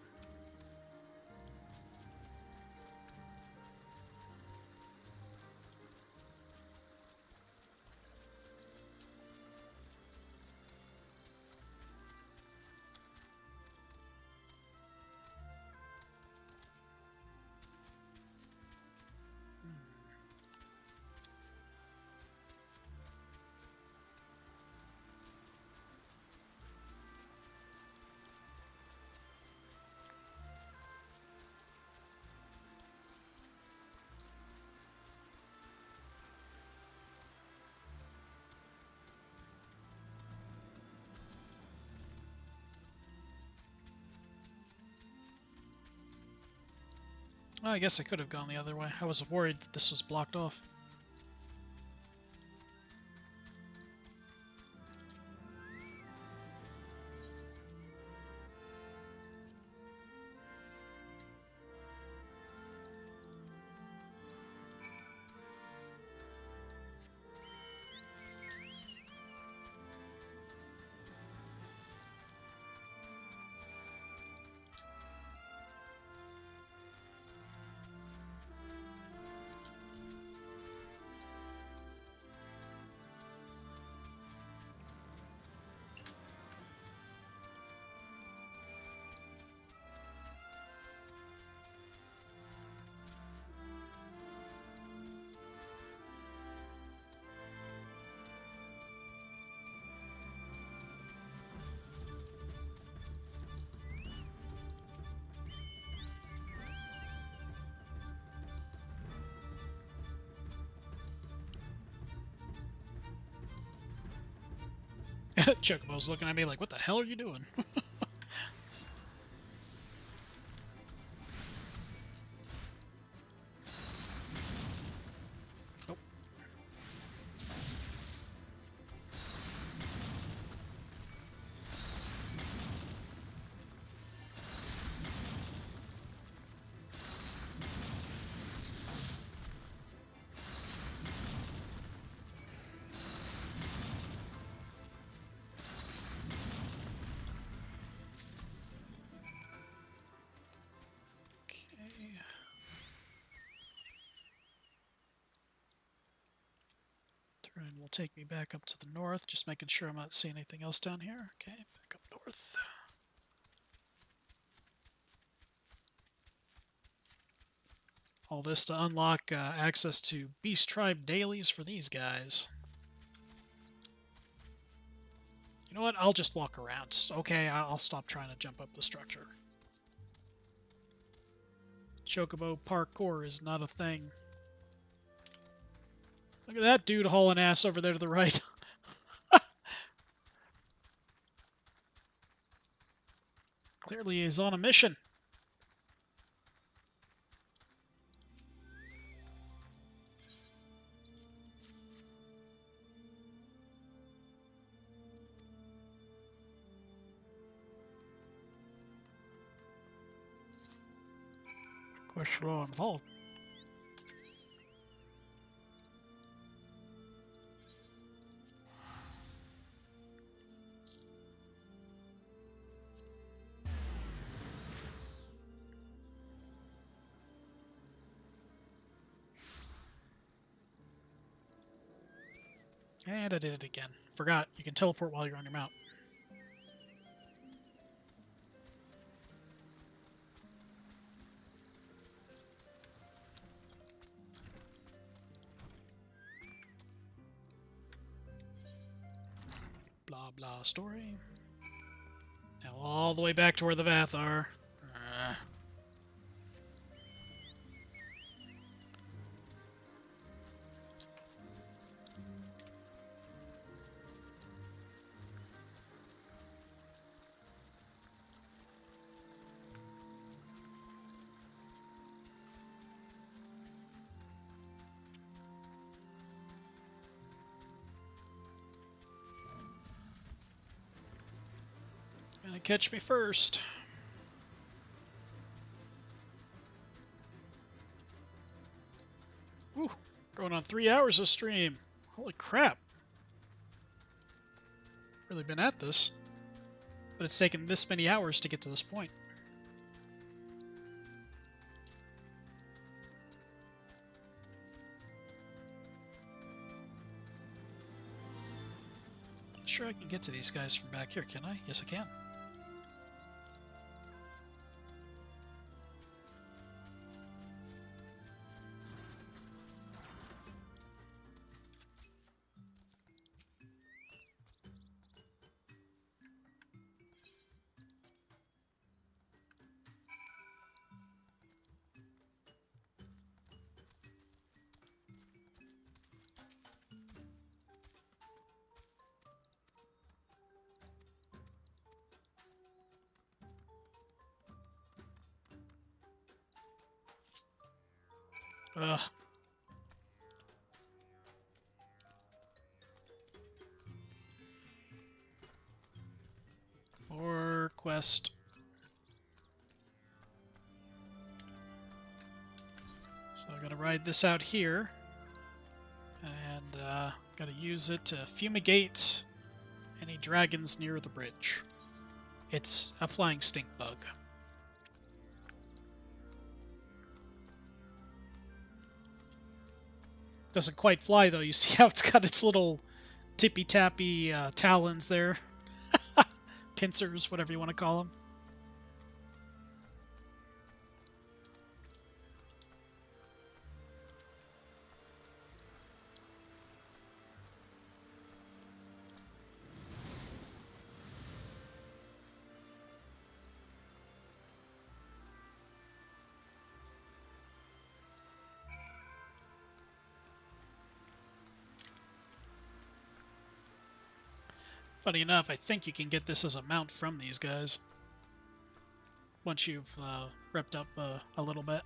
Well, I guess I could have gone the other way. I was worried that this was blocked off. Chocobo's looking at me like, what the hell are you doing? Oh. Okay. Turn will take me back up to the north, just making sure I'm not seeing anything else down here. Okay, back up north. All this to unlock access to Beast Tribe dailies for these guys. You know what? I'll just walk around. Okay, I'll stop trying to jump up the structure. Chocobo parkour is not a thing. Look at that dude hauling ass over there to the right. Clearly he's on a mission. Question involved. And I did it again. Forgot, you can teleport while you're on your mount. Blah blah story. Now all the way back to where the Vath are. Gonna catch me first. Woo, going on 3 hours of stream. Holy crap. Really been at this. But it's taken this many hours to get to this point. Sure I can get to these guys from back here, can I? Yes, I can. Ugh. More quest. So I gotta ride this out here. And gotta use it to fumigate any dragons near the bridge. It's a flying stink bug. Doesn't quite fly though. You see how it's got its little tippy-tappy talons there? Pincers, whatever you want to call them. Funny enough, I think you can get this as a mount from these guys. Once you've repped up a little bit.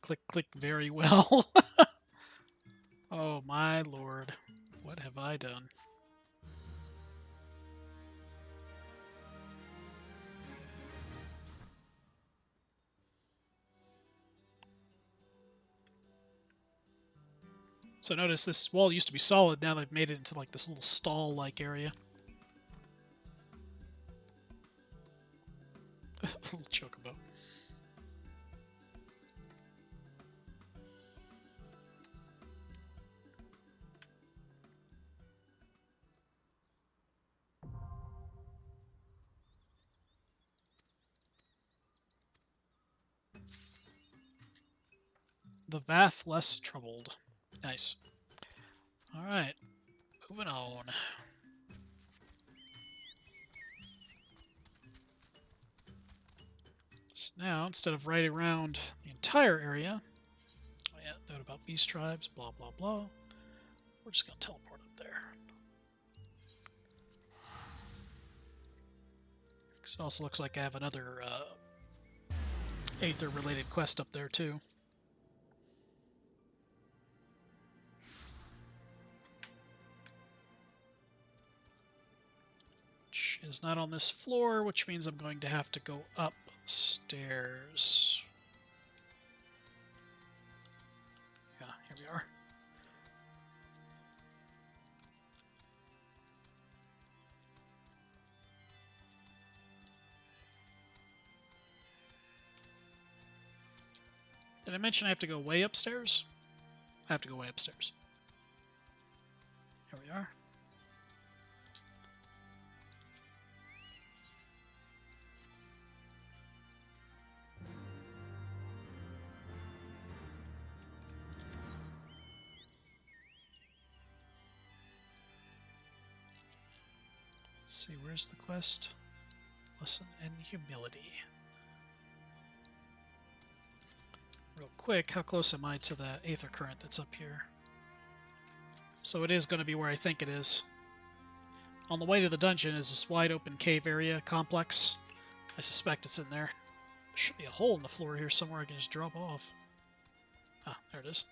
Click, click very well. Oh my lord. What have I done? So notice this wall used to be solid, now they've made it into like this little stall-like area. Little chocobo. The Vath less troubled. Nice. Alright, moving on. So now, instead of riding around the entire area, oh yeah, that about beast tribes, blah blah blah, we're just going to teleport up there. It also looks like I have another Aether-related quest up there too. Which is not on this floor, which means I'm going to have to go upstairs. Yeah, here we are. Did I mention I have to go way upstairs? I have to go way upstairs. Here we are. Let's see, where's the quest? Lesson in humility. Real quick, how close am I to the Aether current that's up here? So it is going to be where I think it is. On the way to the dungeon is this wide open cave area complex. I suspect it's in there. There should be a hole in the floor here somewhere I can just drop off. Ah, there it is.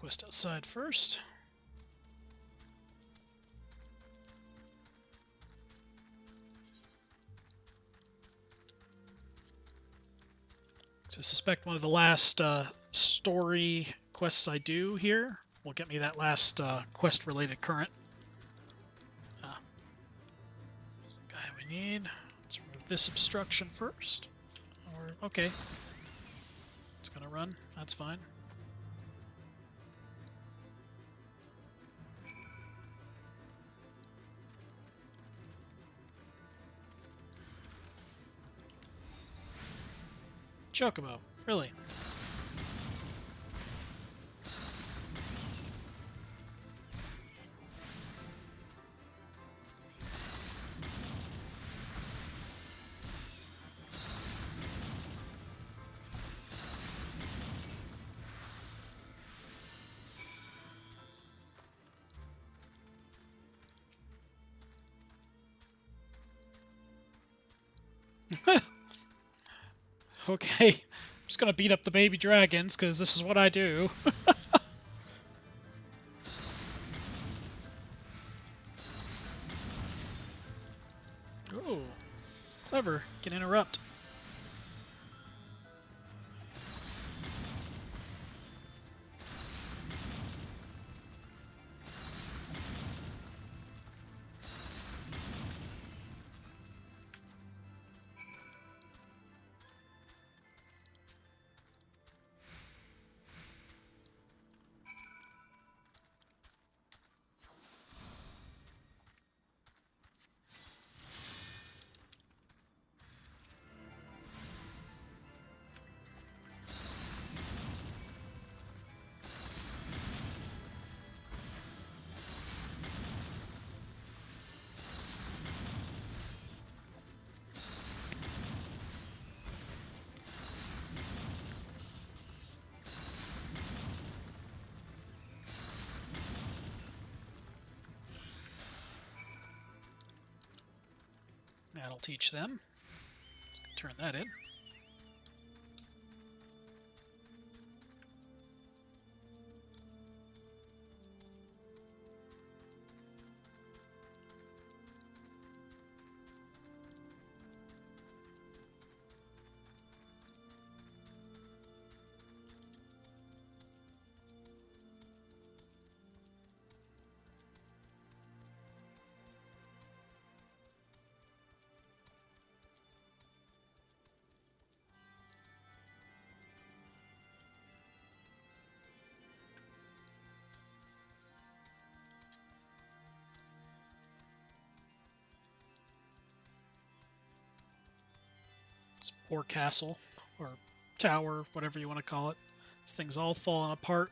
quest outside first. So I suspect one of the last story quests I do here will get me that last quest-related current. That's the guy we need. Let's remove this obstruction first. Or, okay. It's gonna run. That's fine. Chocobo, really? Okay, I'm just gonna beat up the baby dragons, because this is what I do. Oh, clever. Can interrupt. That'll teach them. Let's turn that in. Or castle, or tower, whatever you want to call it. This thing's all falling apart.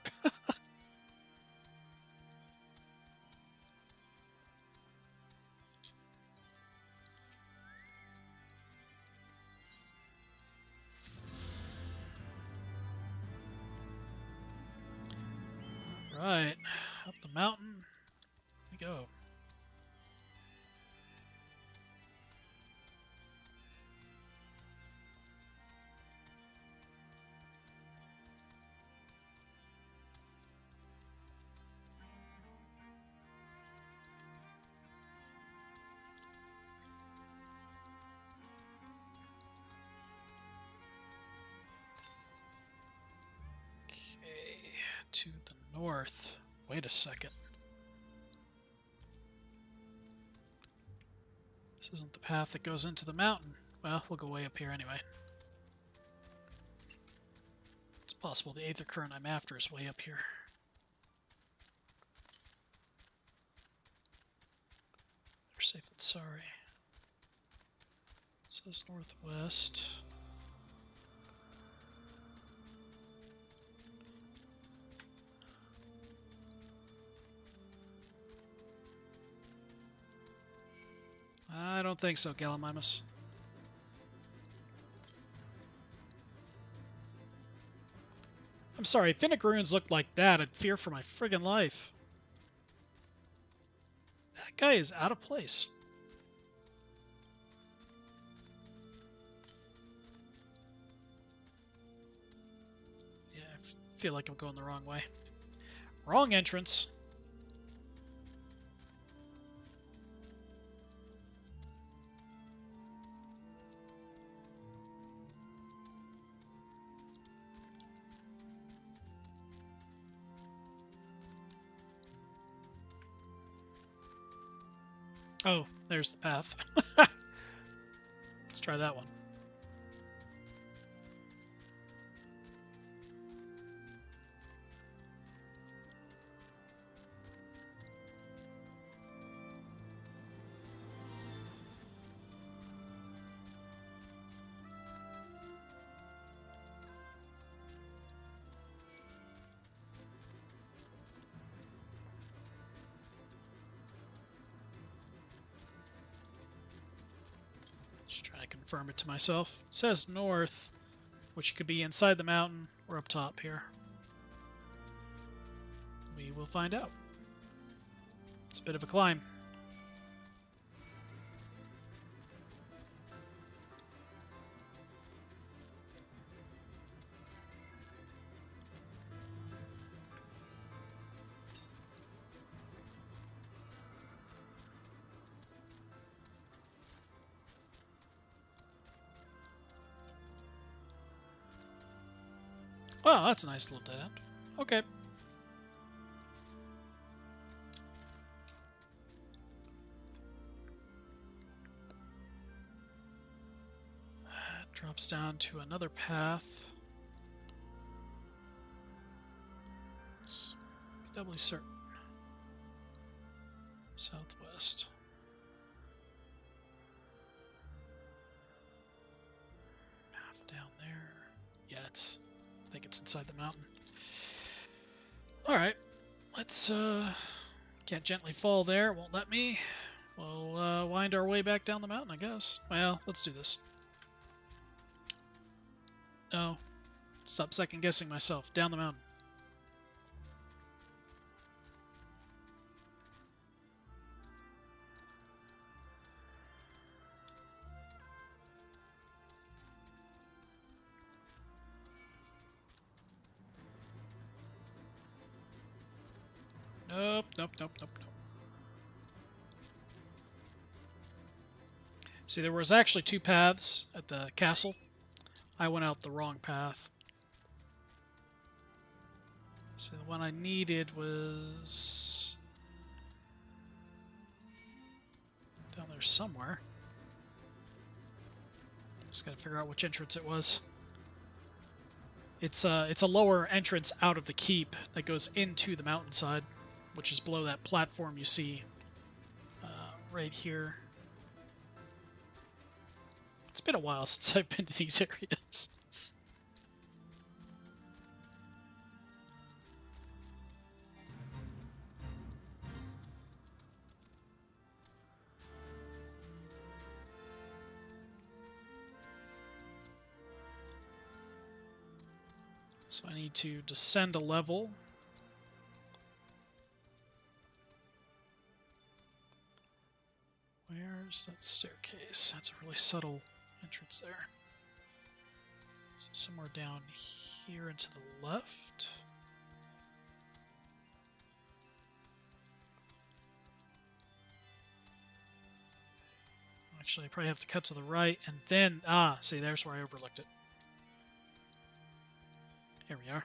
Alright, up the mountain we go. Okay, to the north. Wait a second. This isn't the path that goes into the mountain. Well, we'll go way up here anyway. It's possible the aether current I'm after is way up here. Better safe than sorry. It says northwest. I don't think so, Gallimimus. I'm sorry, if Finnegroons looked like that, I'd fear for my friggin' life. That guy is out of place. Yeah, I feel like I'm going the wrong way. Wrong entrance. Oh, there's the path. Let's try that one. Just trying to confirm it to myself. It says north, which could be inside the mountain or up top here. We will find out. It's a bit of a climb. Oh, that's a nice little dead end. Okay. That drops down to another path. Let's be doubly certain. Southwest. Path down there. Yeah, I think it's inside the mountain. Alright. Let's, can't gently fall there. Won't let me. We'll, wind our way back down the mountain, I guess. Well, let's do this. No. Stop second-guessing myself. Down the mountain. Nope, nope, nope, nope, nope. See, there was actually two paths at the castle. I went out the wrong path. So the one I needed was down there somewhere. Just gotta figure out which entrance it was. It's a lower entrance out of the keep that goes into the mountainside, which is below that platform you see right here. It's been a while since I've been to these areas. So I need to descend a level. Where's that staircase? That's a really subtle entrance there. So somewhere down here and to the left. Actually, I probably have to cut to the right and then... Ah, see, there's where I overlooked it. Here we are.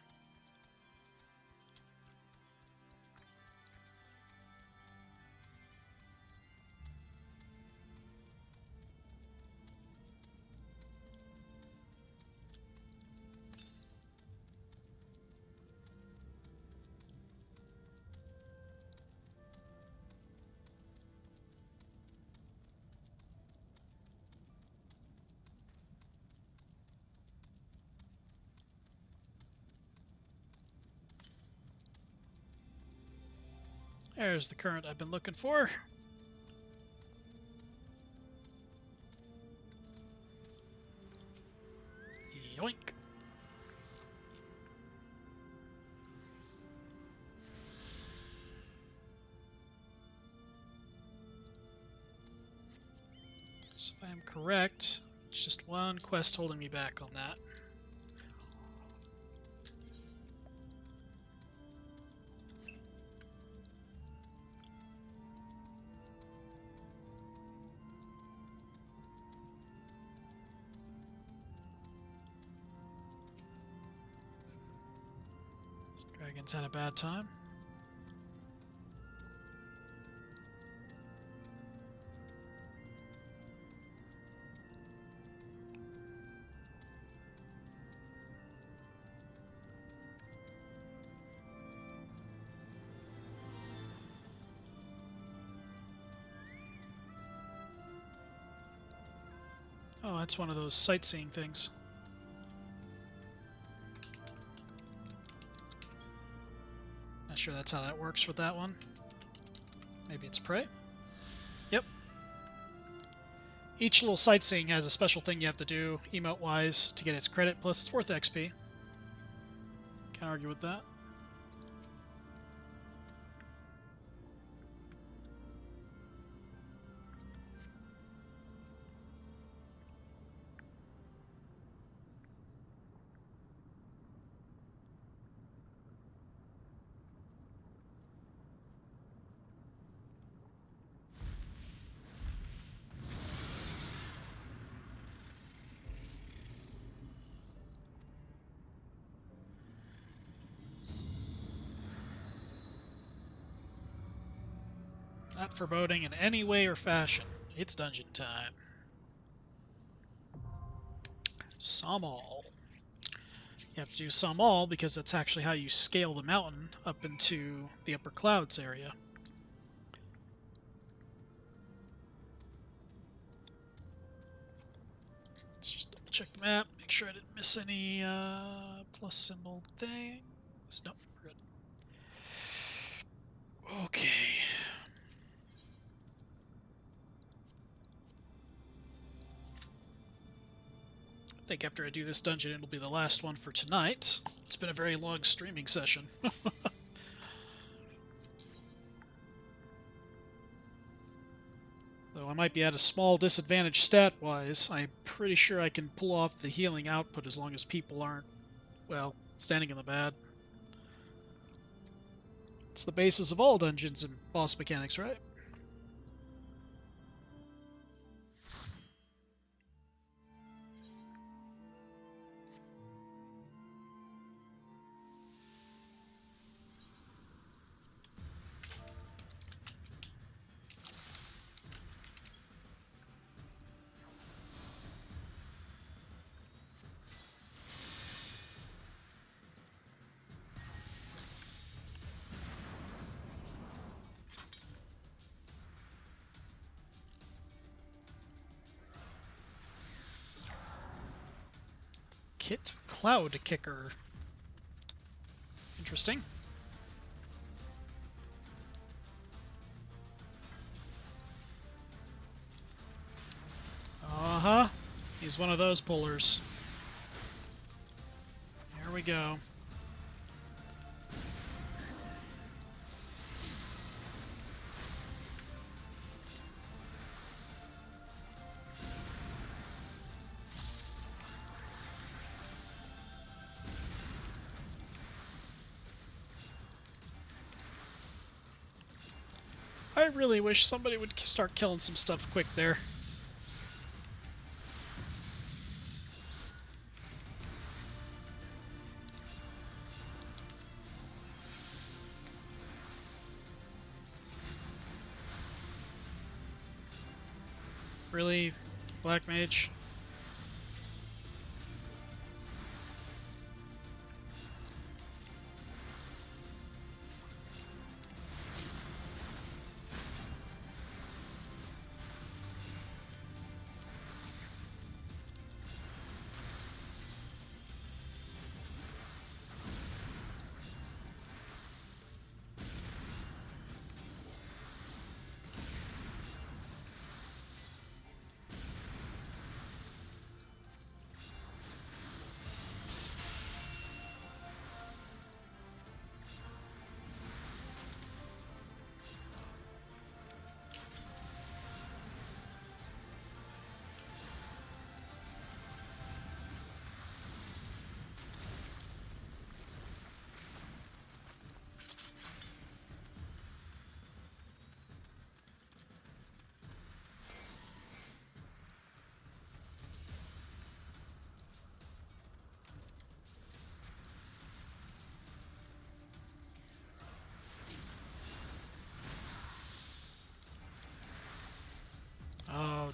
There's the current I've been looking for. Yoink. So if I am correct, it's just one quest holding me back on that. Dragon's had a bad time. Oh, that's one of those sightseeing things. Not sure that's how that works with that one. Maybe it's prey? Yep. Each little sightseeing has a special thing you have to do, emote-wise, to get its credit, plus it's worth XP. Can't argue with that. Not foreboding in any way or fashion. It's dungeon time. Samal. You have to do Samal because that's actually how you scale the mountain up into the upper clouds area. Let's just double check the map, make sure I didn't miss any plus symbol things. Nope, we're good. Okay. I think after I do this dungeon, it'll be the last one for tonight. It's been a very long streaming session. Though I might be at a small disadvantage stat-wise, I'm pretty sure I can pull off the healing output as long as people aren't, well, standing in the bad. It's the basis of all dungeons and boss mechanics, right? Kit Cloud Kicker. Interesting. Uh-huh. He's one of those pullers. Here we go. I really wish somebody would start killing some stuff quick there. Really? Black Mage?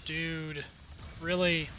dude. Really?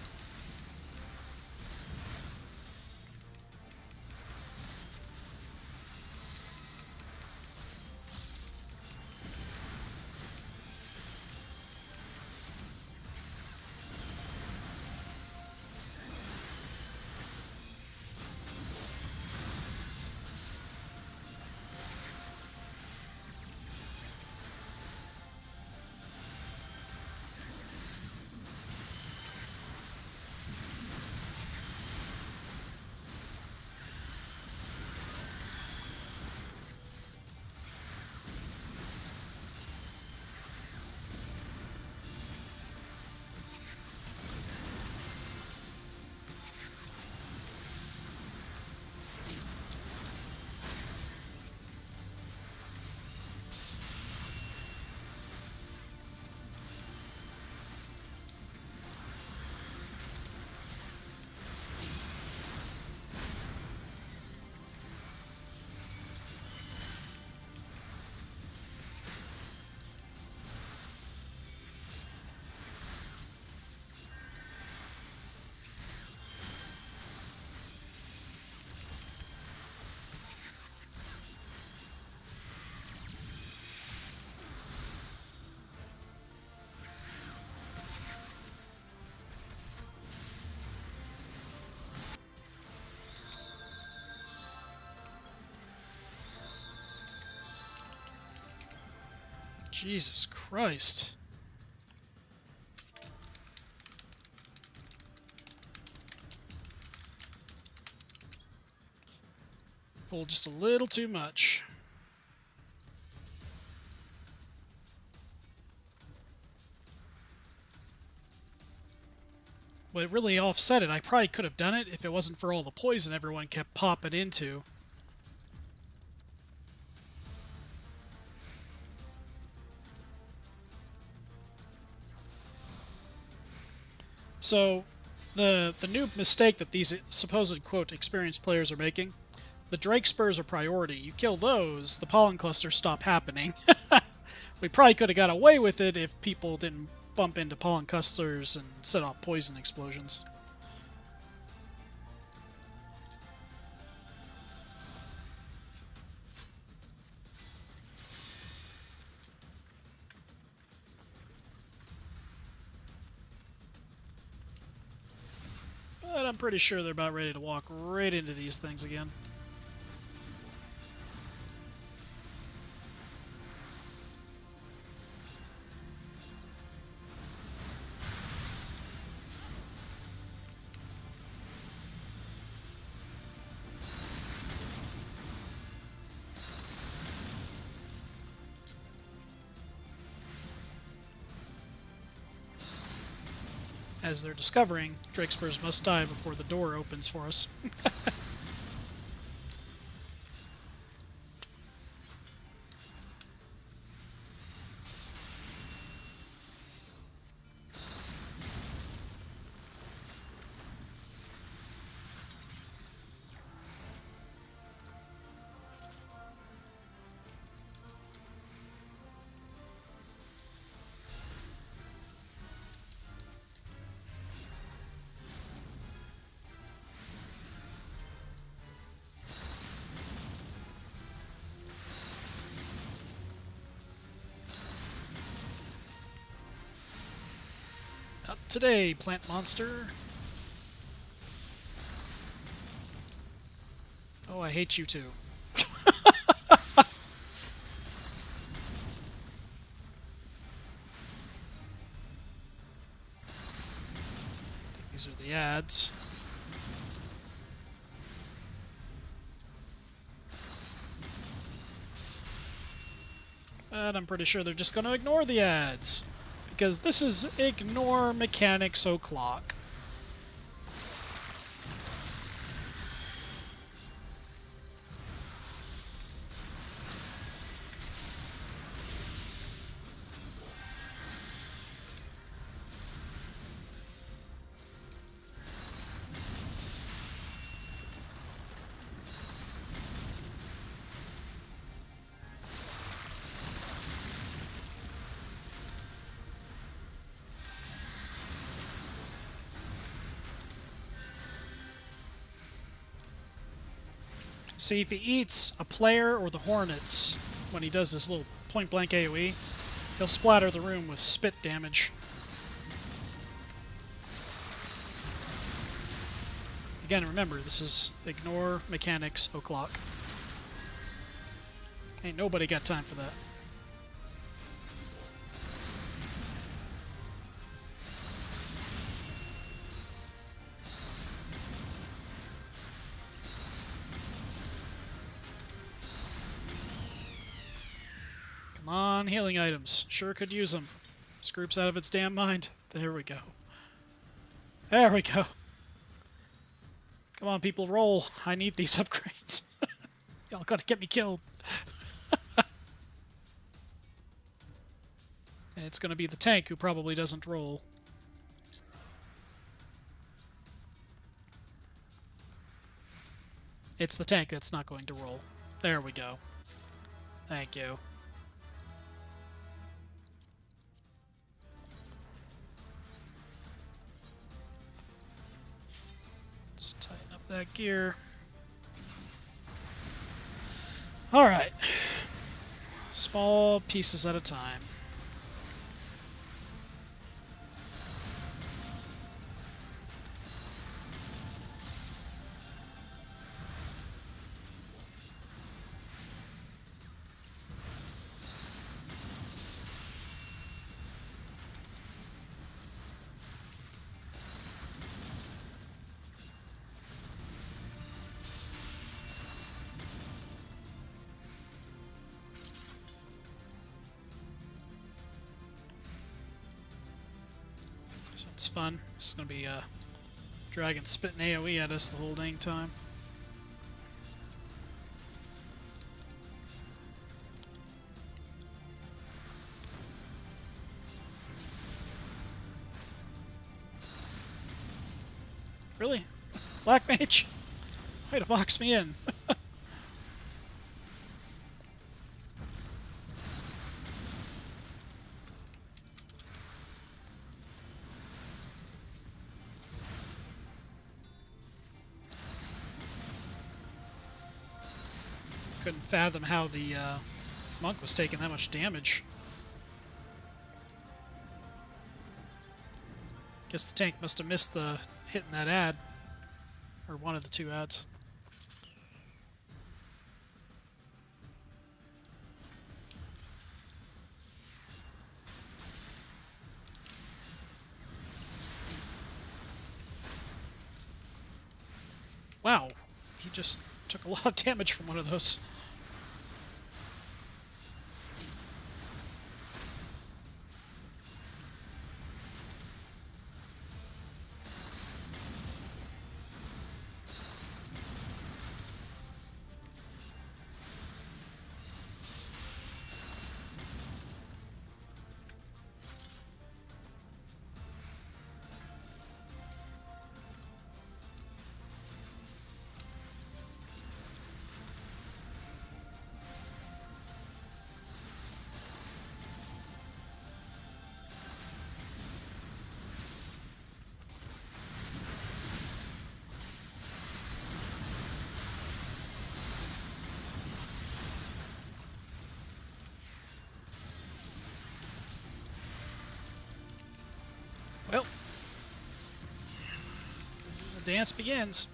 Jesus Christ. Pulled just a little too much. What really offset it, I probably could have done it if it wasn't for all the poison everyone kept popping into. So, the new mistake that these supposed, quote, experienced players are making, the Drake Spurs are priority. You kill those, the pollen clusters stop happening. We probably could have got away with it if people didn't bump into pollen clusters and set off poison explosions. But I'm pretty sure they're about ready to walk right into these things again. As they're discovering, Drakespurs must die before the door opens for us. Not today, plant monster. Oh, I hate you too. These are the ads. But I'm pretty sure they're just going to ignore the ads. Because this is Ignore Mechanics O'Clock. See, if he eats a player or the Hornets when he does his little point-blank AoE, he'll splatter the room with spit damage. Again, remember, this is ignore mechanics o'clock. Ain't nobody got time for that. Come on, healing items. Sure could use them. This group's out of its damn mind. There we go. There we go. Come on, people, roll. I need these upgrades. Y'all gotta get me killed. And it's gonna be the tank who probably doesn't roll. It's the tank that's not going to roll. There we go. Thank you. Let's tighten up that gear. Alright. Small pieces at a time. So it's fun. This is going to be dragon spitting AoE at us the whole dang time. Really? Black Mage? Way to box me in. Couldn't fathom how the monk was taking that much damage. Guess the tank must have missed the hitting that ad. Or one of the two ads. Wow, he just took a lot of damage from one of those. Well, the dance begins.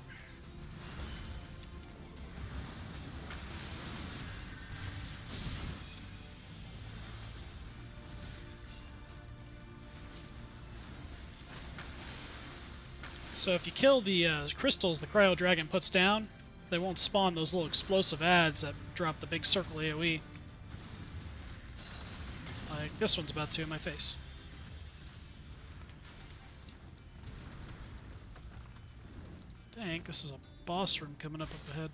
So if you kill the crystals the Cryo Dragon puts down, they won't spawn those little explosive ads that drop the big circle AoE. Like this one's about to in my face. Dang, this is a boss room coming up ahead.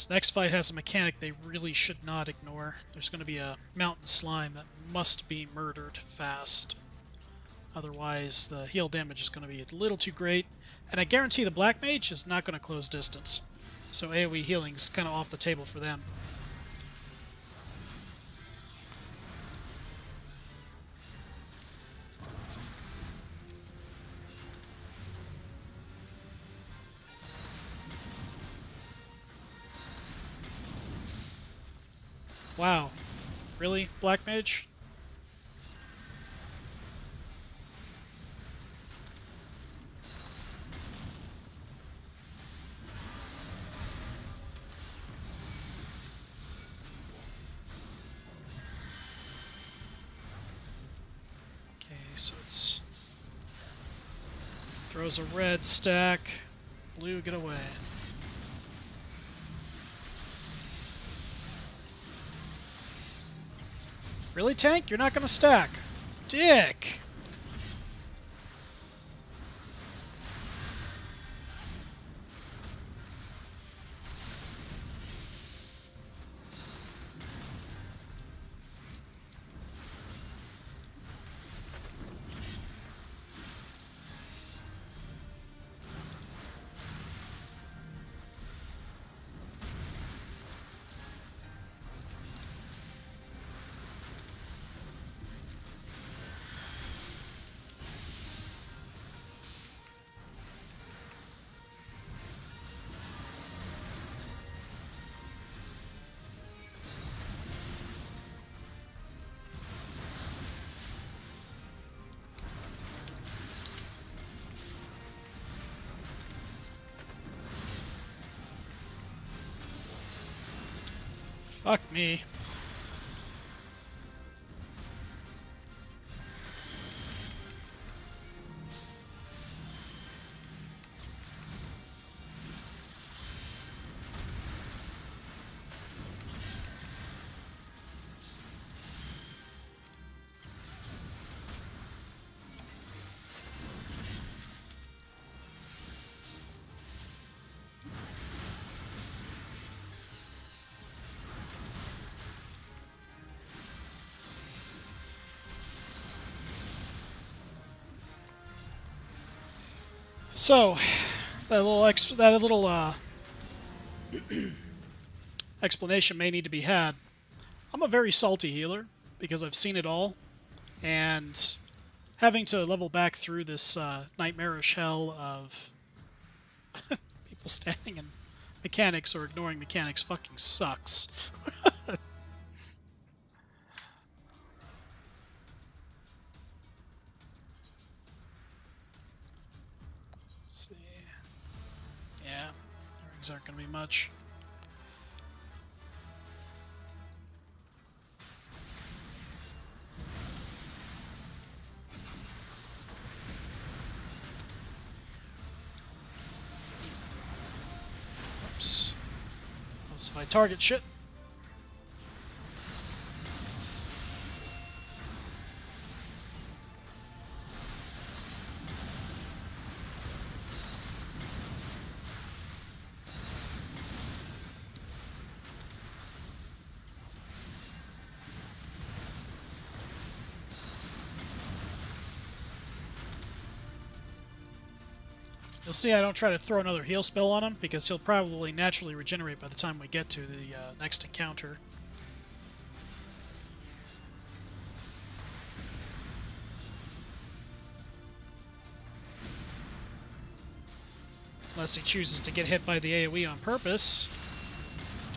This next fight has a mechanic they really should not ignore. There's going to be a mountain slime that must be murdered fast. Otherwise, the heal damage is going to be a little too great. And I guarantee the Black Mage is not going to close distance. So AoE healing's kind of off the table for them. Wow. Really, Black Mage? Okay, so it's... throws a red stack. Blue, get away. Really, tank? You're not gonna stack. Dick! Fuck me. So, that little explanation may need to be had. I'm a very salty healer because I've seen it all, and having to level back through this nightmarish hell of people standing in mechanics or ignoring mechanics fucking sucks. See. Yeah, rings aren't going to be much. Oops. That's my target shit. You'll see I don't try to throw another heal spell on him, because he'll probably naturally regenerate by the time we get to the next encounter. Unless he chooses to get hit by the AoE on purpose.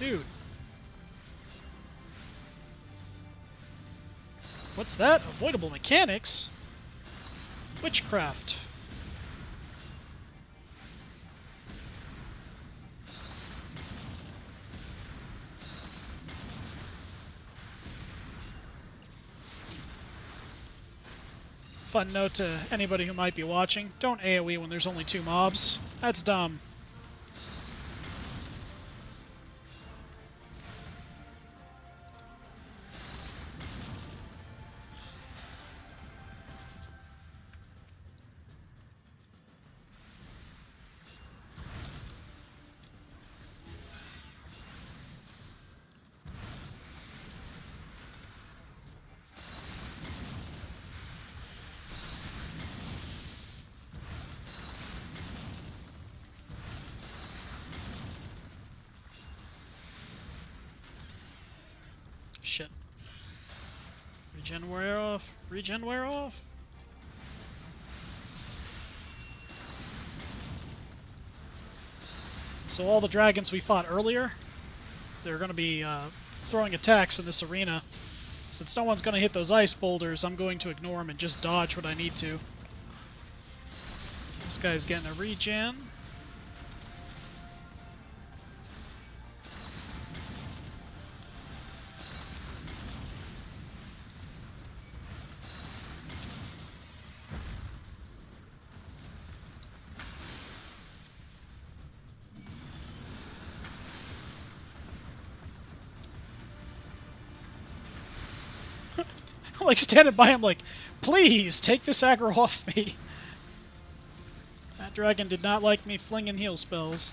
Dude. What's that? Avoidable mechanics? Witchcraft. Fun note to anybody who might be watching, don't AoE when there's only 2 mobs. That's dumb. shit. Regen wear off. Regen wear off. So all the dragons we fought earlier, they're going to be throwing attacks in this arena. Since no one's going to hit those ice boulders, I'm going to ignore them and just dodge what I need to. This guy's getting a regen. I'm like standing by him like, please, take this aggro off me. That dragon did not like me flinging heal spells.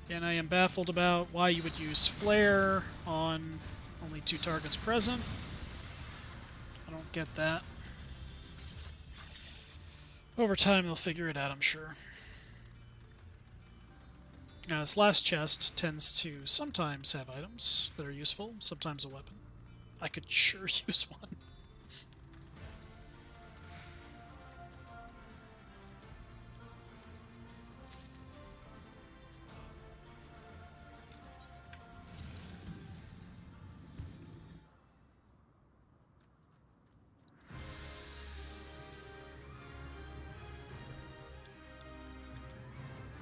And I am baffled about why you would use Flare on only 2 targets present. I don't get that. Over time, they'll figure it out, I'm sure. Now, this last chest tends to sometimes have items that are useful, sometimes a weapon. I could sure use one.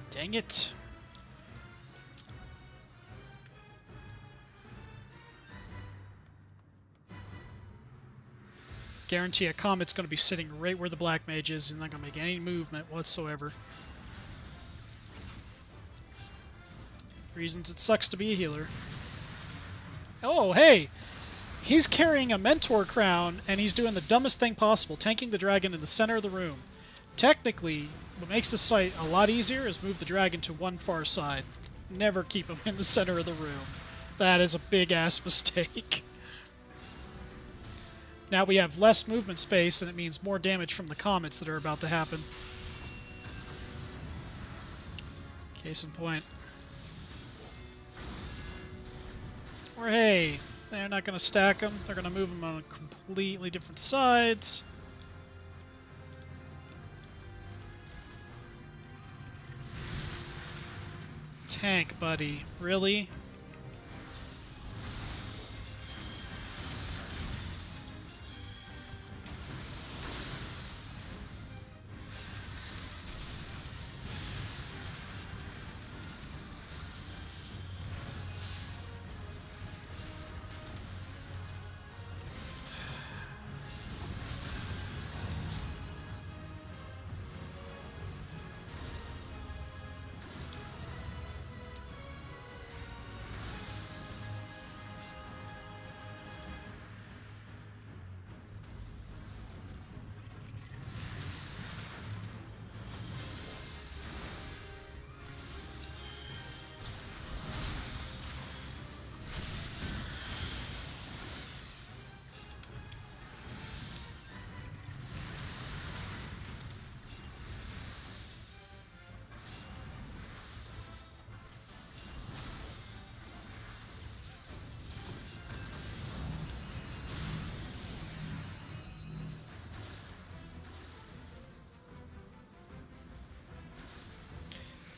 Dang it. Guarantee a comet's going to be sitting right where the black mage is and not going to make any movement whatsoever. Reasons it sucks to be a healer. Oh, hey! He's carrying a mentor crown and he's doing the dumbest thing possible, tanking the dragon in the center of the room. Technically, what makes this fight a lot easier is move the dragon to one far side. Never keep him in the center of the room. That is a big-ass mistake. Now we have less movement space, and it means more damage from the comets that are about to happen. Case in point. Or hey, they're not going to stack them. They're going to move them on completely different sides. Tank, buddy. Really?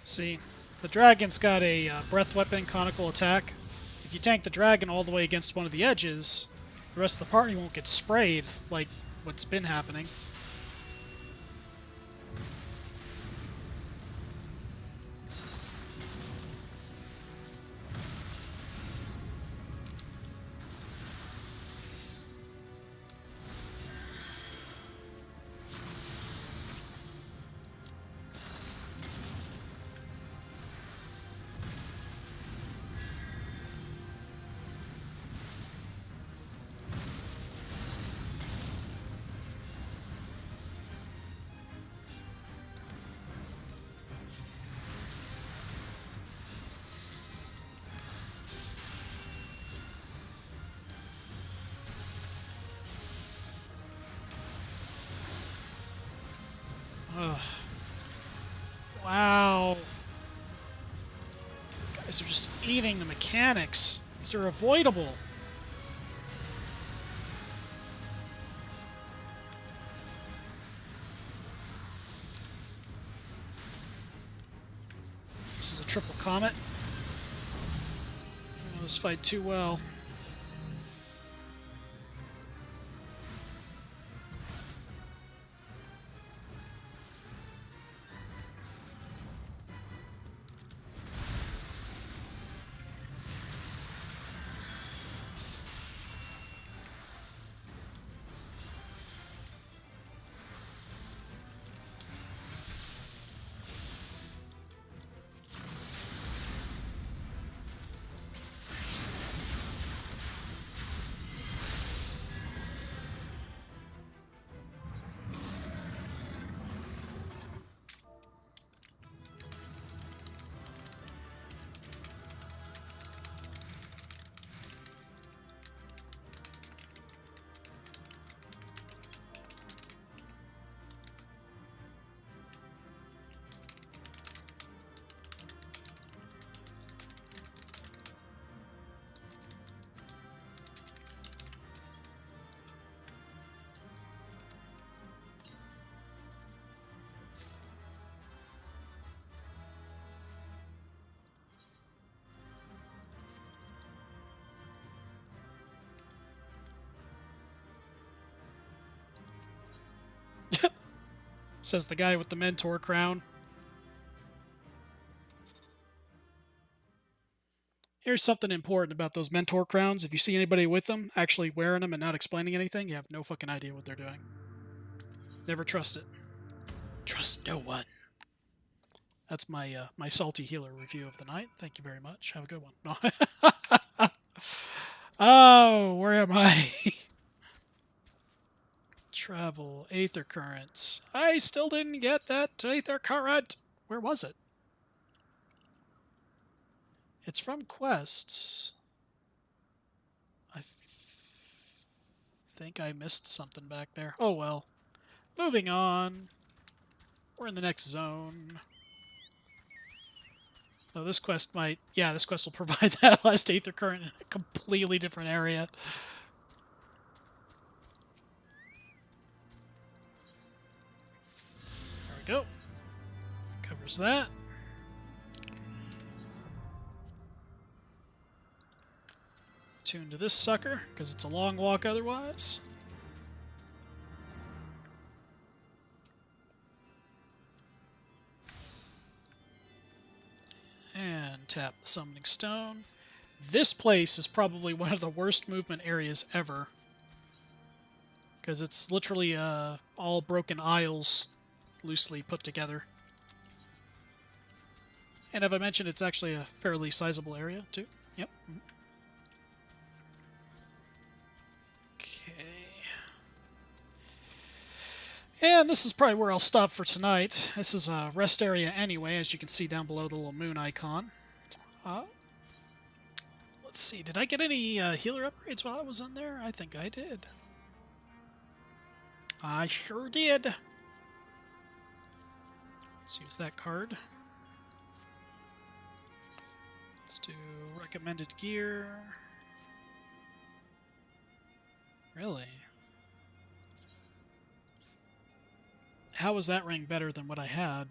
See, the dragon's got a breath weapon, conical attack. If you tank the dragon all the way against one of the edges, the rest of the party won't get sprayed like what's been happening. Ugh. Wow. Guys are just eating the mechanics. These are avoidable. This is a triple comet. I know this fight too well. Says the guy with the mentor crown. Here's something important about those mentor crowns. If you see anybody with them actually wearing them and not explaining anything, you have no fucking idea what they're doing. Never trust it. Trust no one. That's my my salty healer review of the night. Thank you very much. Have a good one. No. Oh, where am I? Travel, Aether Currents. I still didn't get that Aether Current. Where was it? It's from quests. I think I missed something back there. Oh well. Moving on. We're in the next zone. Oh, this quest might... Yeah, this quest will provide that last Aether Current in a completely different area. There we go. Covers that. Tune to this sucker, because it's a long walk otherwise. And tap the Summoning Stone. This place is probably one of the worst movement areas ever. Because it's literally all broken aisles loosely put together. And have I mentioned it's actually a fairly sizable area, too? Yep. Okay. And this is probably where I'll stop for tonight. This is a rest area anyway, as you can see down below the little moon icon. Let's see, did I get any healer upgrades while I was in there? I think I did. I sure did. Let's use that card. Let's do recommended gear. Really? How was that ring better than what I had?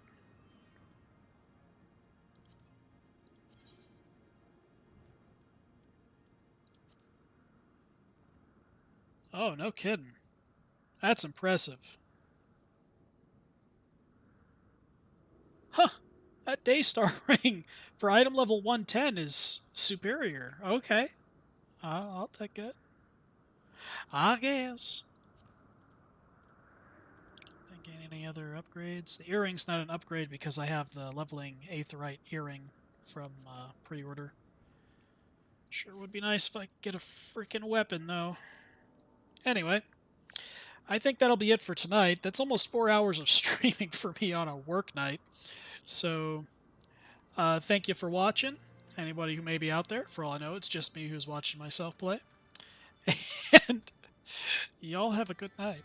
Oh, no kidding. That's impressive. Huh. That Daystar ring for item level 110 is superior. Okay. I'll take it. I guess. Didn't gain any other upgrades. The earring's not an upgrade because I have the leveling Aetherite earring from pre-order. Sure would be nice if I could get a freaking weapon, though. Anyway, I think that'll be it for tonight. That's almost 4 hours of streaming for me on a work night. So, thank you for watching. Anybody who may be out there, for all I know, it's just me who's watching myself play. And y'all have a good night.